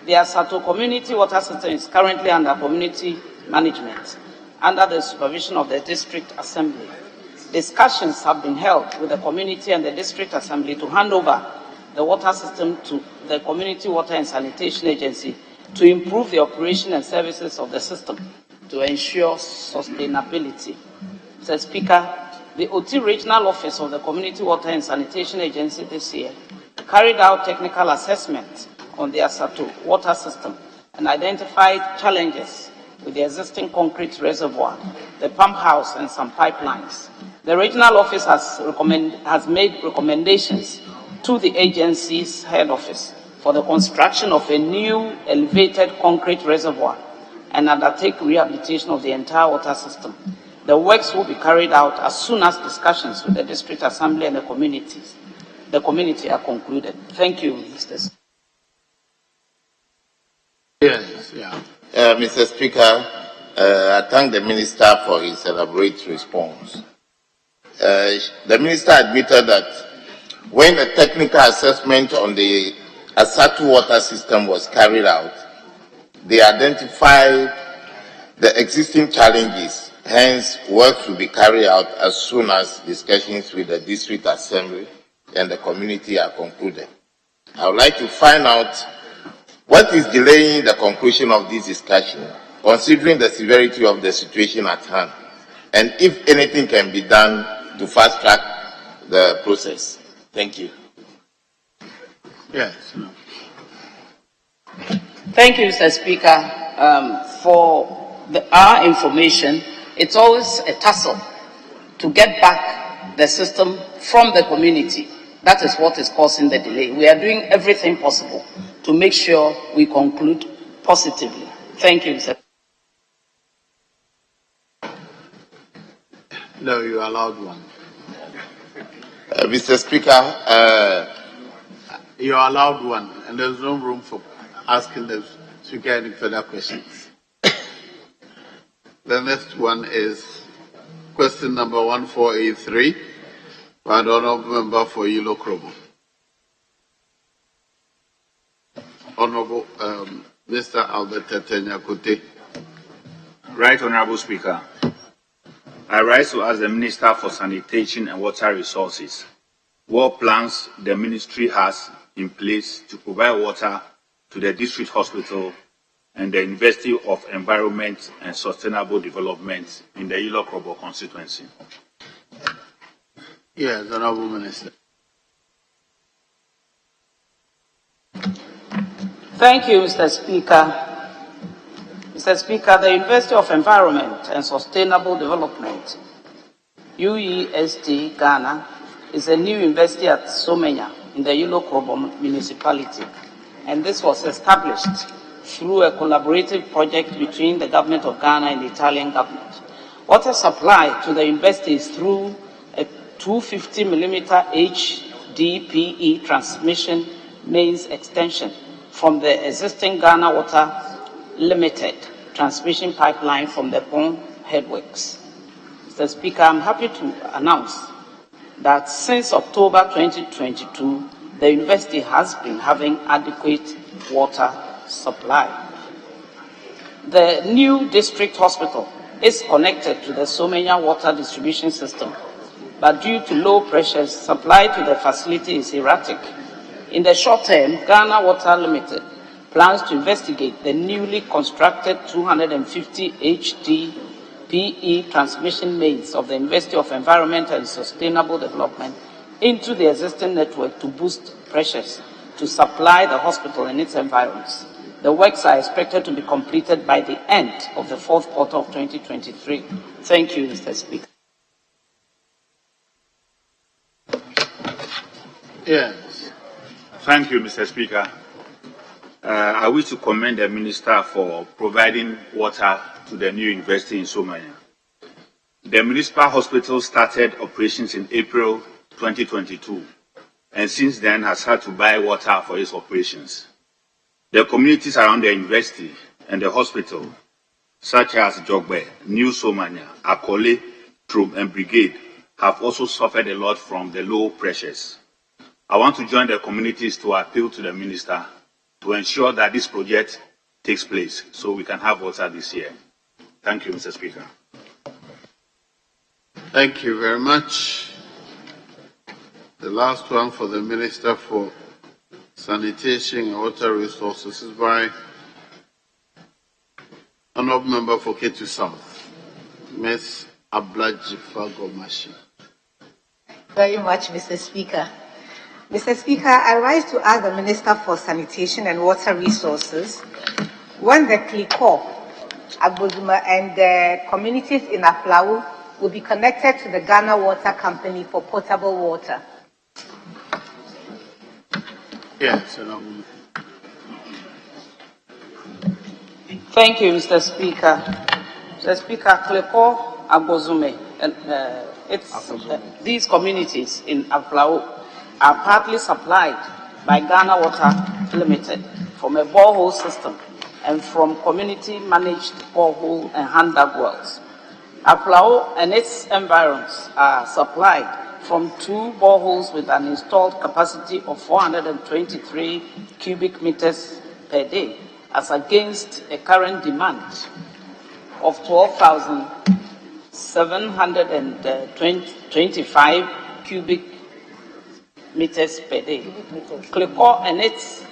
The Asatu community water system is currently under community management under the supervision of the District Assembly. Discussions have been held with the community and the District Assembly to hand over the water system to the Community Water and Sanitation Agency to improve the operation and services of the system to ensure sustainability. Mr. Speaker, the OT Regional Office of the Community Water and Sanitation Agency this year carried out technical assessment on the Asatu water system and identified challenges with the existing concrete reservoir, the pump house, and some pipelines. The regional office has made recommendations to the agency's head office for the construction of a new elevated concrete reservoir and undertake rehabilitation of the entire water system. The works will be carried out as soon as discussions with the District Assembly and the community are concluded. Thank you, Mr. Speaker. Yes, yeah. Mr. Speaker, I thank the Minister for his elaborate response. The Minister admitted that when the technical assessment on the Asatu water system was carried out, they identified the existing challenges. Hence, work will be carried out as soon as discussions with the District Assembly and the community are concluded. I would like to find out what is delaying the conclusion of this discussion, considering the severity of the situation at hand, and if anything can be done to fast track the process. Thank you. Yes. Thank you, Mr. Speaker. For our information, it's always a tussle to get back the system from the community. That is what is causing the delay. We are doing everything possible to make sure we conclude positively. Thank you, Mr. No, you are allowed one. Mr. Speaker, you are allowed one, and there's no room for asking the Speaker any further questions. The next one is question number 1483 by the Honourable Member for Yilo Krobo. Honourable Mr. Albert Tetenya Kote. Right, Honourable Speaker. I rise to ask the Minister for Sanitation and Water Resources what plans the Ministry has in place to provide water to the District Hospital and the University of Environment and Sustainable Development in the Yilo Krobo constituency. Yes, Honourable Minister. Thank you, Mr. Speaker. Mr. Speaker, the University of Environment and Sustainable Development, UEST Ghana, is a new university at Somenya in the Yilo Krobo municipality, and this was established through a collaborative project between the government of Ghana and the Italian government. Water supply to the university is through a 250mm HDPE transmission mains extension from the existing Ghana Water Limited transmission pipeline from the Pond Headworks. Mr. Speaker, I'm happy to announce that since October 2022, the university has been having adequate water supply. The new district hospital is connected to the Somenya water distribution system, but due to low pressures, supply to the facility is erratic. In the short term, Ghana Water Limited plans to investigate the newly constructed 250 HDPE transmission mains of the University of Environment and Sustainable Development into the existing network to boost pressures to supply the hospital and its environs. The works are expected to be completed by the end of the fourth quarter of 2023. Thank you, Mr. Speaker. Yes. Thank you, Mr. Speaker. I wish to commend the Minister for providing water to the new university in Somanya. The municipal hospital started operations in April 2022, and since then has had to buy water for its operations. The communities around the university and the hospital, such as Jogbe, New Somanya, Akole, Trum, and Brigade, have also suffered a lot from the low pressures. I want to join the communities to appeal to the Minister to ensure that this project takes place so we can have water this year. Thank you, Mr. Speaker. Thank you very much. The last one for the Minister for Sanitation and Water Resources is by Honourable Member for Ketu South, Ms. Ablajifa Gomashi. Very much, Mr. Speaker. Mr. Speaker, I rise to ask the Minister for Sanitation and Water Resources when the Kliko, Agboduma, and the communities in Aflau will be connected to the Ghana Water Company for potable water. Yes, Thank you, Mr. Speaker. Mr. Speaker, Kleko, Abozume, and these communities in Aflao are partly supplied by Ghana Water Limited from a borehole system and from community-managed borehole and hand-dug wells. Aflao and its environs are supplied from 2 boreholes with an installed capacity of 423 cubic meters per day, as against a current demand of 12,725 cubic meters per day. Kleko and its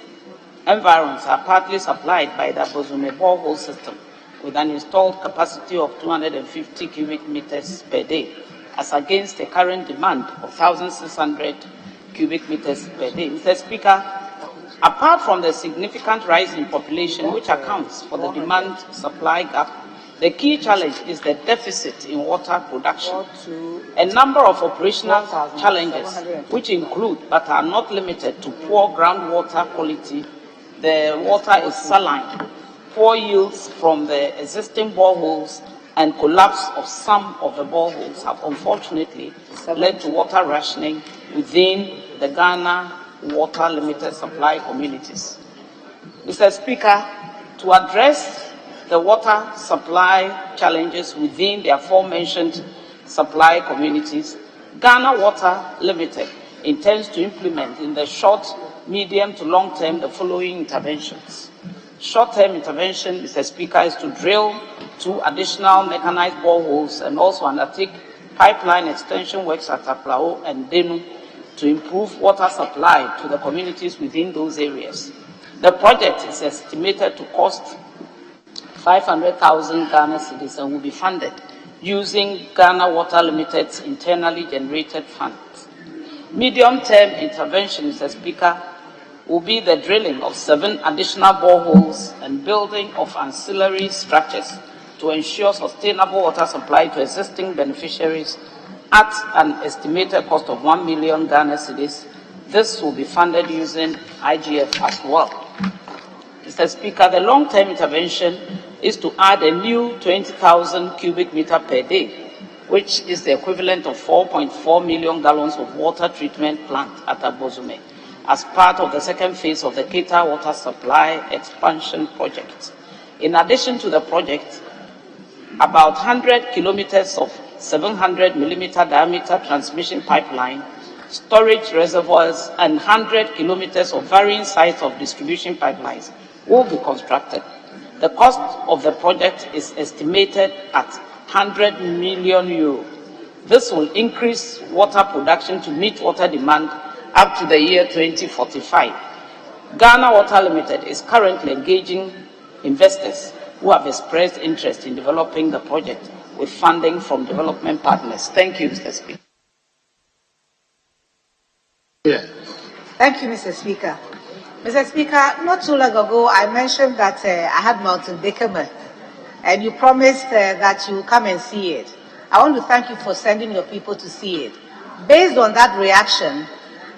environs are partly supplied by the Bozume borehole system with an installed capacity of 250 cubic meters per day, as against a current demand of 1,600 cubic meters per day. Mr. Speaker, apart from the significant rise in population, which accounts for the demand-supply gap, the key challenge is the deficit in water production. A number of operational challenges, which include but are not limited to poor groundwater quality, the water is saline, poor yields from the existing boreholes, and collapse of some of the boreholes have unfortunately led to water rationing within the Ghana Water Limited supply communities. Mr. Speaker, to address the water supply challenges within the aforementioned supply communities, Ghana Water Limited intends to implement in the short, medium to long term the following interventions. Short-term intervention, Mr. Speaker, is to drill 2 additional mechanized boreholes and also undertake pipeline extension works at Aflao and Denu to improve water supply to the communities within those areas. The project is estimated to cost 500,000 Ghana cedis and will be funded using Ghana Water Limited's internally generated funds. Medium-term intervention, Mr. Speaker, will be the drilling of 7 additional boreholes and building of ancillary structures to ensure sustainable water supply to existing beneficiaries at an estimated cost of 1 million Ghana cedis. This will be funded using IGF as well. Mr. Speaker, the long-term intervention is to add a new 20,000 cubic meter per day, which is the equivalent of 4.4 million gallons of water treatment plant at Abozume, as part of the second phase of the Keta water supply expansion project. In addition to the project, about 100 kilometers of 700 millimeter diameter transmission pipeline, storage reservoirs, and 100 kilometers of varying size of distribution pipelines will be constructed. The cost of the project is estimated at 100 million euro. This will increase water production to meet water demand up to the year 2045. Ghana Water Limited is currently engaging investors who have expressed interest in developing the project with funding from development partners. Thank you, Mr. Speaker. Thank you, Mr. Speaker. Mr. Speaker, not too long ago, I mentioned that I had Mountain Dikema, and you promised that you will come and see it. I want to thank you for sending your people to see it. Based on that reaction,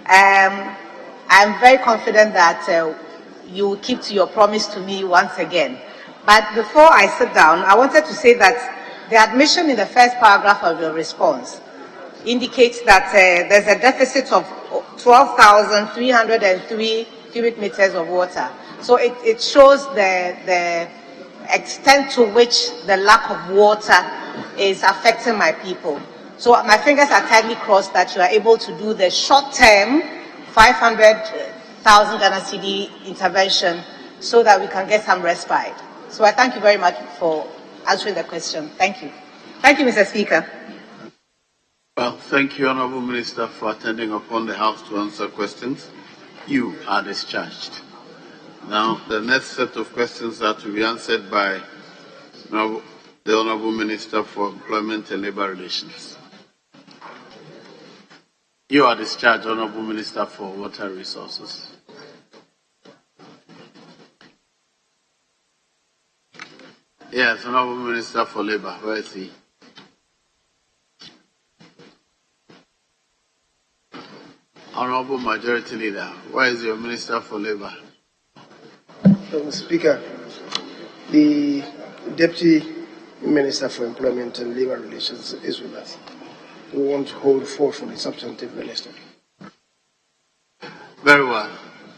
I'm very confident that you will keep to your promise to me once again. But before I sit down, I wanted to say that the admission in the first paragraph of your response indicates that there's a deficit of 12,303 cubic meters of water. So it shows the extent to which the lack of water is affecting my people. So my fingers are tightly crossed that you are able to do the short-term 500,000 Ghana cedi intervention so that we can get some respite. So I thank you very much for answering the question. Thank you. Thank you, Mr. Speaker. Well, thank you, Honourable Minister, for attending upon the House to answer questions. You are discharged. Now, the next set of questions are to be answered by the Honourable Minister for Employment and Labour Relations. You are discharged, Honourable Minister for Water Resources. Yes, Honourable Minister for Labour, where is he? Honorable Majority Leader, where is your Minister for Labour? Mr. Speaker, the Deputy Minister for Employment and Labour Relations is with us. We won't hold forth for the substantive minister. Very well.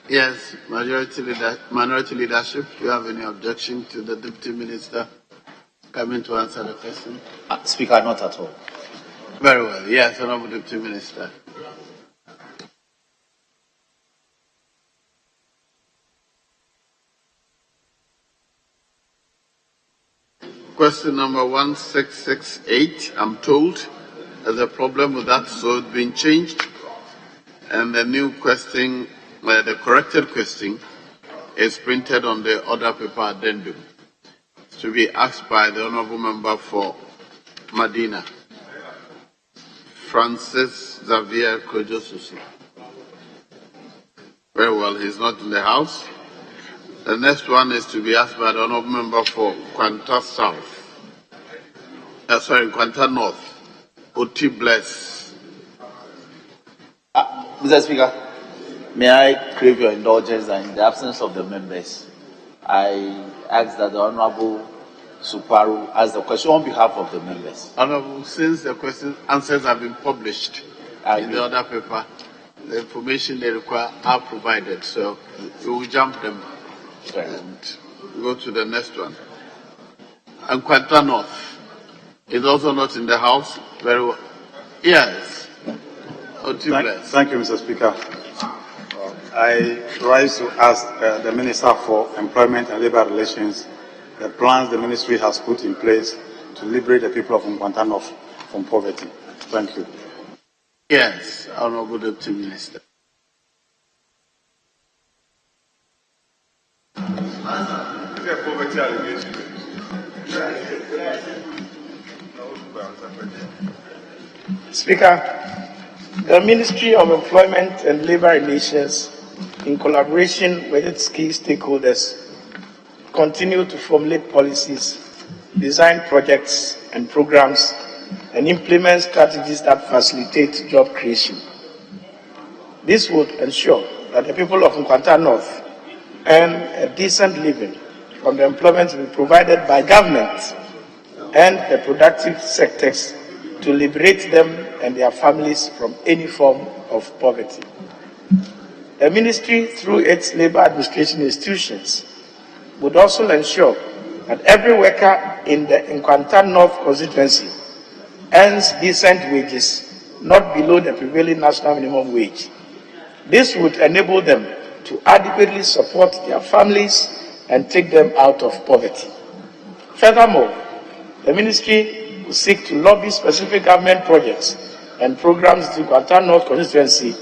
Yes, Minority Leadership, do you have any objection to the Deputy Minister coming to answer the question? Speaker, not at all. Very well. Yes, Honorable Deputy Minister. Question number 1668, I'm told there's a problem with that, so it's been changed. And the new question, the corrected question, is printed on the other paper addendum. It's to be asked by the Honourable Member for Medina, Francis Xavier Kojosusi. Very well, he's not in the House. The next one is to be asked by the Honourable Member for Kwanta South. Kwanta North. Oti Bless. Mr. Speaker, may I crave your indulgence that in the absence of the members, I ask that the Honourable Suparu ask the question on behalf of the members. Honourable, since the question answers have been published in the other paper, the information they require are provided, so we will jump them and go to the next one. And Kwanta North is also not in the House. Very well. Yes. Thank you, Mr. Speaker. I rise to ask the Minister for Employment and Labour Relations the plans the ministry has put in place to liberate the people of Kwanta North from poverty. Thank you. Yes, Honourable Deputy Minister. Speaker, the Ministry of Employment and Labour Relations, in collaboration with its key stakeholders, continue to formulate policies, design projects and programs, and implement strategies that facilitate job creation. This would ensure that the people of Kwanta North earn a decent living from the employment to be provided by government and the productive sectors to liberate them and their families from any form of poverty. The ministry, through its labour administration institutions, would also ensure that every worker in the Kwanta North constituency earns decent wages, not below the prevailing national minimum wage. This would enable them to adequately support their families and take them out of poverty. Furthermore, the ministry will seek to lobby specific government projects and programs in Kwanta North constituency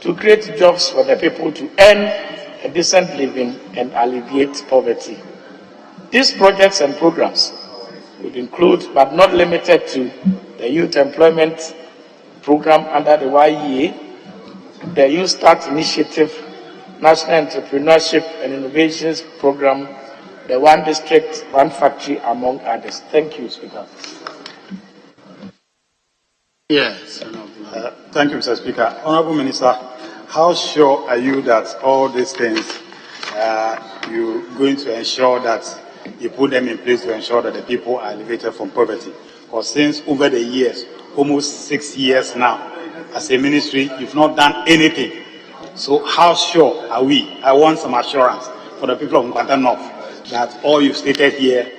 to create jobs for the people to earn a decent living and alleviate poverty. These projects and programs would include, but not limited to, the Youth Employment Program under the YEA, the Youth Start Initiative, National Entrepreneurship and Innovations Program, the One District, One Factory, among others. Thank you, Speaker. Yes. Thank you, Mr. Speaker. Honourable Minister, how sure are you that all these things you're going to ensure that you put them in place to ensure that the people are elevated from poverty? Because since over the years, almost 6 years now, as a ministry, you've not done anything. So how sure are we? I want some assurance for the people of Kwanta North that all you stated here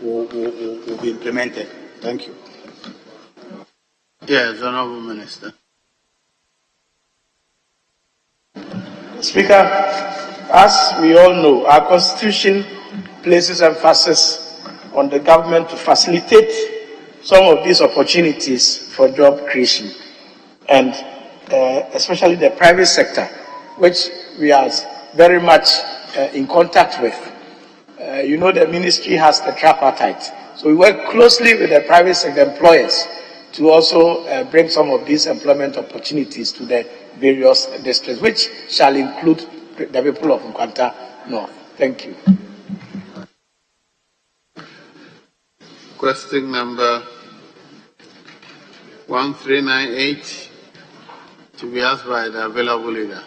will be implemented. Thank you. Yes, Honourable Minister. Speaker, as we all know, our Constitution places emphasis on the government to facilitate some of these opportunities for job creation, and especially the private sector, which we are very much in contact with. You know, the ministry has the tripartite, so we work closely with the private sector employers to also bring some of these employment opportunities to the various districts, which shall include the people of Kwanta North. Thank you. Question number 1398. To be asked by the available leader.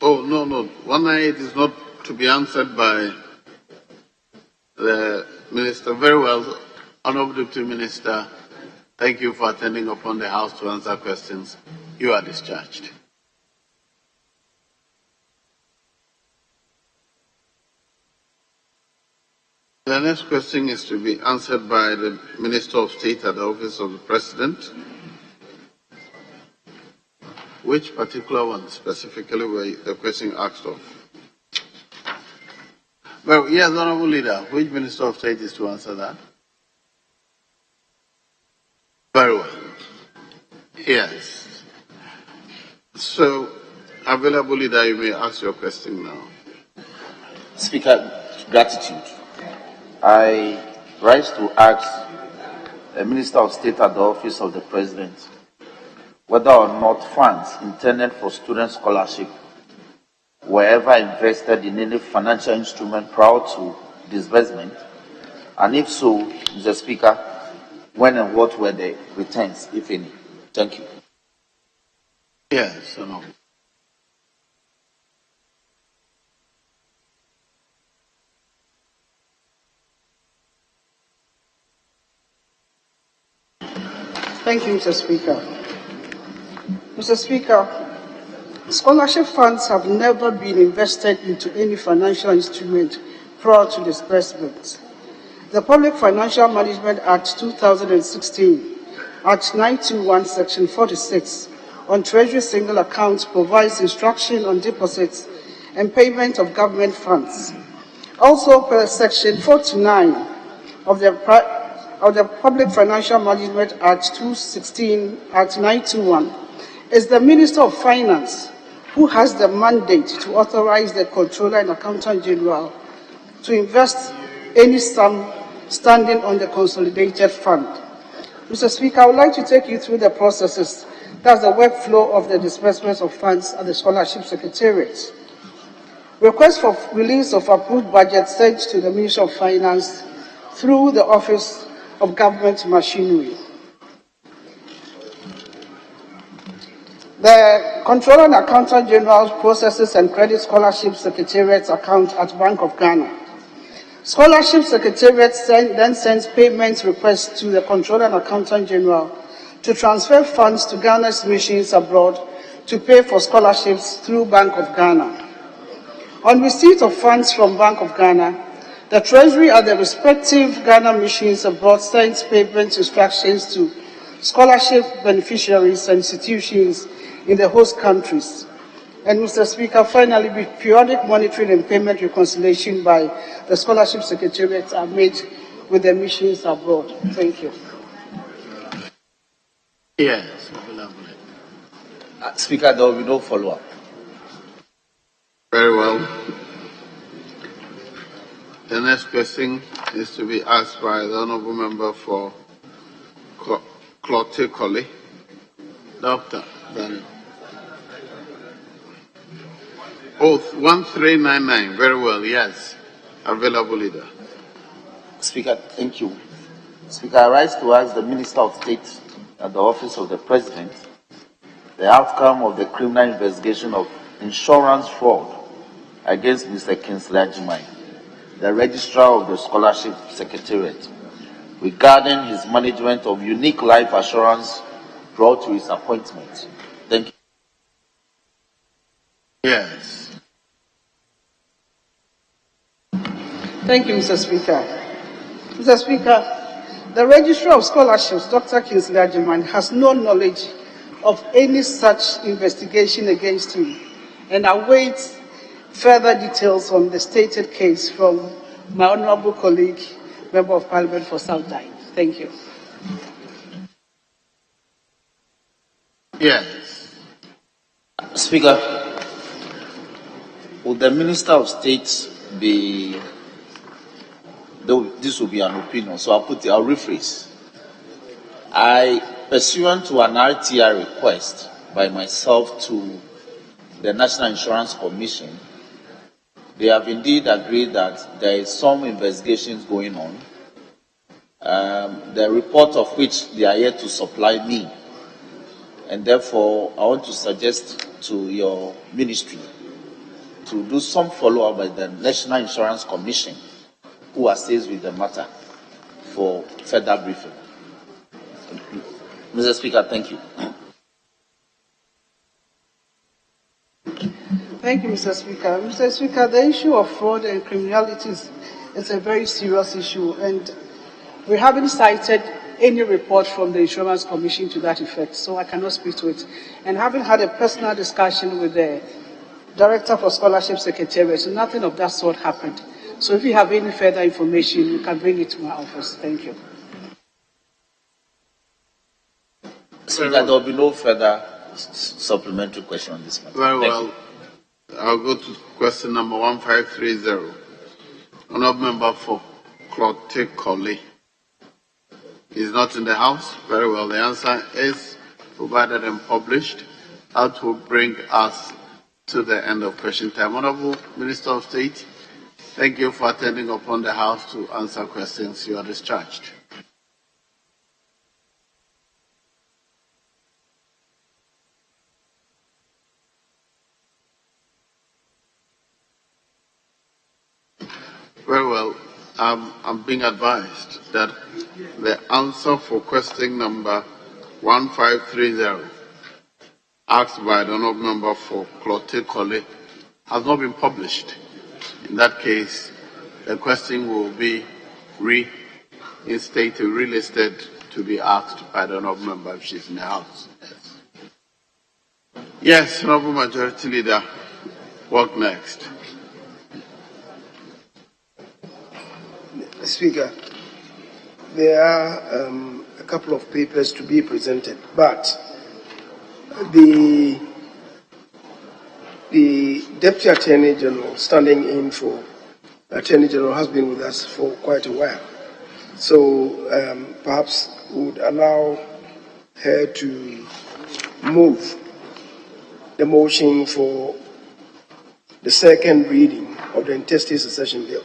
Oh, no. 198 is not to be answered by the Minister. Very well, Honorable Deputy Minister. Thank you for attending upon the House to answer questions. You are discharged. The next question is to be answered by the Minister of State at the Office of the President. Which particular one specifically were the question asked of? Well, yes, Honorable Leader, which Minister of State is to answer that? Very well. Yes. So, available Leader, you may ask your question now. Speaker, gratitude. I rise to ask the Minister of State at the Office of the President whether or not funds intended for student scholarship were ever invested in any financial instrument prior to disbursement, and if so, Mr. Speaker, when and what were the returns, if any? Thank you. Yes, no. Thank you, Mr. Speaker. Mr. Speaker, scholarship funds have never been invested into any financial instrument prior to disbursement. The Public Financial Management Act 2016, Act 921, Section 46, on Treasury Single Accounts provides instruction on deposits and payment of government funds. Also, per Section 49 of the Public Financial Management Act 216, Act 921, is the Minister of Finance who has the mandate to authorize the Controller and Accountant General to invest any sum standing on the consolidated fund. Mr. Speaker, I would like to take you through the processes, that's the workflow of the disbursements of funds at the Scholarship Secretariat. Request for release of approved budget sent to the Ministry of Finance through the Office of Government Machinery. The Controller and Accountant General processes and credit Scholarship Secretariat's account at Bank of Ghana. Scholarship Secretariat then sends payment requests to the Controller and Accountant General to transfer funds to Ghana's missions abroad to pay for scholarships through Bank of Ghana. On receipt of funds from Bank of Ghana, the Treasury at the respective Ghana missions abroad sends payment instructions to scholarship beneficiaries and institutions in the host countries. And Mr. Speaker, finally, with periodic monitoring and payment reconciliation by the Scholarship Secretariat are made with the missions abroad. Thank you. Yes, Speaker, there will be no follow-up. Very well. The next question is to be asked by the Honourable Member for Clotte Colley. Dr. Daniel. Oh, 1399. Very well, yes. Available Leader. Speaker, thank you. Speaker, I rise to ask the Minister of State at the Office of the President the outcome of the criminal investigation of insurance fraud against Mr. Kingsley Ajimai, the Registrar of the Scholarship Secretariat, regarding his management of unique life assurance brought to his appointment. Thank you. Yes. Thank you, Mr. Speaker. Mr. Speaker, the Registrar of Scholarships, Dr. Kingsley Ajimai, has no knowledge of any such investigation against him and awaits further details on the stated case from my honorable colleague, Member of Parliament for South Dine. Thank you. Yes. Speaker, would the Minister of State be, this will be an opinion, so I'll rephrase. Pursuant to an RTI request by myself to the National Insurance Commission, they have indeed agreed that there is some investigations going on, the report of which they are yet to supply me. And therefore, I want to suggest to your ministry to do some follow-up by the National Insurance Commission, who assists with the matter, for further briefing. Mr. Speaker, thank you. Thank you, Mr. Speaker. Mr. Speaker, the issue of fraud and criminality is a very serious issue, and we haven't cited any report from the Insurance Commission to that effect, so I cannot speak to it. And having had a personal discussion with the Director for Scholarship Secretariat, nothing of that sort happened. So if you have any further information, you can bring it to my office. Thank you. Speaker, there will be no further supplementary question on this matter. Very well. I'll go to question number 1530. Honourable Member for Clotte Colley is not in the House. Very well. The answer is provided and published. That will bring us to the end of question time. Honourable Minister of State, thank you for attending upon the House to answer questions. You are discharged. Very well. I'm being advised that the answer for question number 1530, asked by the honourable member for Clotte Colley, has not been published. In that case, the question will be relisted to be asked by the honourable member if she's in the House. Yes, Honourable Majority Leader, what next? Speaker, there are a couple of papers to be presented, but the Deputy Attorney General standing in for the Attorney General has been with us for quite a while. So perhaps we would allow her to move the motion for the second reading of the Intestate Succession Bill.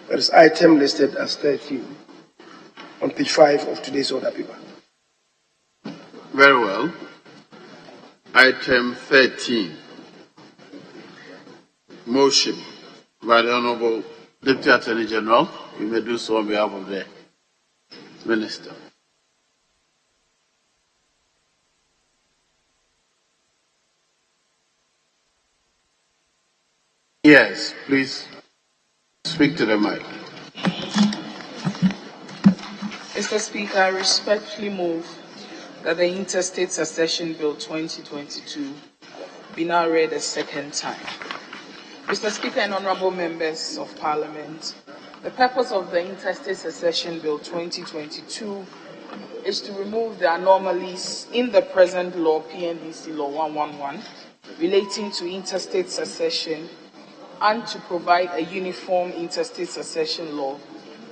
That is item listed as 13 on page 5 of today's order paper. Very well. Item 13. Motion by the Honourable Deputy Attorney General. You may do so on behalf of the Minister. Yes, please speak to the mic. Mr. Speaker, I respectfully move that the Interstate Succession Bill 2022 be now read a second time. Mr. Speaker and honourable members of Parliament, the purpose of the Interstate Succession Bill 2022 is to remove the anomalies in the present law, PNDC Law 111, relating to interstate succession, and to provide a uniform interstate succession law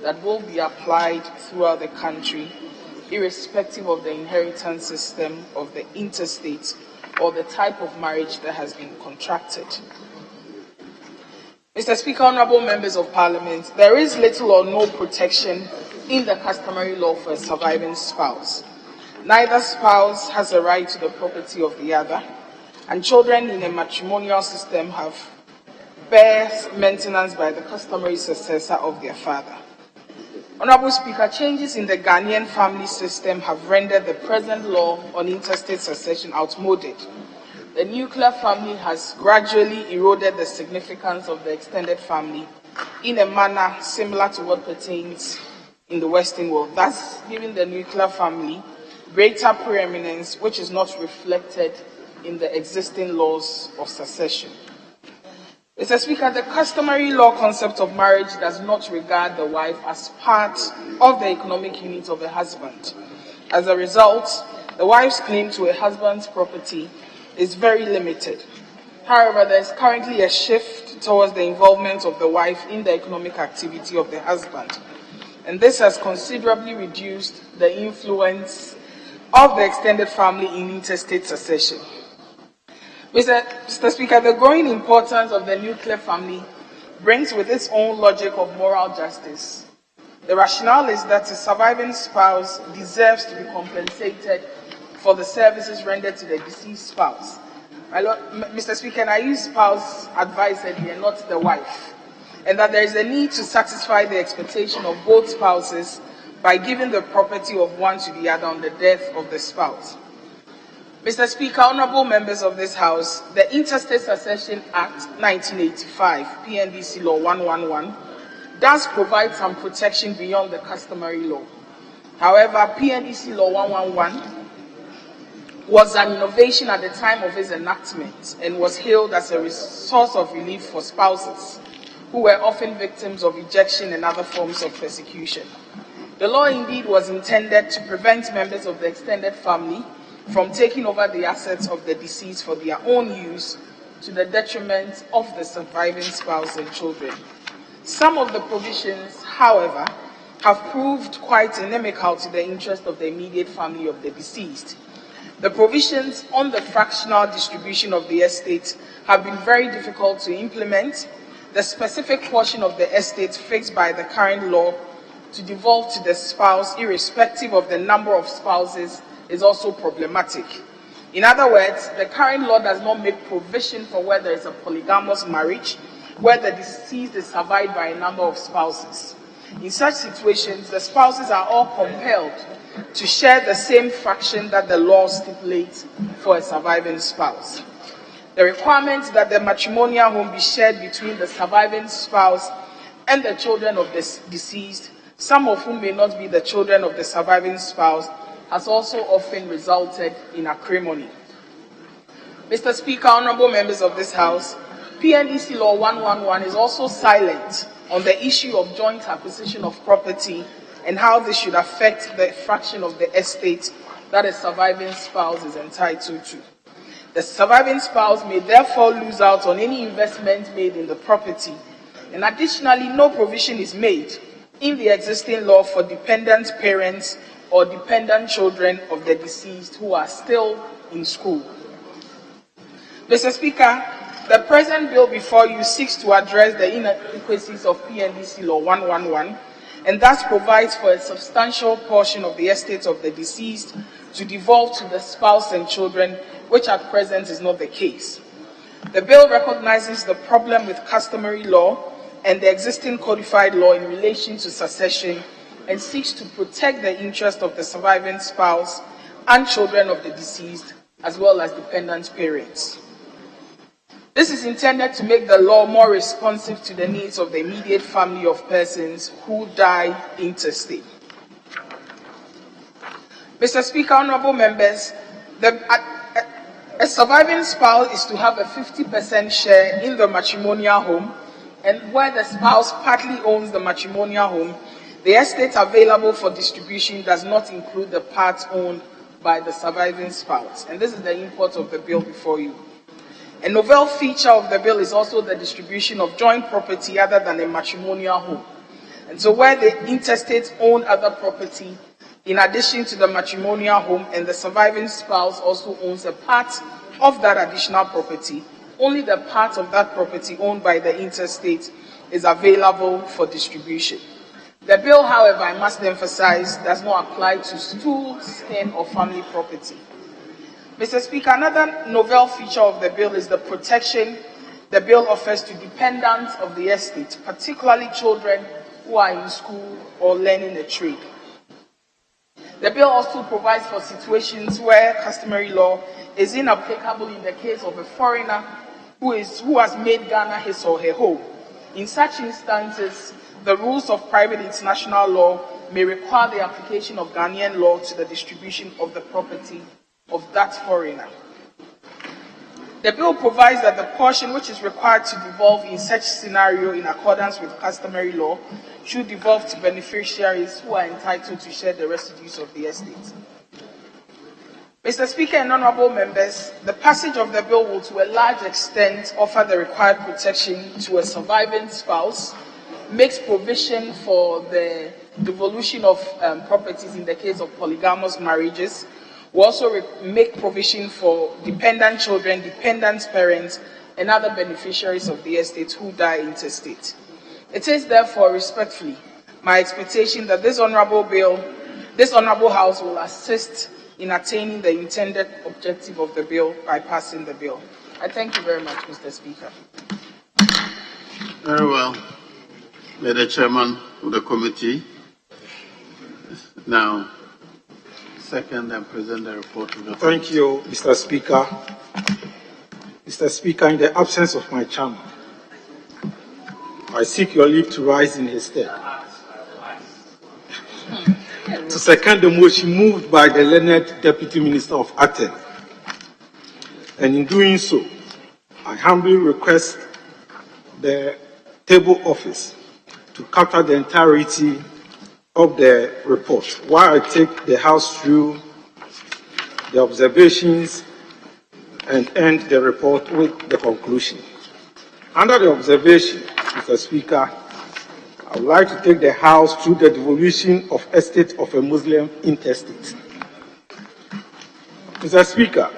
that will be applied throughout the country, irrespective of the inheritance system of the interstate or the type of marriage that has been contracted. Mr. Speaker, honourable members of Parliament, there is little or no protection in the customary law for a surviving spouse. Neither spouse has a right to the property of the other, and children in a matrimonial system bears maintenance by the customary successor of their father. Honourable Speaker, changes in the Ghanaian family system have rendered the present law on interstate succession outmoded. The nuclear family has gradually eroded the significance of the extended family in a manner similar to what pertains in the Western world, thus giving the nuclear family greater preeminence, which is not reflected in the existing laws of succession. Mr. Speaker, the customary law concept of marriage does not regard the wife as part of the economic unit of the husband. As a result, the wife's claim to a husband's property is very limited. However, there is currently a shift towards the involvement of the wife in the economic activity of the husband, and this has considerably reduced the influence of the extended family in interstate succession. Mr. Speaker, the growing importance of the nuclear family brings with its own logic of moral justice. The rationale is that a surviving spouse deserves to be compensated for the services rendered to the deceased spouse. My Lord, Mr. Speaker, and I use spouse advisedly and not the wife, and that there is a need to satisfy the expectation of both spouses by giving the property of one to the other on the death of the spouse. Mr. Speaker, honorable members of this House, the Interstate Succession Act 1985, PNDC Law 111, does provide some protection beyond the customary law. However, PNDC Law 111 was an innovation at the time of its enactment and was hailed as a source of relief for spouses who were often victims of ejection and other forms of persecution. The law indeed was intended to prevent members of the extended family from taking over the assets of the deceased for their own use to the detriment of the surviving spouse and children. Some of the provisions, however, have proved quite inimical to the interest of the immediate family of the deceased. The provisions on the fractional distribution of the estate have been very difficult to implement. The specific portion of the estate fixed by the current law to devolve to the spouse, irrespective of the number of spouses, is also problematic. In other words, the current law does not make provision for where there is a polygamous marriage, where the deceased is survived by a number of spouses. In such situations, the spouses are all compelled to share the same fraction that the law stipulates for a surviving spouse. The requirement that the matrimonial home be shared between the surviving spouse and the children of the deceased, some of whom may not be the children of the surviving spouse, has also often resulted in acrimony. Mr. Speaker, honorable members of this House, PNDC Law 111 is also silent on the issue of joint acquisition of property and how this should affect the fraction of the estate that a surviving spouse is entitled to. The surviving spouse may therefore lose out on any investment made in the property, and additionally, no provision is made in the existing law for dependent parents or dependent children of the deceased who are still in school. Mr. Speaker, the present bill before you seeks to address the inadequacies of PNDC Law 111 and thus provides for a substantial portion of the estate of the deceased to devolve to the spouse and children, which at present is not the case. The bill recognizes the problem with customary law and the existing codified law in relation to succession and seeks to protect the interest of the surviving spouse and children of the deceased, as well as dependent parents. This is intended to make the law more responsive to the needs of the immediate family of persons who die intestate. Mr. Speaker, honorable members, a surviving spouse is to have a 50% share in the matrimonial home, and where the spouse partly owns the matrimonial home, the estate available for distribution does not include the part owned by the surviving spouse. And this is the import of the bill before you. A novel feature of the bill is also the distribution of joint property other than a matrimonial home. And so where the intestates own other property, in addition to the matrimonial home, and the surviving spouse also owns a part of that additional property, only the part of that property owned by the intestate is available for distribution. The bill, however, I must emphasize, does not apply to stool, skin, or family property. Mr. Speaker, another novel feature of the bill is the protection the bill offers to dependents of the estate, particularly children who are in school or learning a trade. The bill also provides for situations where customary law is inapplicable in the case of a foreigner who has made Ghana his or her home. In such instances, the rules of private international law may require the application of Ghanaian law to the distribution of the property of that foreigner. The bill provides that the portion which is required to devolve in such scenario in accordance with customary law should devolve to beneficiaries who are entitled to share the residues of the estate. Mr. Speaker and honorable members, the passage of the bill will to a large extent offer the required protection to a surviving spouse, makes provision for the devolution of properties in the case of polygamous marriages. We also make provision for dependent children, dependent parents, and other beneficiaries of the estate who die intestate. It is therefore respectfully my expectation that this honorable bill, this honorable House will assist in attaining the intended objective of the bill by passing the bill. I thank you very much, Mr. Speaker. Very well. May the chairman of the committee now second and present the report of the committee. Thank you, Mr. Speaker. Mr. Speaker, in the absence of my chairman, I seek your leave to rise in his stead. To second the motion moved by the learned Deputy Minister of Athens. And in doing so, I humbly request the table office to capture the entirety of the report while I take the House through the observations and end the report with the conclusion. Under the observation, Mr. Speaker, I would like to take the House through the devolution of estate of a Muslim intestate. Mr. Speaker,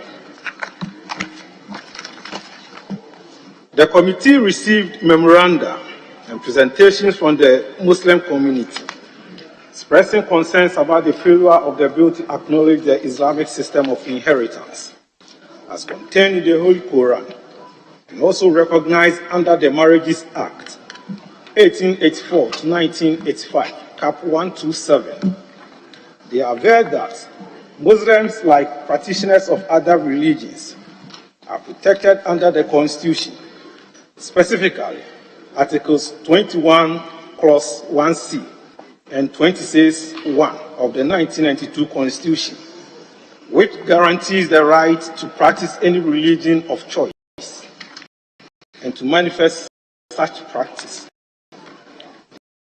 the committee received memoranda and presentations from the Muslim community expressing concerns about the failure of the bill to acknowledge the Islamic system of inheritance as contained in the Holy Quran and also recognized under the Marriages Act 1884 to 1985, Cap 127. They aver that Muslims, like practitioners of other religions, are protected under the Constitution, specifically Articles 21, Clause 1C and 26(1) of the 1992 Constitution, which guarantees the right to practice any religion of choice and to manifest such practice.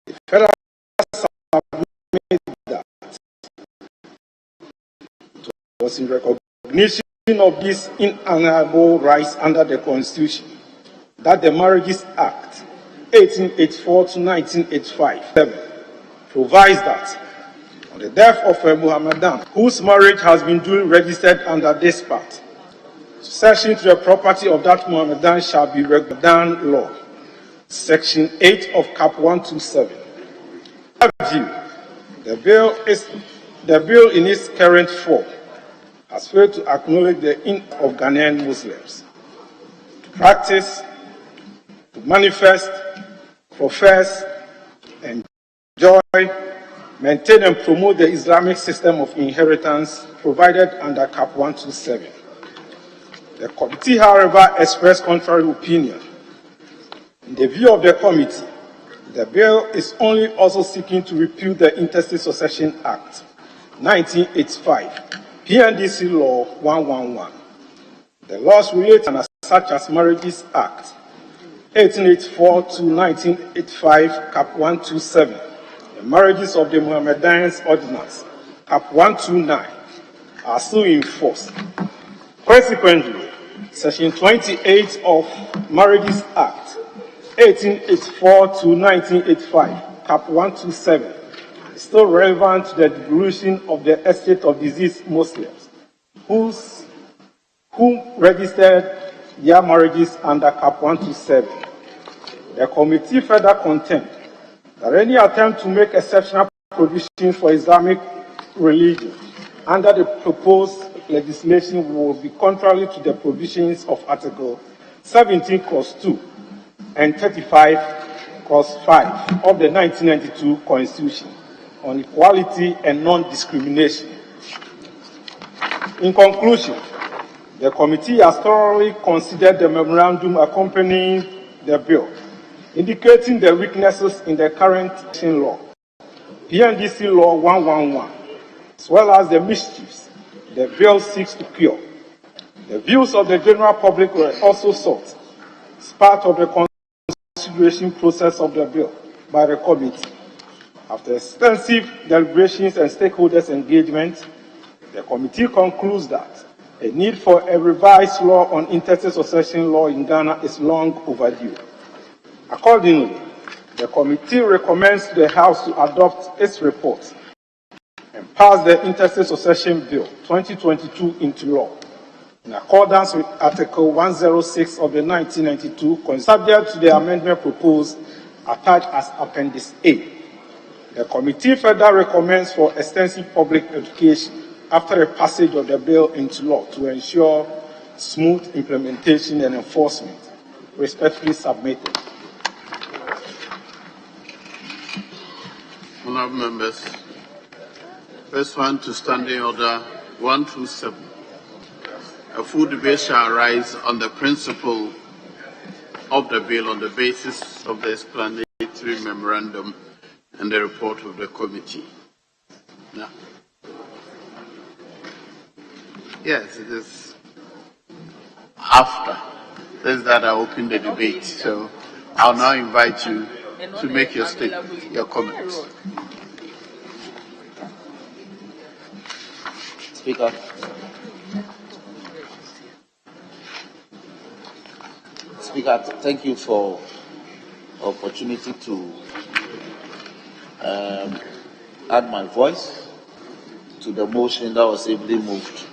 The federal submit that it was in recognition of these inalienable rights under the Constitution that the Marriages Act 1884 to 1985 provides that on the death of a Muhammadan whose marriage has been duly registered under this part, succession to the property of that Muhammadan shall be regulated law. Section 8 of Cap 127. The bill in its current form has failed to acknowledge the intent of Ghanaian Muslims to practice, to manifest, profess, enjoy, maintain and promote the Islamic system of inheritance provided under Cap 127. The committee, however, expressed contrary opinion. In the view of the committee, the bill is only also seeking to repeal the Intestate Succession Act 1985, PNDC Law 111. The laws related such as Marriages Act 1884 to 1985, Cap 127, the Marriages of the Mohammedans Ordinance, Cap 129, are still in force. Consequently, Section 28 of Marriages Act 1884 to 1985, Cap 127, is still relevant to the devolution of the estate of deceased Muslims who registered their marriages under Cap 127. The committee further contends that any attempt to make exceptional provisions for Islamic religion under the proposed legislation will be contrary to the provisions of Article 17, Clause 2 and 35, Clause 5 of the 1992 Constitution on equality and non-discrimination. In conclusion, the committee has thoroughly considered the memorandum accompanying the bill, indicating the weaknesses in the current law, PNDC Law 111, as well as the mischiefs the bill seeks to cure. The views of the general public were also sought as part of the consideration process of the bill by the committee. After extensive deliberations and stakeholders' engagement, the committee concludes that a need for a revised law on intestate succession law in Ghana is long overdue. Accordingly, the committee recommends the House to adopt its report and pass the Intestate Succession Bill 2022 into law in accordance with Article 106 of the 1992, subject to the amendment proposed attached as Appendix A. The committee further recommends for extensive public education after the passage of the bill into law to ensure smooth implementation and enforcement. Respectfully submitted. Honourable members, first one to Standing Order 127. A full debate shall arise on the principle of the bill on the basis of the explanatory memorandum and the report of the committee. Now, yes, it is after. This is that I open the debate. So I'll now invite you to make your statement, your comments. Speaker. Speaker, thank you for the opportunity to add my voice to the motion that was ably moved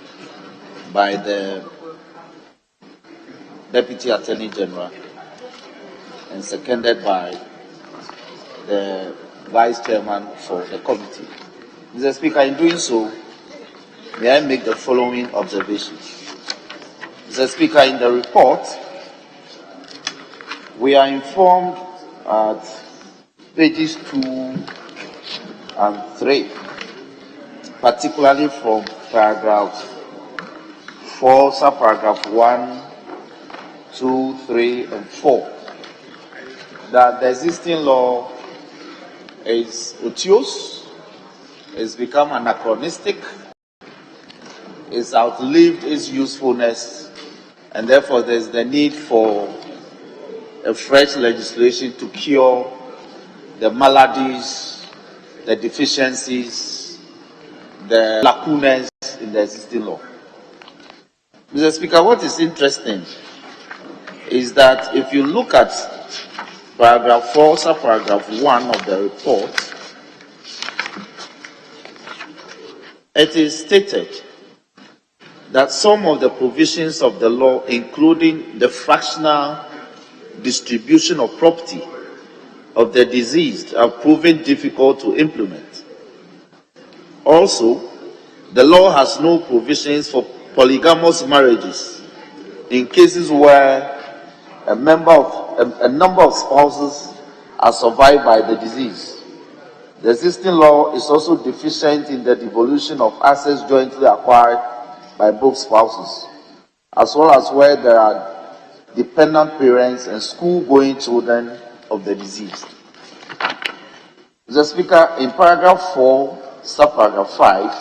by the Deputy Attorney General and seconded by the Vice Chairman for the committee. Mr. Speaker, in doing so, may I make the following observations. Mr. Speaker, in the report, we are informed at pages 2 and 3, particularly from paragraph 4, subparagraph 1, 2, 3, and 4, that the existing law is odious, it's become anachronistic, it's outlived its usefulness, and therefore there's the need for a fresh legislation to cure the maladies, the deficiencies, the lacunas in the existing law. Mr. Speaker, what is interesting is that if you look at paragraph 4, subparagraph 1 of the report, it is stated that some of the provisions of the law, including the fractional distribution of property of the deceased, are proven difficult to implement. Also, the law has no provisions for polygamous marriages in cases where a number of spouses are survived by the deceased. The existing law is also deficient in the devolution of assets jointly acquired by both spouses, as well as where there are dependent parents and school-going children of the deceased. Mr. Speaker, in paragraph 4, subparagraph 5,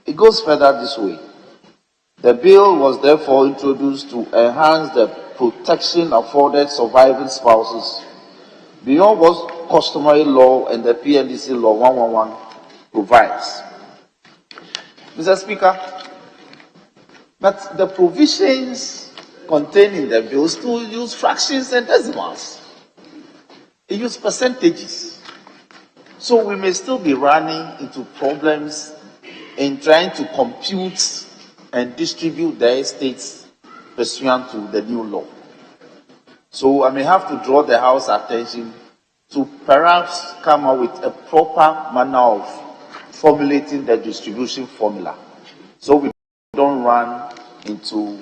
it goes further this way. The bill was therefore introduced to enhance the protection afforded surviving spouses beyond what customary law and the PNDC law 111 provides. Mr. Speaker, but the provisions contained in the bill still use fractions and decimals. It uses percentages. So we may still be running into problems in trying to compute and distribute the estates pursuant to the new law. So I may have to draw the House attention to perhaps come up with a proper manner of formulating the distribution formula, so we don't run into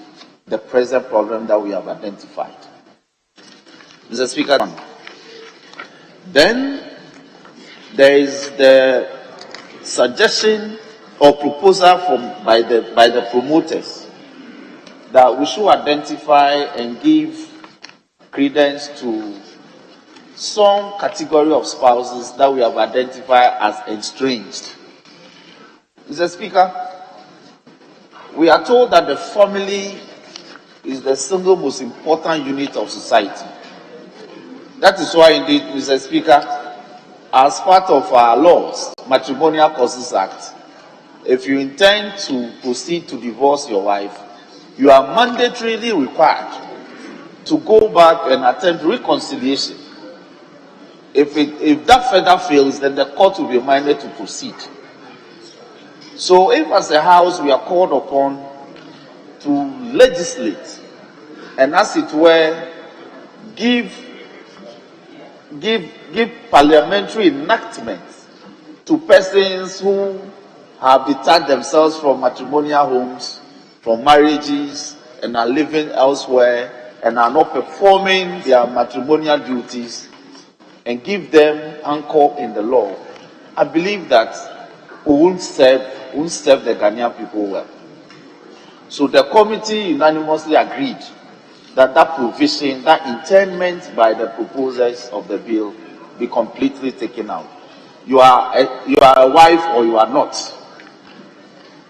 the present problem that we have identified. Mr. Speaker, then there is the suggestion or proposal by the promoters that we should identify and give credence to some category of spouses that we have identified as estranged. Mr. Speaker, we are told that the family is the single most important unit of society. That is why indeed, Mr. Speaker, as part of our laws, Matrimonial Causes Act, if you intend to proceed to divorce your wife, you are mandatorily required to go back and attempt reconciliation. If that further fails, then the court will be minded to proceed. So if as a House we are called upon to legislate and as it were give parliamentary enactment to persons who have detached themselves from matrimonial homes, from marriages, and are living elsewhere and are not performing their matrimonial duties, and give them anchor in the law, I believe that we won't serve the Ghanaian people well. So the committee unanimously agreed that that provision, that intendment by the proposers of the bill, be completely taken out. You are a wife or you are not.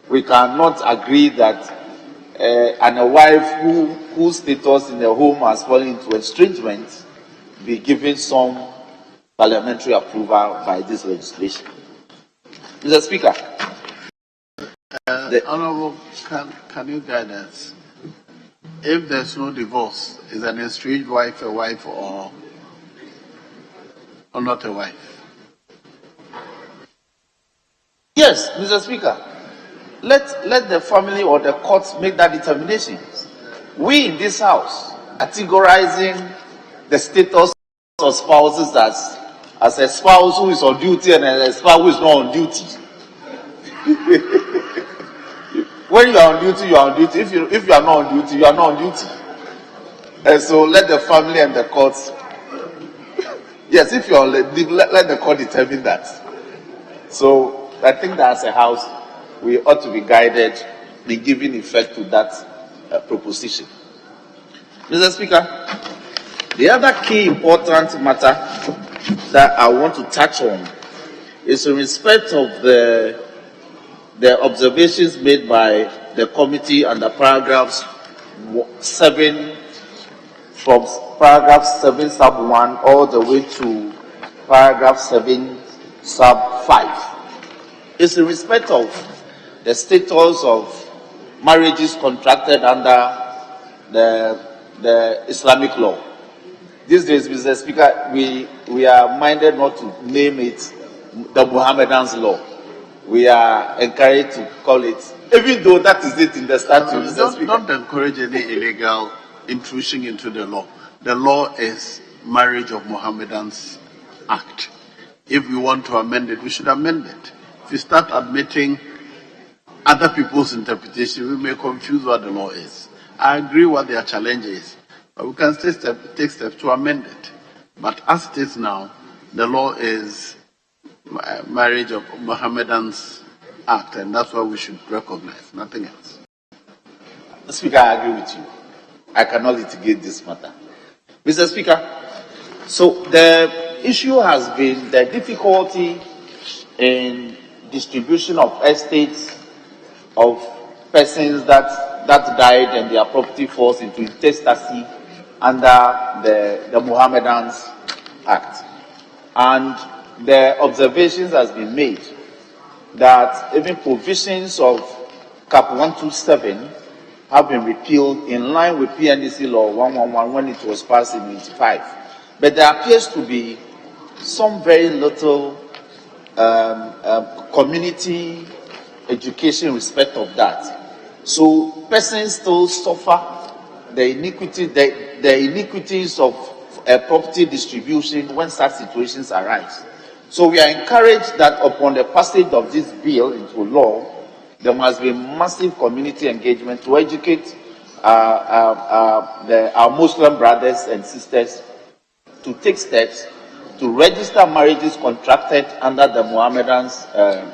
We cannot agree that a wife whose status in the home has fallen into estrangement be given some parliamentary approval by this legislation. Mr. Speaker. Honorable, can you guide us? If there's no divorce, is an estranged wife a wife or not a wife? Yes, Mr. Speaker. Let the family or the courts make that determination. We in this house categorizing the status of spouses as a spouse who is on duty and a spouse who is not on duty. When you are on duty, you are on duty. If you are not on duty, you are not on duty. And so let the family and the courts. Yes, if you are, let the court determine that. So I think that as a house, we ought to be guided in giving effect to that proposition. Mr. Speaker, the other key important matter that I want to touch on is in respect of the observations made by the committee under paragraphs 7, from paragraph 7 sub 1 all the way to paragraph 7 sub 5. It's in respect of the status of marriages contracted under the Islamic law. These days, Mr. Speaker, we are minded not to name it the Mohammedan's law. We are encouraged to call it, even though that is it in the statute. Don't encourage any illegal intrusion into the law. The law is Marriage of Mohammedans Act. If we want to amend it, we should amend it. If we start admitting other people's interpretation, we may confuse what the law is. I agree what their challenge is, but we can still take steps to amend it. But as it is now, the law is Marriage of Mohammedans Act, and that's what we should recognize, nothing else. Speaker, I agree with you. I cannot litigate this matter. Mr. Speaker, so the issue has been the difficulty in distribution of estates of persons that died and their property falls into intestacy under the Mohammedans Act. And the observations has been made that even provisions of Cap 127 have been repealed in line with PNDC Law 111 when it was passed in 1995. But there appears to be some very little community education in respect of that. So persons still suffer the iniquities of property distribution when such situations arise. So we are encouraged that upon the passage of this bill into law, there must be massive community engagement to educate our Muslim brothers and sisters to take steps to register marriages contracted under the Mohammedans,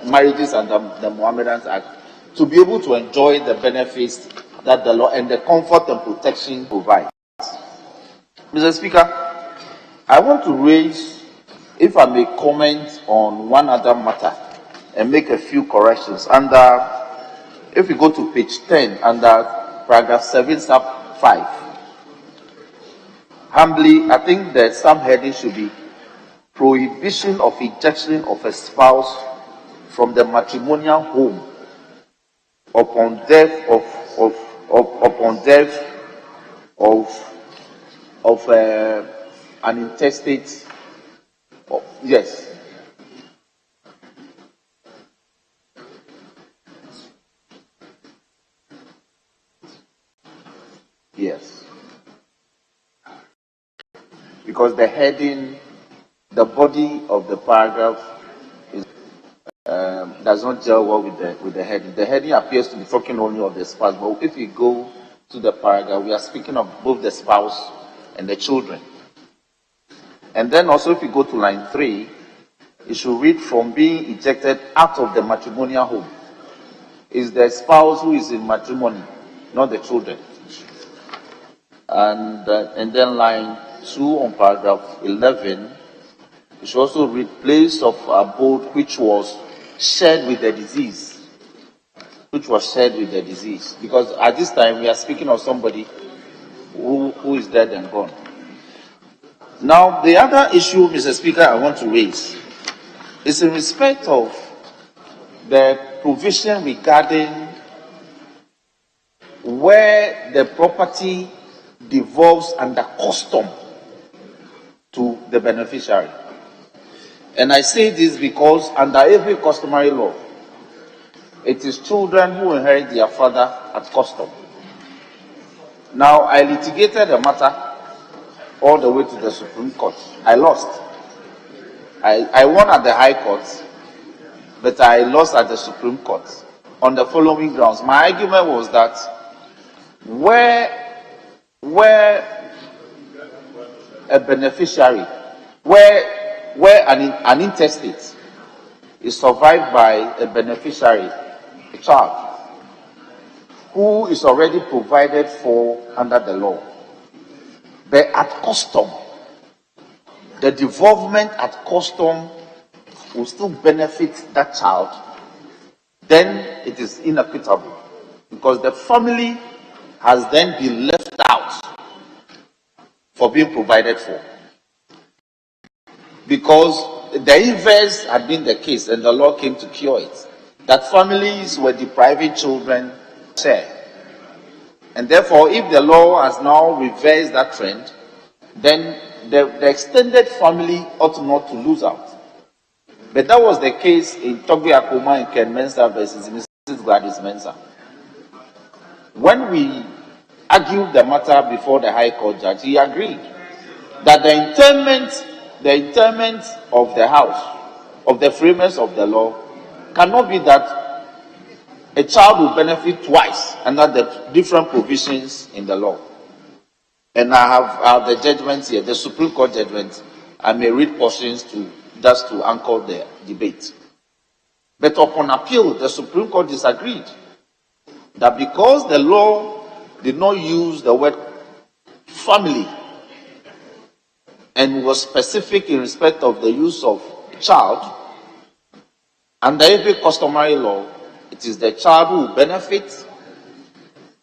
marriages under the Mohammedans Act, to be able to enjoy the benefits that the law and the comfort and protection provides. Mr. Speaker, I want to raise, if I may comment on one other matter and make a few corrections. If we go to page 10, under paragraph 7 sub 5, humbly, I think that some heading should be prohibition of ejection of a spouse from the matrimonial home upon death of an intestate. Yes. Yes. Because the heading, the body of the paragraph is that does not gel well with the heading. The heading appears to be talking only of the spouse, but if you go to the paragraph, we are speaking of both the spouse and the children. And then also if you go to line 3, it should read from being ejected out of the matrimonial home. It's the spouse who is in matrimony, not the children. And then line 2 on paragraph 11, it should also read place of abode which was shared with the disease. Which was shared with the disease. Because at this time we are speaking of somebody who is dead and gone. Now the other issue, Mr. Speaker, I want to raise is in respect of the provision regarding where the property devolves under custom to the beneficiary. And I say this because under every customary law, it is children who inherit their father at custom. Now, I litigated the matter all the way to the Supreme Court. I lost. I won at the High Court, but I lost at the Supreme Court on the following grounds. My argument was that where a beneficiary, where an intestate is survived by a beneficiary, a child, who is already provided for under the law, but at custom, the devolvement at custom will still benefit that child, then it is inequitable, because the family has then been left out for being provided for. Because the inverse had been the case, and the law came to cure it, that families were depriving children share. And therefore, if the law has now reversed that trend, then the extended family ought not to lose out. But that was the case in Togbe Akoma and Ken Mensah versus Mrs. Gladys Mensah. When we argued the matter before the High Court judge, he agreed that the interment of the house, of the framers of the law, cannot be that a child will benefit twice under the different provisions in the law. And I have the judgments here, the Supreme Court judgment. I may read portions just to anchor the debate. But upon appeal, the Supreme Court disagreed that because the law did not use the word family and was specific in respect of the use of child, under every customary law, it is the child who will benefit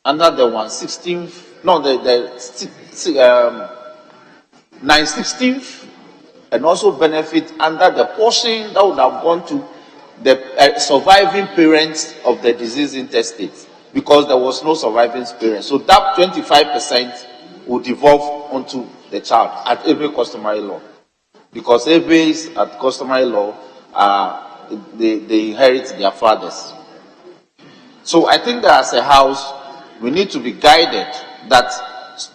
under the 1/16th, no, the 9/16th, and also benefit under the portion that would have gone to the surviving parents of the deceased intestate, because there was no surviving parent. So that 25% will devolve onto the child at every customary law, because every at customary law they inherit their fathers. So I think that as a house, we need to be guided that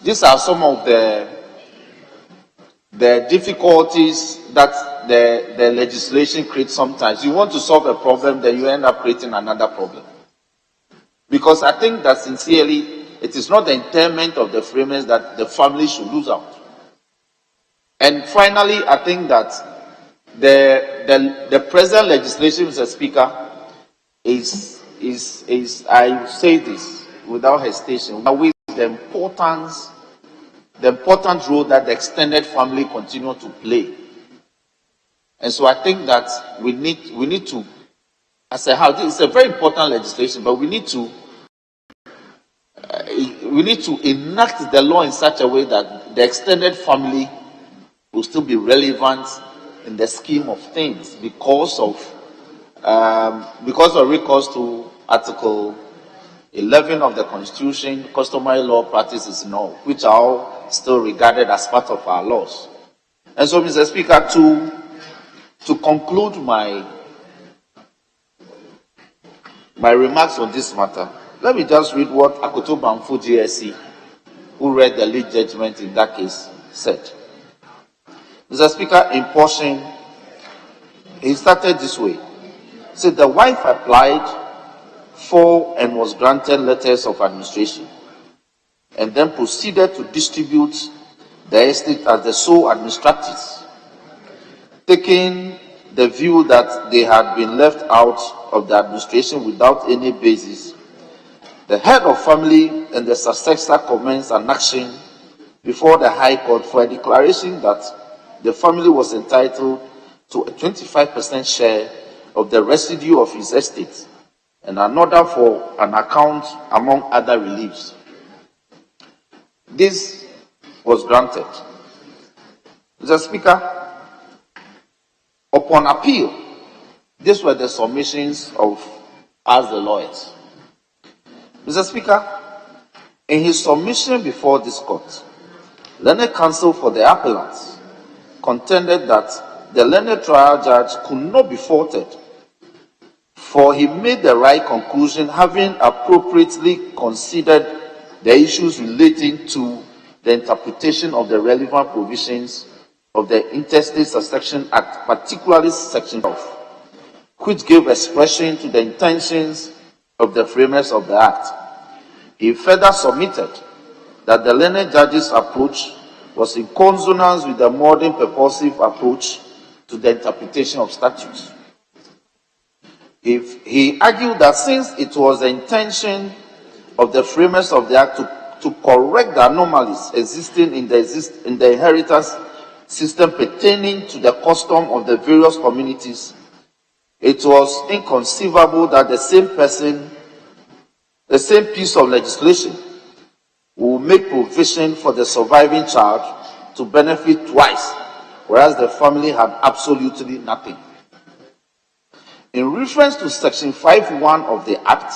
these are some of the difficulties that the legislation creates sometimes. You want to solve a problem, then you end up creating another problem. Because I think that sincerely, it is not the interment of the framers that the family should lose out. And finally, I think that the present legislation, Mr. Speaker, is I say this without hesitation, with the important role that the extended family continue to play. And so I think that we need to, as a house, it's a very important legislation, but we need to enact the law in such a way that the extended family will still be relevant in the scheme of things because of recourse to Article 11 of the Constitution, customary law, practices, which are all still regarded as part of our laws. And so, Mr. Speaker, to conclude my remarks on this matter, let me just read what Akoto Bamfo GSC, who read the lead judgment in that case, said. Mr. Speaker, in portion, he started this way. said the wife applied for and was granted letters of administration, and then proceeded to distribute the estate as the sole administrators, taking the view that they had been left out of the administration without any basis. The head of family and the successor commenced an action before the High Court for a declaration that the family was entitled to a 25% share of the residue of his estate, and another for an account among other reliefs. This was granted. Mr. Speaker, upon appeal, these were the submissions of us, the lawyers. Mr. Speaker, in his submission before this court, learned counsel for the appellants contended that the learned trial judge could not be faulted, for he made the right conclusion, having appropriately considered the issues relating to the interpretation of the relevant provisions of the Intestate Succession Act, particularly Section 12, which gave expression to the intentions of the framers of the Act. He further submitted that the learned judge's approach was in consonance with the modern purposive approach to the interpretation of statutes. He argued that since it was the intention of the framers of the Act to correct the anomalies existing in the inheritance system pertaining to the custom of the various communities, it was inconceivable that the same person, the same piece of legislation, will make provision for the surviving child to benefit twice, whereas the family had absolutely nothing. In reference to Section 5(1) of the Act,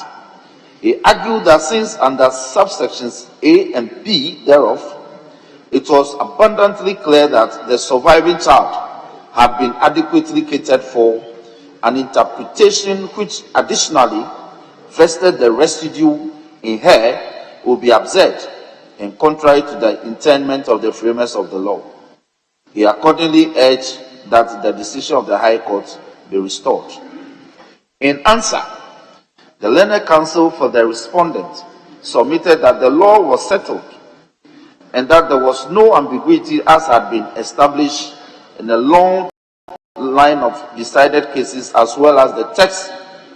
he argued that since under subsections A and B thereof, it was abundantly clear that the surviving child had been adequately catered for, an interpretation which additionally vested the residue in her would be absurd and contrary to the intent of the framers of the law. He accordingly urged that the decision of the High Court be restored. In answer, the learned counsel for the respondent submitted that the law was settled and that there was no ambiguity as had been established in a long line of decided cases, as well as the text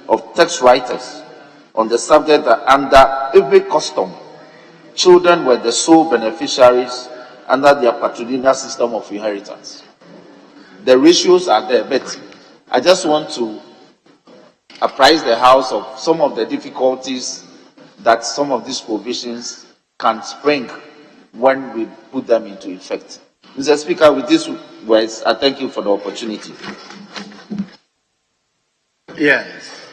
of text writers on the subject that under every custom, children were the sole beneficiaries under their patrilineal system of inheritance. The ratios are there, but I just want to apprise the House of some of the difficulties that some of these provisions can spring when we put them into effect. Mr. Speaker, with these words, I thank you for the opportunity. Yes.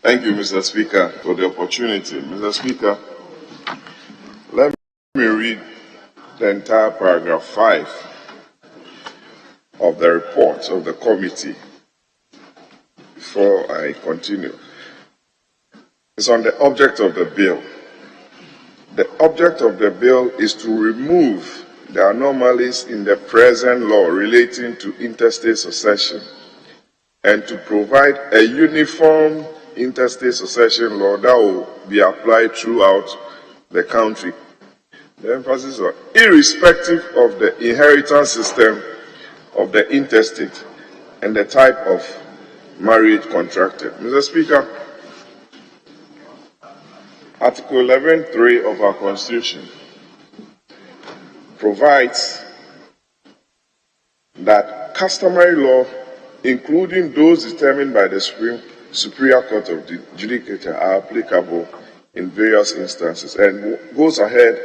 Thank you, Mr. Speaker, for the opportunity. Mr. Speaker, let me read the entire paragraph 5 of the report of the committee before I continue. It's on the object of the bill. The object of the bill is to remove the anomalies in the present law relating to interstate succession and to provide a uniform interstate succession law that will be applied throughout the country. The emphasis on irrespective of the inheritance system of the intestate and the type of marriage contracted. Mr. Speaker, Article 11(3) of our Constitution provides that customary law, including those determined by the Superior Court of the Judicature, are applicable in various instances, and goes ahead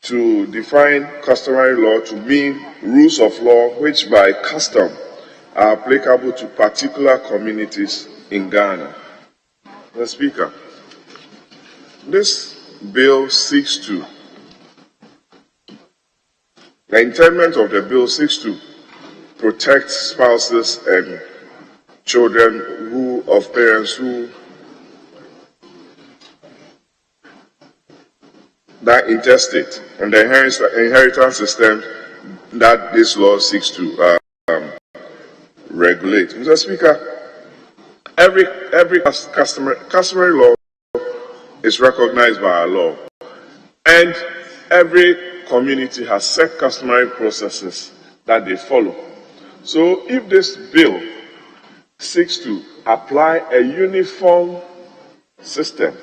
to define customary law to mean rules of law which by custom are applicable to particular communities in Ghana. Mr. Speaker, this bill seeks to, the intent of the bill seeks to protect spouses and children of parents who that intestate and the inheritance system that this law seeks to regulate. Mr. Speaker, Every customary law is recognized by our law, and every community has set customary processes that they follow. So if this bill seeks to apply a uniform system,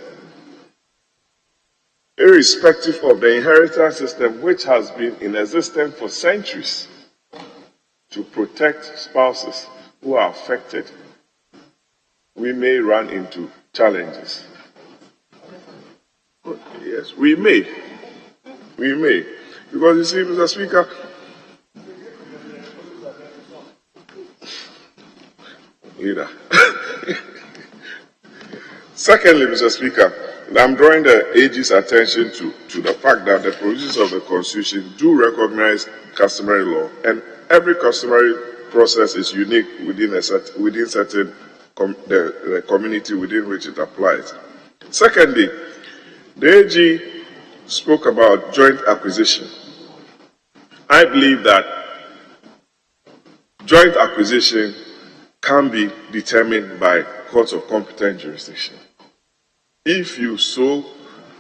irrespective of the inheritance system which has been in existence for centuries, to protect spouses who are affected, we may run into challenges. Yes, we may. We may. Because you see, Mr. Speaker, leader. Secondly, Mr. Speaker, I'm drawing the AG's attention to the fact that the provisions of the Constitution do recognize customary law, and every customary process is unique within the community within which it applies. Secondly, the AG spoke about joint acquisition. I believe that joint acquisition can be determined by courts of competent jurisdiction. If you so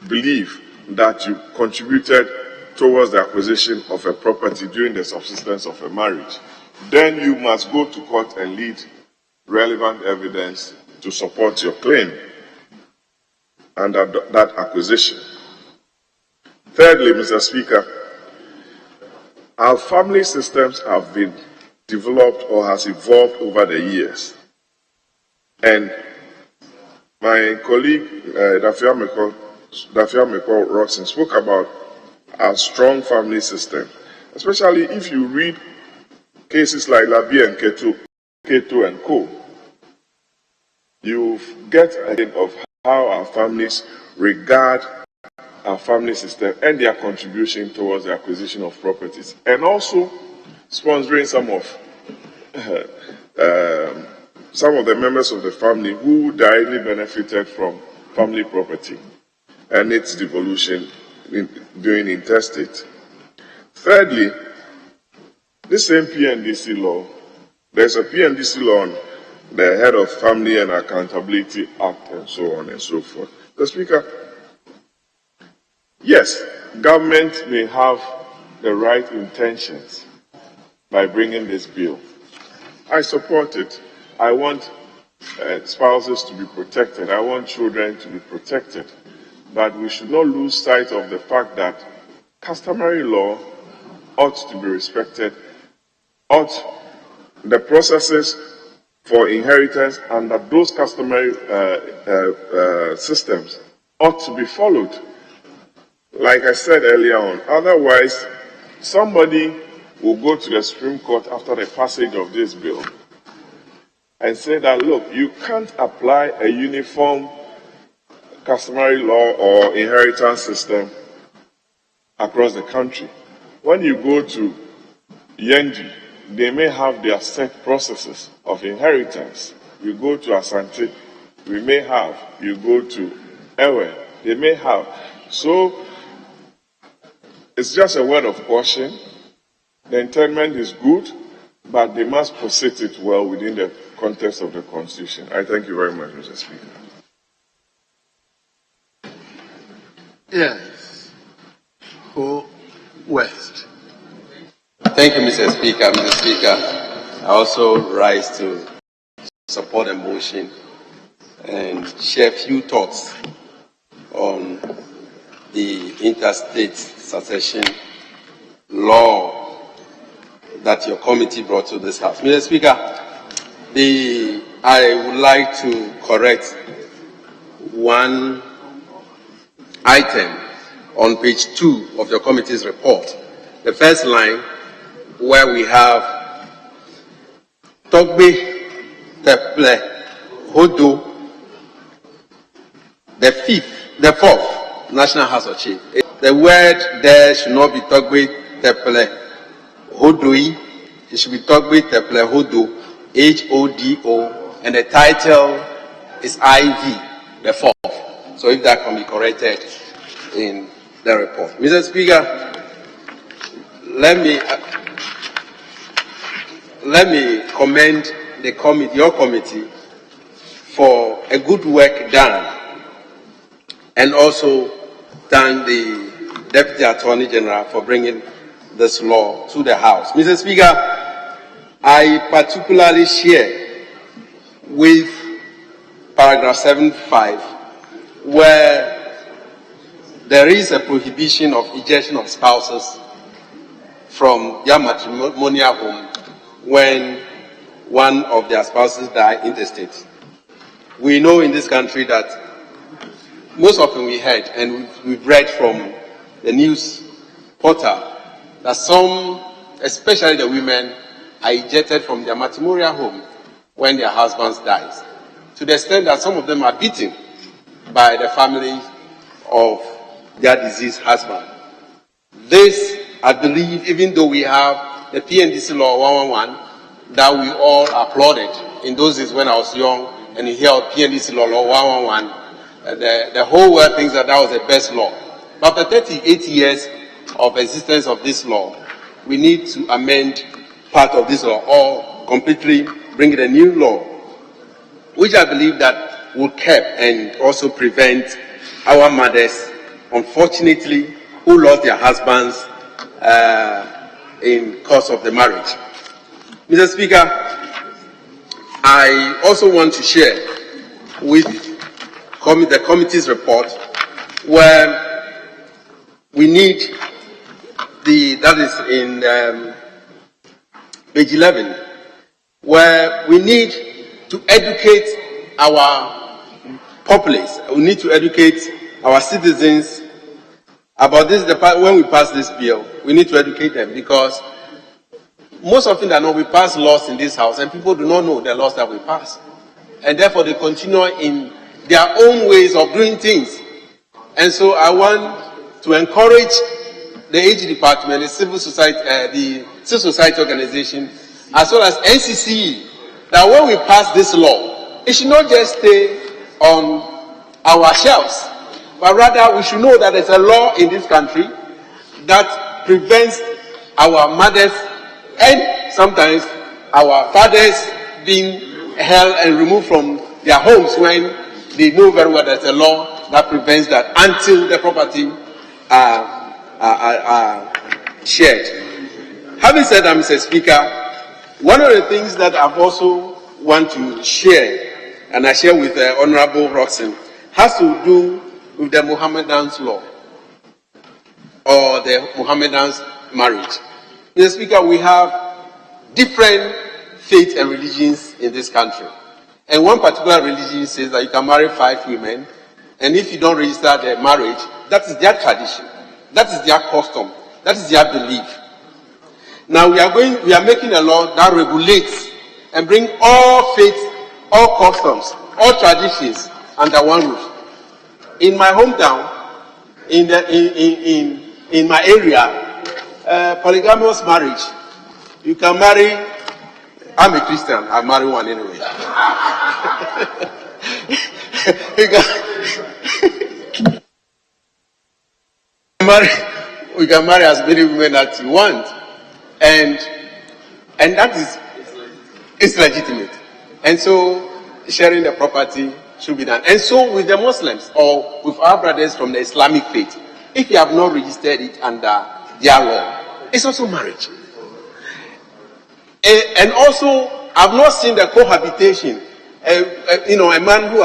believe that you contributed towards the acquisition of a property during the subsistence of a marriage, then you must go to court and lead relevant evidence to support your claim under that acquisition. Thirdly, Mr. Speaker, our family systems have been developed or has evolved over the years. And my colleague, Dafia Meko-Rodson, spoke about our strong family system, especially if you read cases like Labi and Keto and Co. You get a hint of how our families regard our family system and their contribution towards the acquisition of properties, and also sponsoring some of the members of the family who directly benefited from family property and its devolution during intestate. Thirdly, this same PNDC law, there's a PNDC law on the Head of Family and Accountability Act and so on and so forth. The Speaker, yes, government may have the right intentions by bringing this bill. I support it. I want spouses to be protected. I want children to be protected. But we should not lose sight of the fact that customary law ought to be respected. The processes for inheritance under those customary systems ought to be followed. Like I said earlier on, otherwise somebody will go to the Supreme Court after the passage of this bill and say that, look, you can't apply a uniform customary law or inheritance system across the country. When you go to Yenji, they may have their set processes of inheritance. You go to Asante, we may have. You go to Ewe, they may have. So it's just a word of caution. The intendment is good, but they must proceed it well within the context of the Constitution. I thank you very much, Mr. Speaker. Yes. Who West. Thank you, Mr. Speaker. Mr. Speaker, I also rise to support the motion and share a few thoughts on the interstate succession law that your committee brought to this House. Mr. Speaker, I would like to correct one item on page 2 of your committee's report. The first line, where we have Togbe Teple Hodo, the fourth National House of Chiefs. The word there should not be Togbe Teple Hodoi, it should be Togbe Teple Hodo, H-O-D-O, and the title is IV, the fourth. So if that can be corrected in the report. Mr. Speaker, let me commend the committee, your committee, for a good work done, and also thank the Deputy Attorney General for bringing this law to the House. Mr. Speaker, I particularly share with paragraph 7.5, where there is a prohibition of ejection of spouses from their matrimonial home when one of their spouses die intestate. We know in this country that most often we heard and we've read from the news portal that some, especially the women, are ejected from their matrimonial home when their husbands dies, to the extent that some of them are beaten by the family of their deceased husband. This, I believe, even though we have the PNDC law 111 that we all applauded in those days when I was young, and you hear PNDC law 111, the whole world thinks that that was the best law. But after 38 years of existence of this law, we need to amend part of this law or completely bring in a new law, which I believe that will curb and also prevent our mothers, unfortunately, who lost their husbands in course of the marriage. Mr. Speaker, I also want to share with the committee's report where we need that is in page 11, where we need to educate our populace. We need to educate our citizens about this. When we pass this bill, we need to educate them, because most often than not, we pass laws in this house and people do not know the laws that we pass. And therefore, they continue in their own ways of doing things. And so I want to encourage the AG department, the civil society organization, as well as NCCE, that when we pass this law, it should not just stay on our shelves, but rather we should know that there's a law in this country that prevents our mothers and sometimes our fathers being held and removed from their homes when they know very well there's a law that prevents that until the property are shared. Having said that, Mr. Speaker, one of the things that I've also want to share, and I share with Honorable Roxanne, has to do with the Mohammedans law or the Mohammedans marriage. Mr. Speaker, we have different faiths and religions in this country. And one particular religion says that you can marry 5 women, and if you don't register their marriage, that is their tradition, that is their custom, that is their belief. Now we are making a law that regulates and bring all faiths, all customs, all traditions under one roof. In my hometown, in my area, polygamous marriage, you can marry. I'm a Christian. I marry one anyway. We can marry as many women as you want, and that is legitimate. And so sharing the property should be done. And so with the Muslims or with our brothers from the Islamic faith, if you have not registered it under their law, it's also marriage. And also, I've not seen the cohabitation. A man who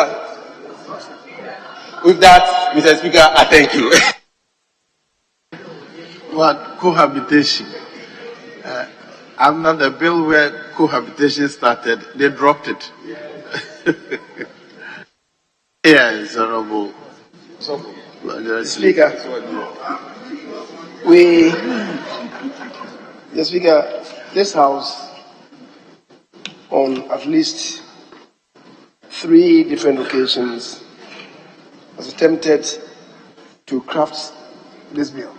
with that, Mr. Speaker, I thank you. What cohabitation? Under the bill where cohabitation started, they dropped it. Yes, Honorable. Speaker, the Speaker, this House, on at least 3 different occasions, has attempted to craft this bill.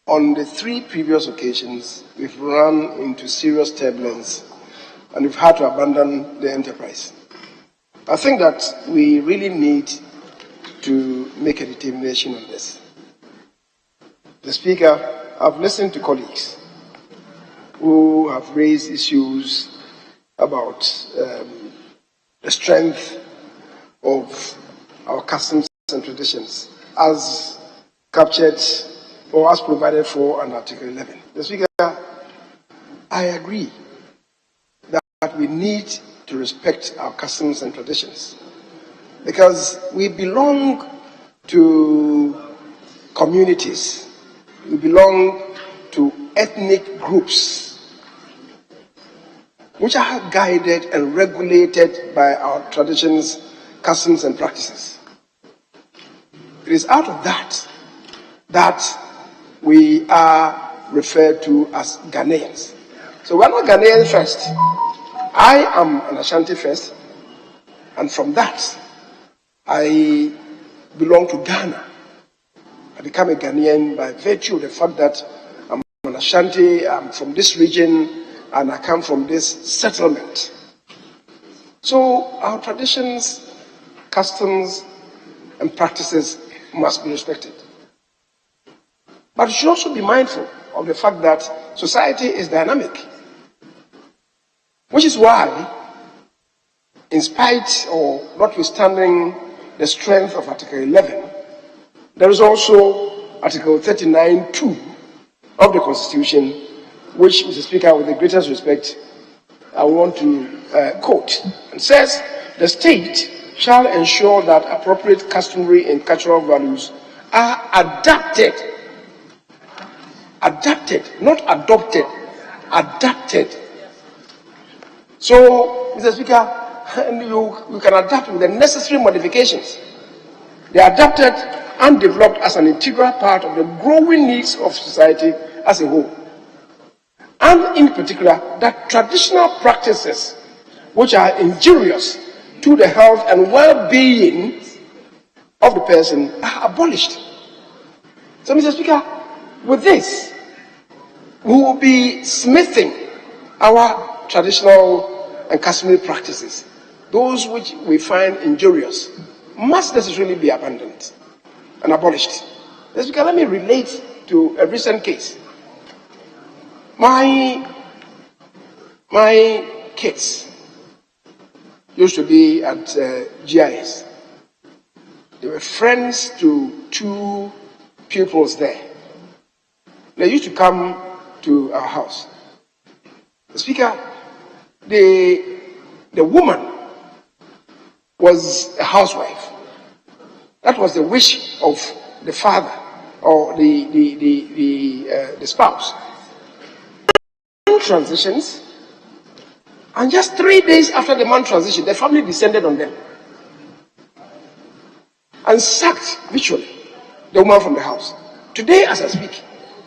On the 3 previous occasions, we've run into serious turbulence and we've had to abandon the enterprise. I think that we really need to make a determination on this. The Speaker, I've listened to colleagues who have raised issues about the strength of our customs and traditions as captured or as provided for under Article 11. The Speaker, I agree that we need to respect our customs and traditions because we belong to communities, we belong to ethnic groups which are guided and regulated by our traditions, customs, and practices. It is out of that we are referred to as Ghanaians. So we're not Ghanaians first. I am an Ashanti first, and from that, I belong to Ghana. I become a Ghanaian by virtue of the fact that I'm an Ashanti, I'm from this region, and I come from this settlement. So our traditions, customs, and practices must be respected. But we should also be mindful of the fact that society is dynamic, which is why, in spite or notwithstanding the strength of Article 11, there is also Article 39(2) of the Constitution, which, Mr. Speaker, with the greatest respect, I want to quote. It says, "The state shall ensure that appropriate customary and cultural values are adapted, not adopted, adapted." So, Mr. Speaker, you can adapt with the necessary modifications. They are adapted and developed as an integral part of the growing needs of society as a whole. And in particular, that traditional practices which are injurious to the health and well-being of the person are abolished. So, Mr. Speaker, with this, we will be smithing our traditional and customary practices. Those which we find injurious must necessarily be abandoned and abolished. Mr. Speaker, let me relate to a recent case. My kids used to be at GIS. They were friends to two pupils there. They used to come to our house. The Speaker, the woman was a housewife. That was the wish of the father or the spouse. Transitions, and just 3 days after the man transitioned, the family descended on them and sacked virtually the woman from the house. Today, as I speak,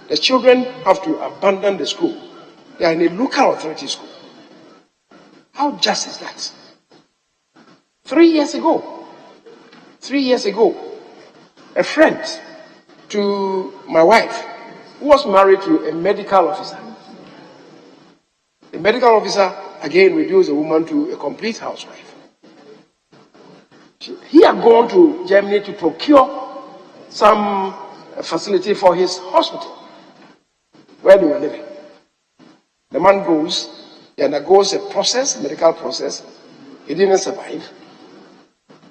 the children have to abandon the school. They are in a local authority school. How just is that? 3 years ago, a friend to my wife who was married to a medical officer. The medical officer again reduced the woman to a complete housewife. He had gone to Germany to procure some facility for his hospital where they were living. The man goes, he undergoes a process, medical process. He didn't survive.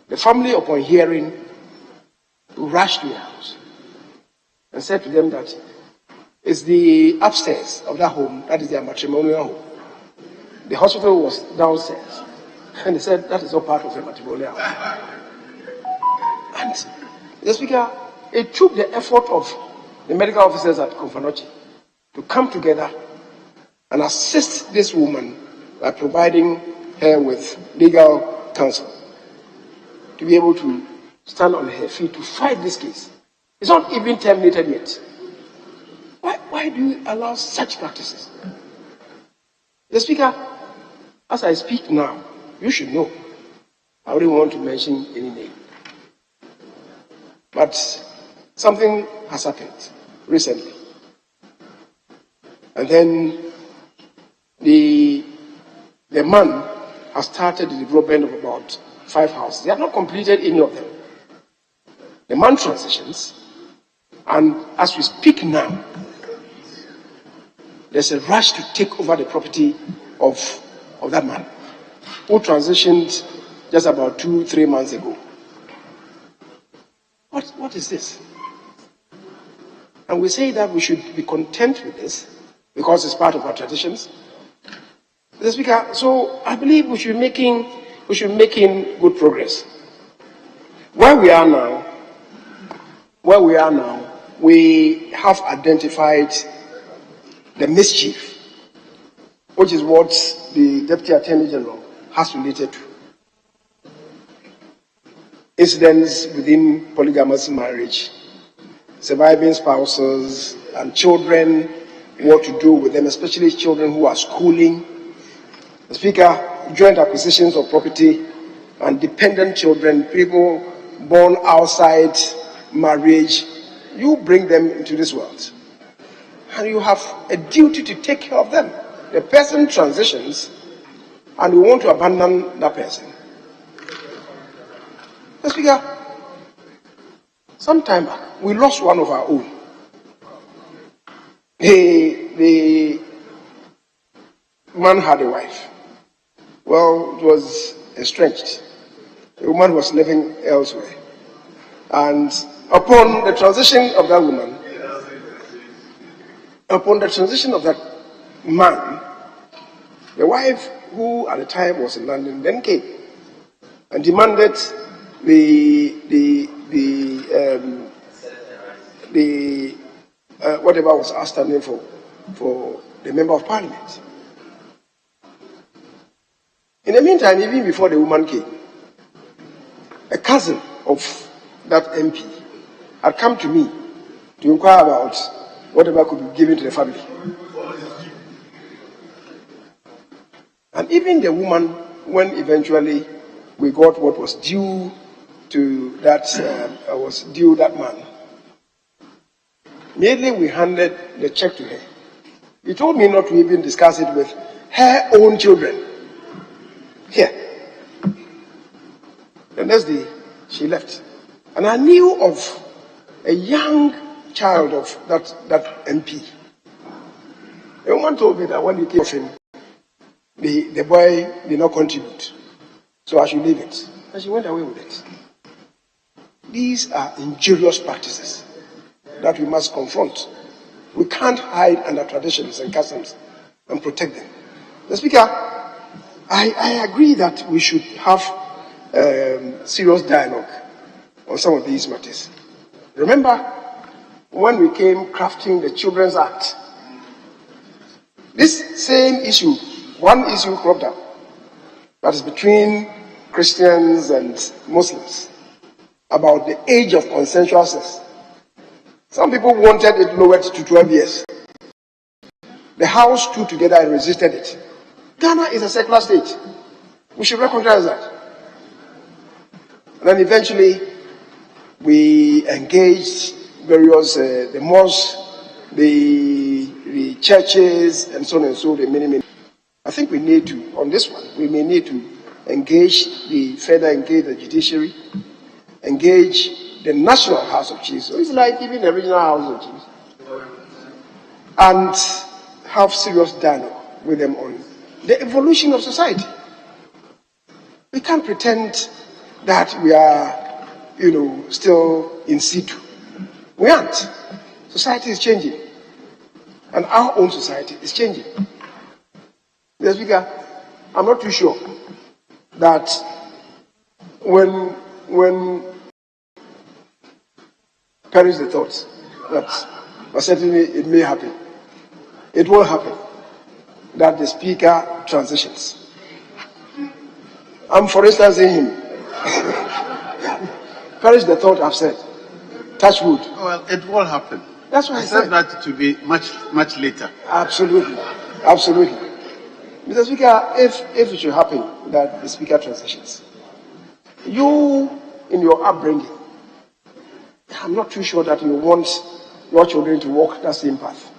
The family, upon hearing, rushed to the house and said to them that it's the upstairs of that home, that is their matrimonial home. The hospital was downstairs. And they said that is all part of the matrimonial home. And the Speaker, it took the effort of the medical officers at Konfanochi to come together and assist this woman by providing her with legal counsel to be able to stand on her feet to fight this case. It's not even terminated yet. Why do you allow such practices? The Speaker, as I speak now, you should know, I wouldn't want to mention any name, but something has happened recently. And then the man has started the development of about 5 houses. They have not completed any of them. The man transitions, and as we speak now, there's a rush to take over the property of that man who transitioned just about 2-3 months ago. What is this? And we say that we should be content with this because it's part of our traditions. Mr. Speaker, so I believe we should be making good progress. Where we are now, we have identified the mischief, which is what the Deputy Attorney General has related to. Incidents within polygamous marriage, surviving spouses and children, what to do with them, especially children who are schooling. The Speaker, joint acquisitions of property and dependent children, people born outside marriage, you bring them into this world. And you have a duty to take care of them. The person transitions and we want to abandon that person. Mr. Speaker, some time back, we lost one of our own. The man had a wife. Well, it was estranged. The woman was living elsewhere. And upon the transition of that woman, upon the transition of that man, the wife, who at the time was in London, then came and demanded whatever was outstanding for the member of parliament. In the meantime, even before the woman came, a cousin of that MP had come to me to inquire about whatever could be given to the family. And even the woman, when eventually we got what was due to that, that man, immediately we handed the check to her. He told me not to even discuss it with her own children. Here. The next day, she left. And I knew of a young child of that MP. The woman told me that when he came of him, the boy did not contribute. So I should leave it. And she went away with it. These are injurious practices that we must confront. We can't hide under traditions and customs and protect them. The Speaker, I agree that we should have serious dialogue on some of these matters. Remember, when we came crafting the Children's Act, this same issue, one issue cropped up, that is between Christians and Muslims, about the age of consensual sex. Some people wanted it lowered to 12 years. The House stood together and resisted it. Ghana is a secular state. We should recognize that. And then eventually, we engaged various, the mosques, the churches, and so on and so on. I think we need to, on this one, we may need to further engage the judiciary, engage the National House of Chiefs. So it's like even the Regional House of Chiefs. And have serious dialogue with them on the evolution of society. We can't pretend that we are, still in situ. We aren't. Society is changing. And our own society is changing. Mr. Speaker, I'm not too sure that when perish the thoughts but certainly it may happen. It will happen that the Speaker transitions. I'm, for instance, saying him. Perish the thought I've said. Touch wood. Well, it will happen. That's what I said. That to be much later. Absolutely. Absolutely. Mr. Speaker, if it should happen that the Speaker transitions, you, in your upbringing, I'm not too sure that you want your children to walk that same path.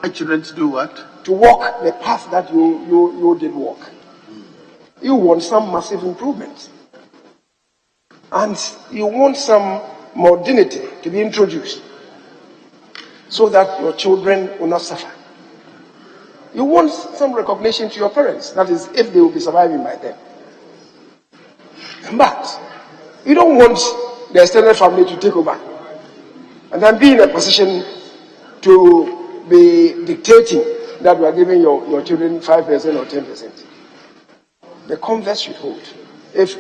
My children to do what? To walk the path that you did walk. You want some massive improvement. And you want some modernity to be introduced so that your children will not suffer. You want some recognition to your parents, that is, if they will be surviving by then. But you don't want the extended family to take over and then be in a position to be dictating that we are giving your children 5% or 10%. The converse should hold if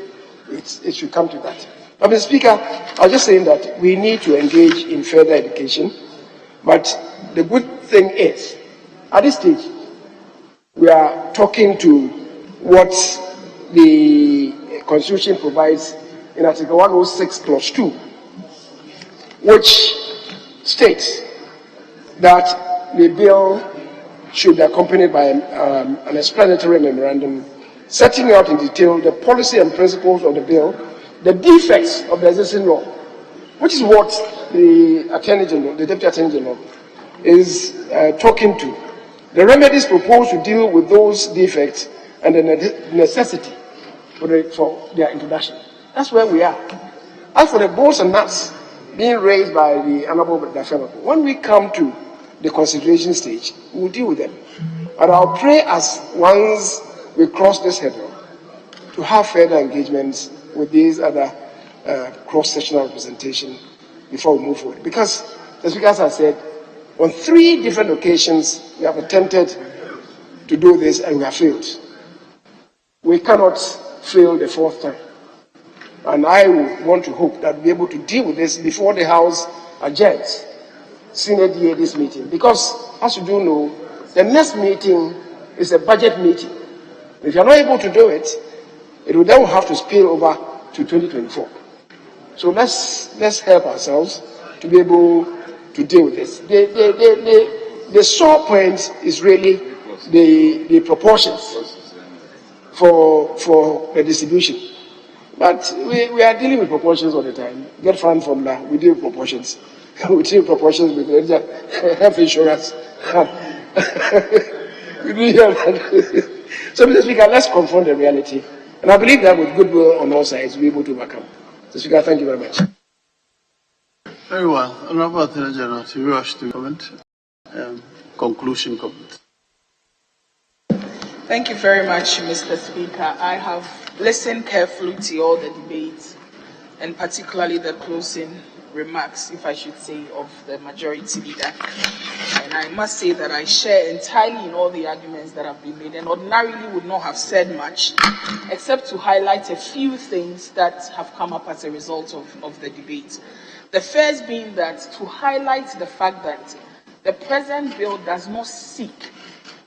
it should come to that. But Mr. Speaker, I was just saying that we need to engage in further education. But the good thing is, at this stage, we are talking to what the Constitution provides in Article 106, Clause 2, which states that the bill should be accompanied by an explanatory memorandum setting out in detail the policy and principles of the bill, the defects of the existing law, which is what the Attorney General, the Deputy Attorney General, is talking to. The remedies proposed to deal with those defects and the necessity for their introduction. That's where we are. As for the bolts and nuts being raised by the Honorable Dafema, when we come to the consideration stage, we'll deal with them. And I'll pray as once we cross this hurdle to have further engagements with these other cross-sectional representation before we move forward. Because, the speakers have said, on 3 different occasions we have attempted to do this and we have failed. We cannot fail the 4th time. And I would want to hope that we'll be able to deal with this before the House adjourns Senate year this meeting. Because, as you do know, the next meeting is a budget meeting. If you're not able to do it, it will then have to spill over to 2024. So let's help ourselves to be able to deal with this. The sore point is really the proportions for the distribution. But we are dealing with proportions all the time. Get fund formula, we deal with proportions. We deal with proportions with health insurance. So, Mr. Speaker, let's confront the reality. And I believe that with goodwill on all sides, we'll be able to overcome. Mr. Speaker, thank you very much. Very well. Honorable Attorney General, you wish to comment? Conclusion comment. Thank you very much, Mr. Speaker. I have listened carefully to all the debates, and particularly the closing remarks, if I should say, of the majority leader. And I must say that I share entirely in all the arguments that have been made, and ordinarily would not have said much, except to highlight a few things that have come up as a result of the debate. The first being that to highlight the fact that the present bill does not seek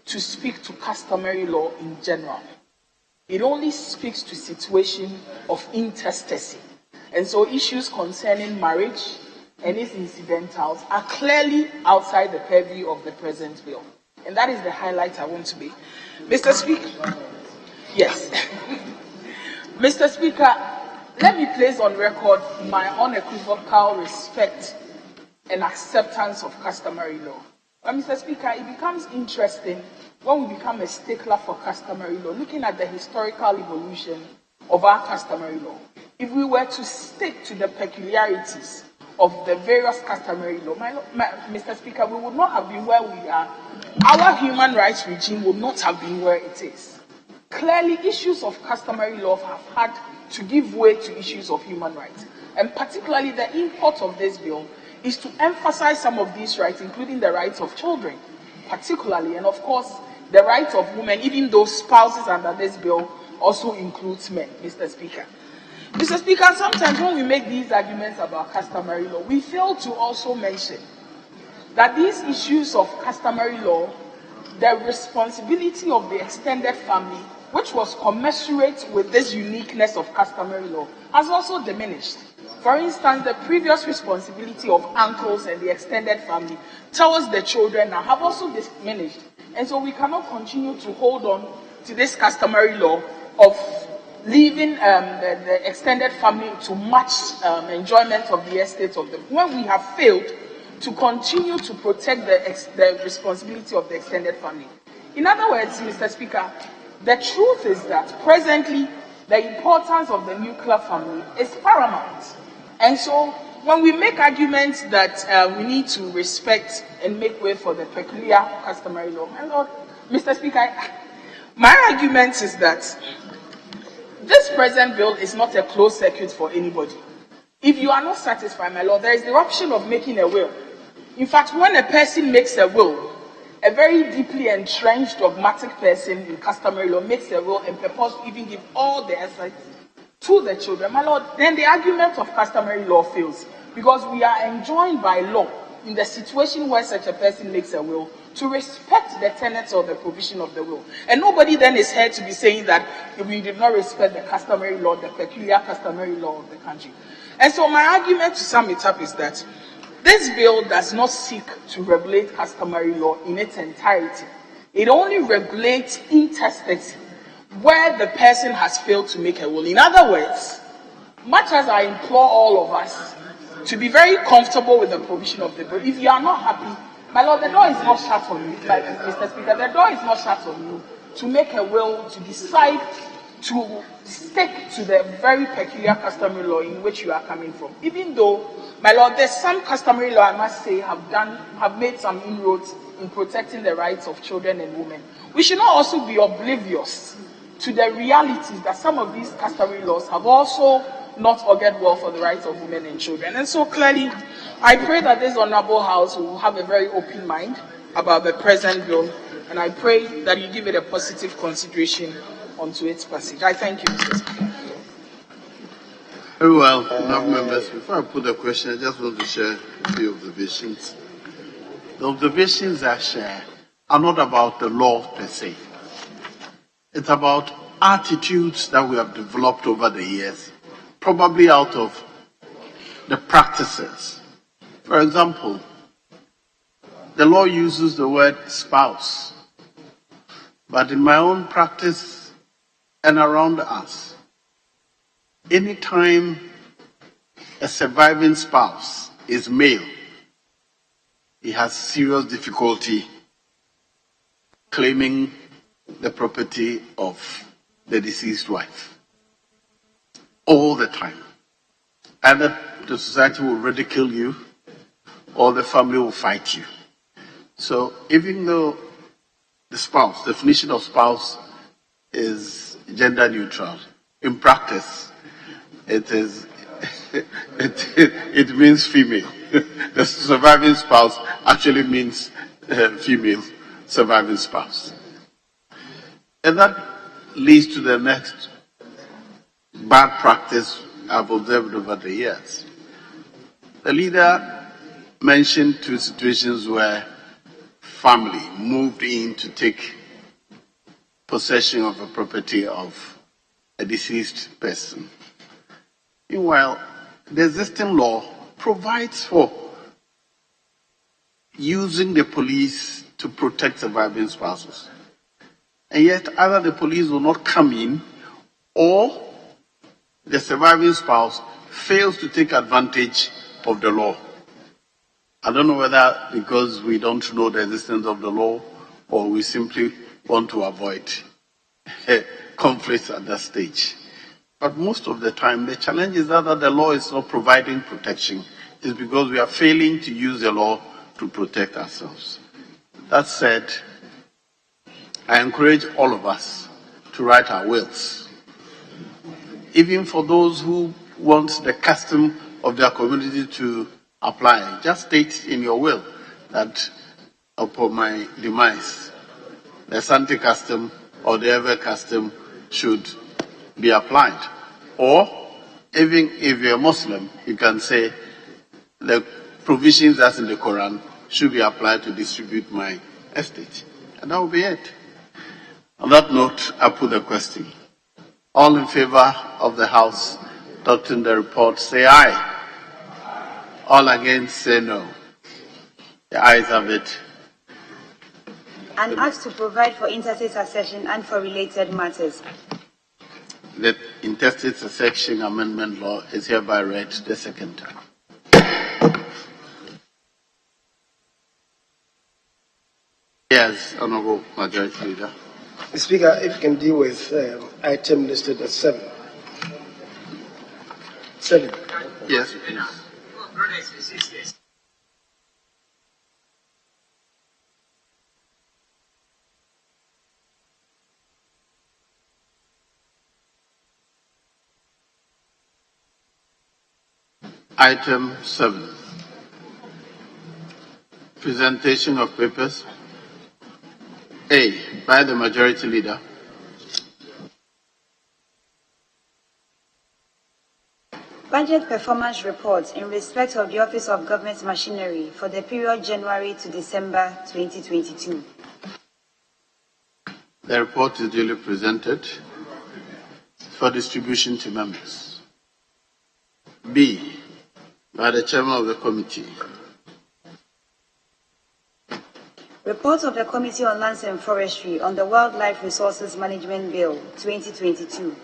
to speak to customary law in general. It only speaks to situation of intestacy. And so issues concerning marriage and its incidentals are clearly outside the purview of the present bill. And that is the highlight I want to make. Mr. Speaker, yes. Mr. Speaker, let me place on record my unequivocal respect and acceptance of customary law. But Mr. Speaker, it becomes interesting when we become a stickler for customary law, looking at the historical evolution of our customary law. If we were to stick to the peculiarities of the various customary law, Mr. Speaker, we would not have been where we are. Our human rights regime would not have been where it is. Clearly, issues of customary law have had to give way to issues of human rights. And particularly the import of this bill is to emphasize some of these rights, including the rights of children, particularly, and of course, the rights of women, even though spouses under this bill also includes men, Mr. Speaker. Mr. Speaker, sometimes when we make these arguments about customary law, we fail to also mention that these issues of customary law, the responsibility of the extended family, which was commensurate with this uniqueness of customary law, has also diminished. For instance, the previous responsibility of uncles and the extended family towards the children now have also diminished. And so we cannot continue to hold on to this customary law of leaving the extended family to match enjoyment of the estates of them, when we have failed to continue to protect the responsibility of the extended family. In other words, Mr. Speaker, the truth is that presently the importance of the nuclear family is paramount. And so when we make arguments that we need to respect and make way for the peculiar customary law, my Lord, Mr. Speaker, my argument is that This present bill is not a closed circuit for anybody. If you are not satisfied, my lord, there is the option of making a will. In fact, when a person makes a will, a very deeply entrenched dogmatic person in customary law makes a will and purports to even give all the assets to the children, my lord, then the argument of customary law fails, because we are enjoined by law in the situation where such a person makes a will to respect the tenets or the provision of the will. And nobody then is here to be saying that we did not respect the customary law, the peculiar customary law of the country. And so my argument, to sum it up, is that this bill does not seek to regulate customary law in its entirety. It only regulates intestate where the person has failed to make a will. In other words, much as I implore all of us to be very comfortable with the provision of the bill, if you are not happy, my lord, the door is not shut on you, Mr. Speaker, the door is not shut on you to make a will, to decide to stick to the very peculiar customary law in which you are coming from. Even though, my lord, there's some customary law, I must say, have made some inroads in protecting the rights of children and women. We should not also be oblivious to the realities that some of these customary laws have also not augured well for the rights of women and children. And so clearly, I pray that this honorable House will have a very open mind about the present bill, and I pray that you give it a positive consideration onto its passage. I thank you, Mr. Speaker. Very well, members. Before I put the question, I just want to share a few observations. The observations I share are not about the law per se. It's about attitudes that we have developed over the years, probably out of the practices. For example, the law uses the word spouse, but in my own practice and around us, anytime a surviving spouse is male, he has serious difficulty claiming the property of the deceased wife. All the time. Either the society will ridicule you or the family will fight you. So even though the spouse, definition of spouse is gender neutral, in practice it is it means female. The surviving spouse actually means female surviving spouse. And that leads to the next bad practice I've observed over the years. The leader mentioned two situations where family moved in to take possession of a property of a deceased person. Meanwhile, the existing law provides for using the police to protect surviving spouses. And yet either the police will not come in or the surviving spouse fails to take advantage of the law. I don't know whether because we don't know the existence of the law or we simply want to avoid conflicts at that stage. But most of the time, the challenge is that the law is not providing protection. It's because we are failing to use the law to protect ourselves. That said, I encourage all of us to write our wills. Even for those who want the custom of their community to apply, just state in your will that upon my demise, the Santi custom or the Ewe custom should be applied. Or, even if you're a Muslim, you can say the provisions that's in the Quran should be applied to distribute my estate. And that will be it. On that note, I put the question. All in favor of the House adopting the report, say aye. All against, say no. The ayes have it. An act to provide for interstate succession and for related matters. The Intestate Succession Amendment Law is hereby read the second time. Yes, Honorable Majority Leader. Mr. Speaker, if you can deal with item listed as 7. 7. Yes, please. Item 7. Presentation of papers. A. By the Majority Leader. Budget performance reports in respect of the Office of Government Machinery for the period January to December 2022. The report is duly presented for distribution to members. B. By the Chairman of the Committee. Report of the Committee on Lands and Forestry on the Wildlife Resources Management Bill 2022.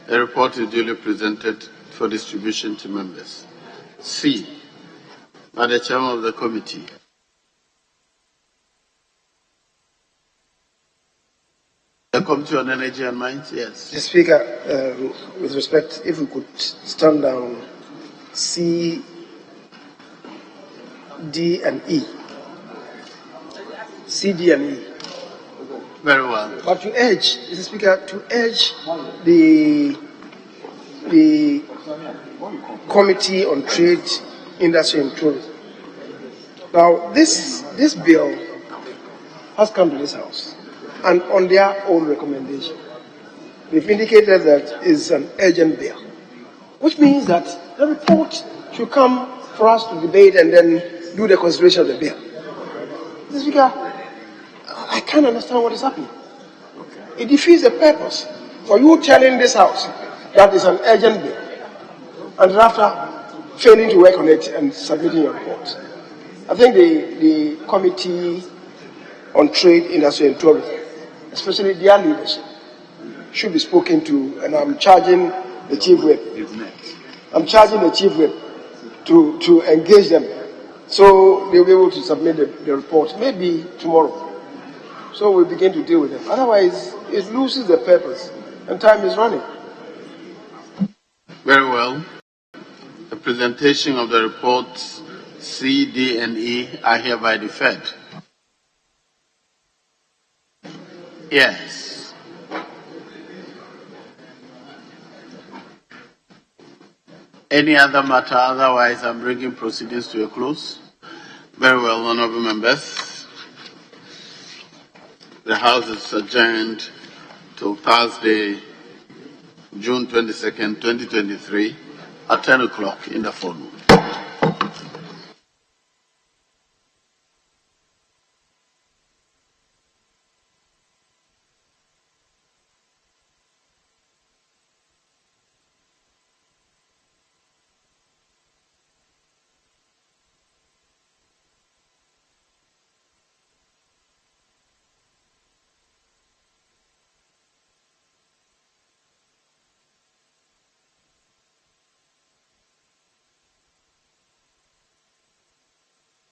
The report is duly presented for distribution to members. C. By the Chairman of the Committee. The Committee on Energy and Mines, yes. Mr. Speaker, with respect, if we could stand down C, D, and E. C, D, and E. Very well. But to urge, Mr. Speaker, to urge the Committee on Trade, Industry and Tourism. Now, this bill has come to this House, and on their own recommendation, they've indicated that it's an urgent bill, which means that the report should come for us to debate and then do the consideration of the bill. Mr. Speaker, I can't understand what is happening. It defeats the purpose for you telling this House that it's an urgent bill, and after failing to work on it and submitting your report. I think the Committee on Trade, Industry and Tourism, especially their leadership, should be spoken to, and I'm charging the Chief Whip. I'm charging the Chief Whip to engage them, so they'll be able to submit the report, maybe tomorrow. So we'll begin to deal with them. Otherwise, it loses the purpose, and time is running. Very well. The presentation of the reports C, D, and E are hereby deferred. Yes. Any other matter? Otherwise, I'm bringing proceedings to a close. Very well, honorable members. The House is adjourned till Thursday, June 22nd, 2023, at 10 o'clock in the forenoon.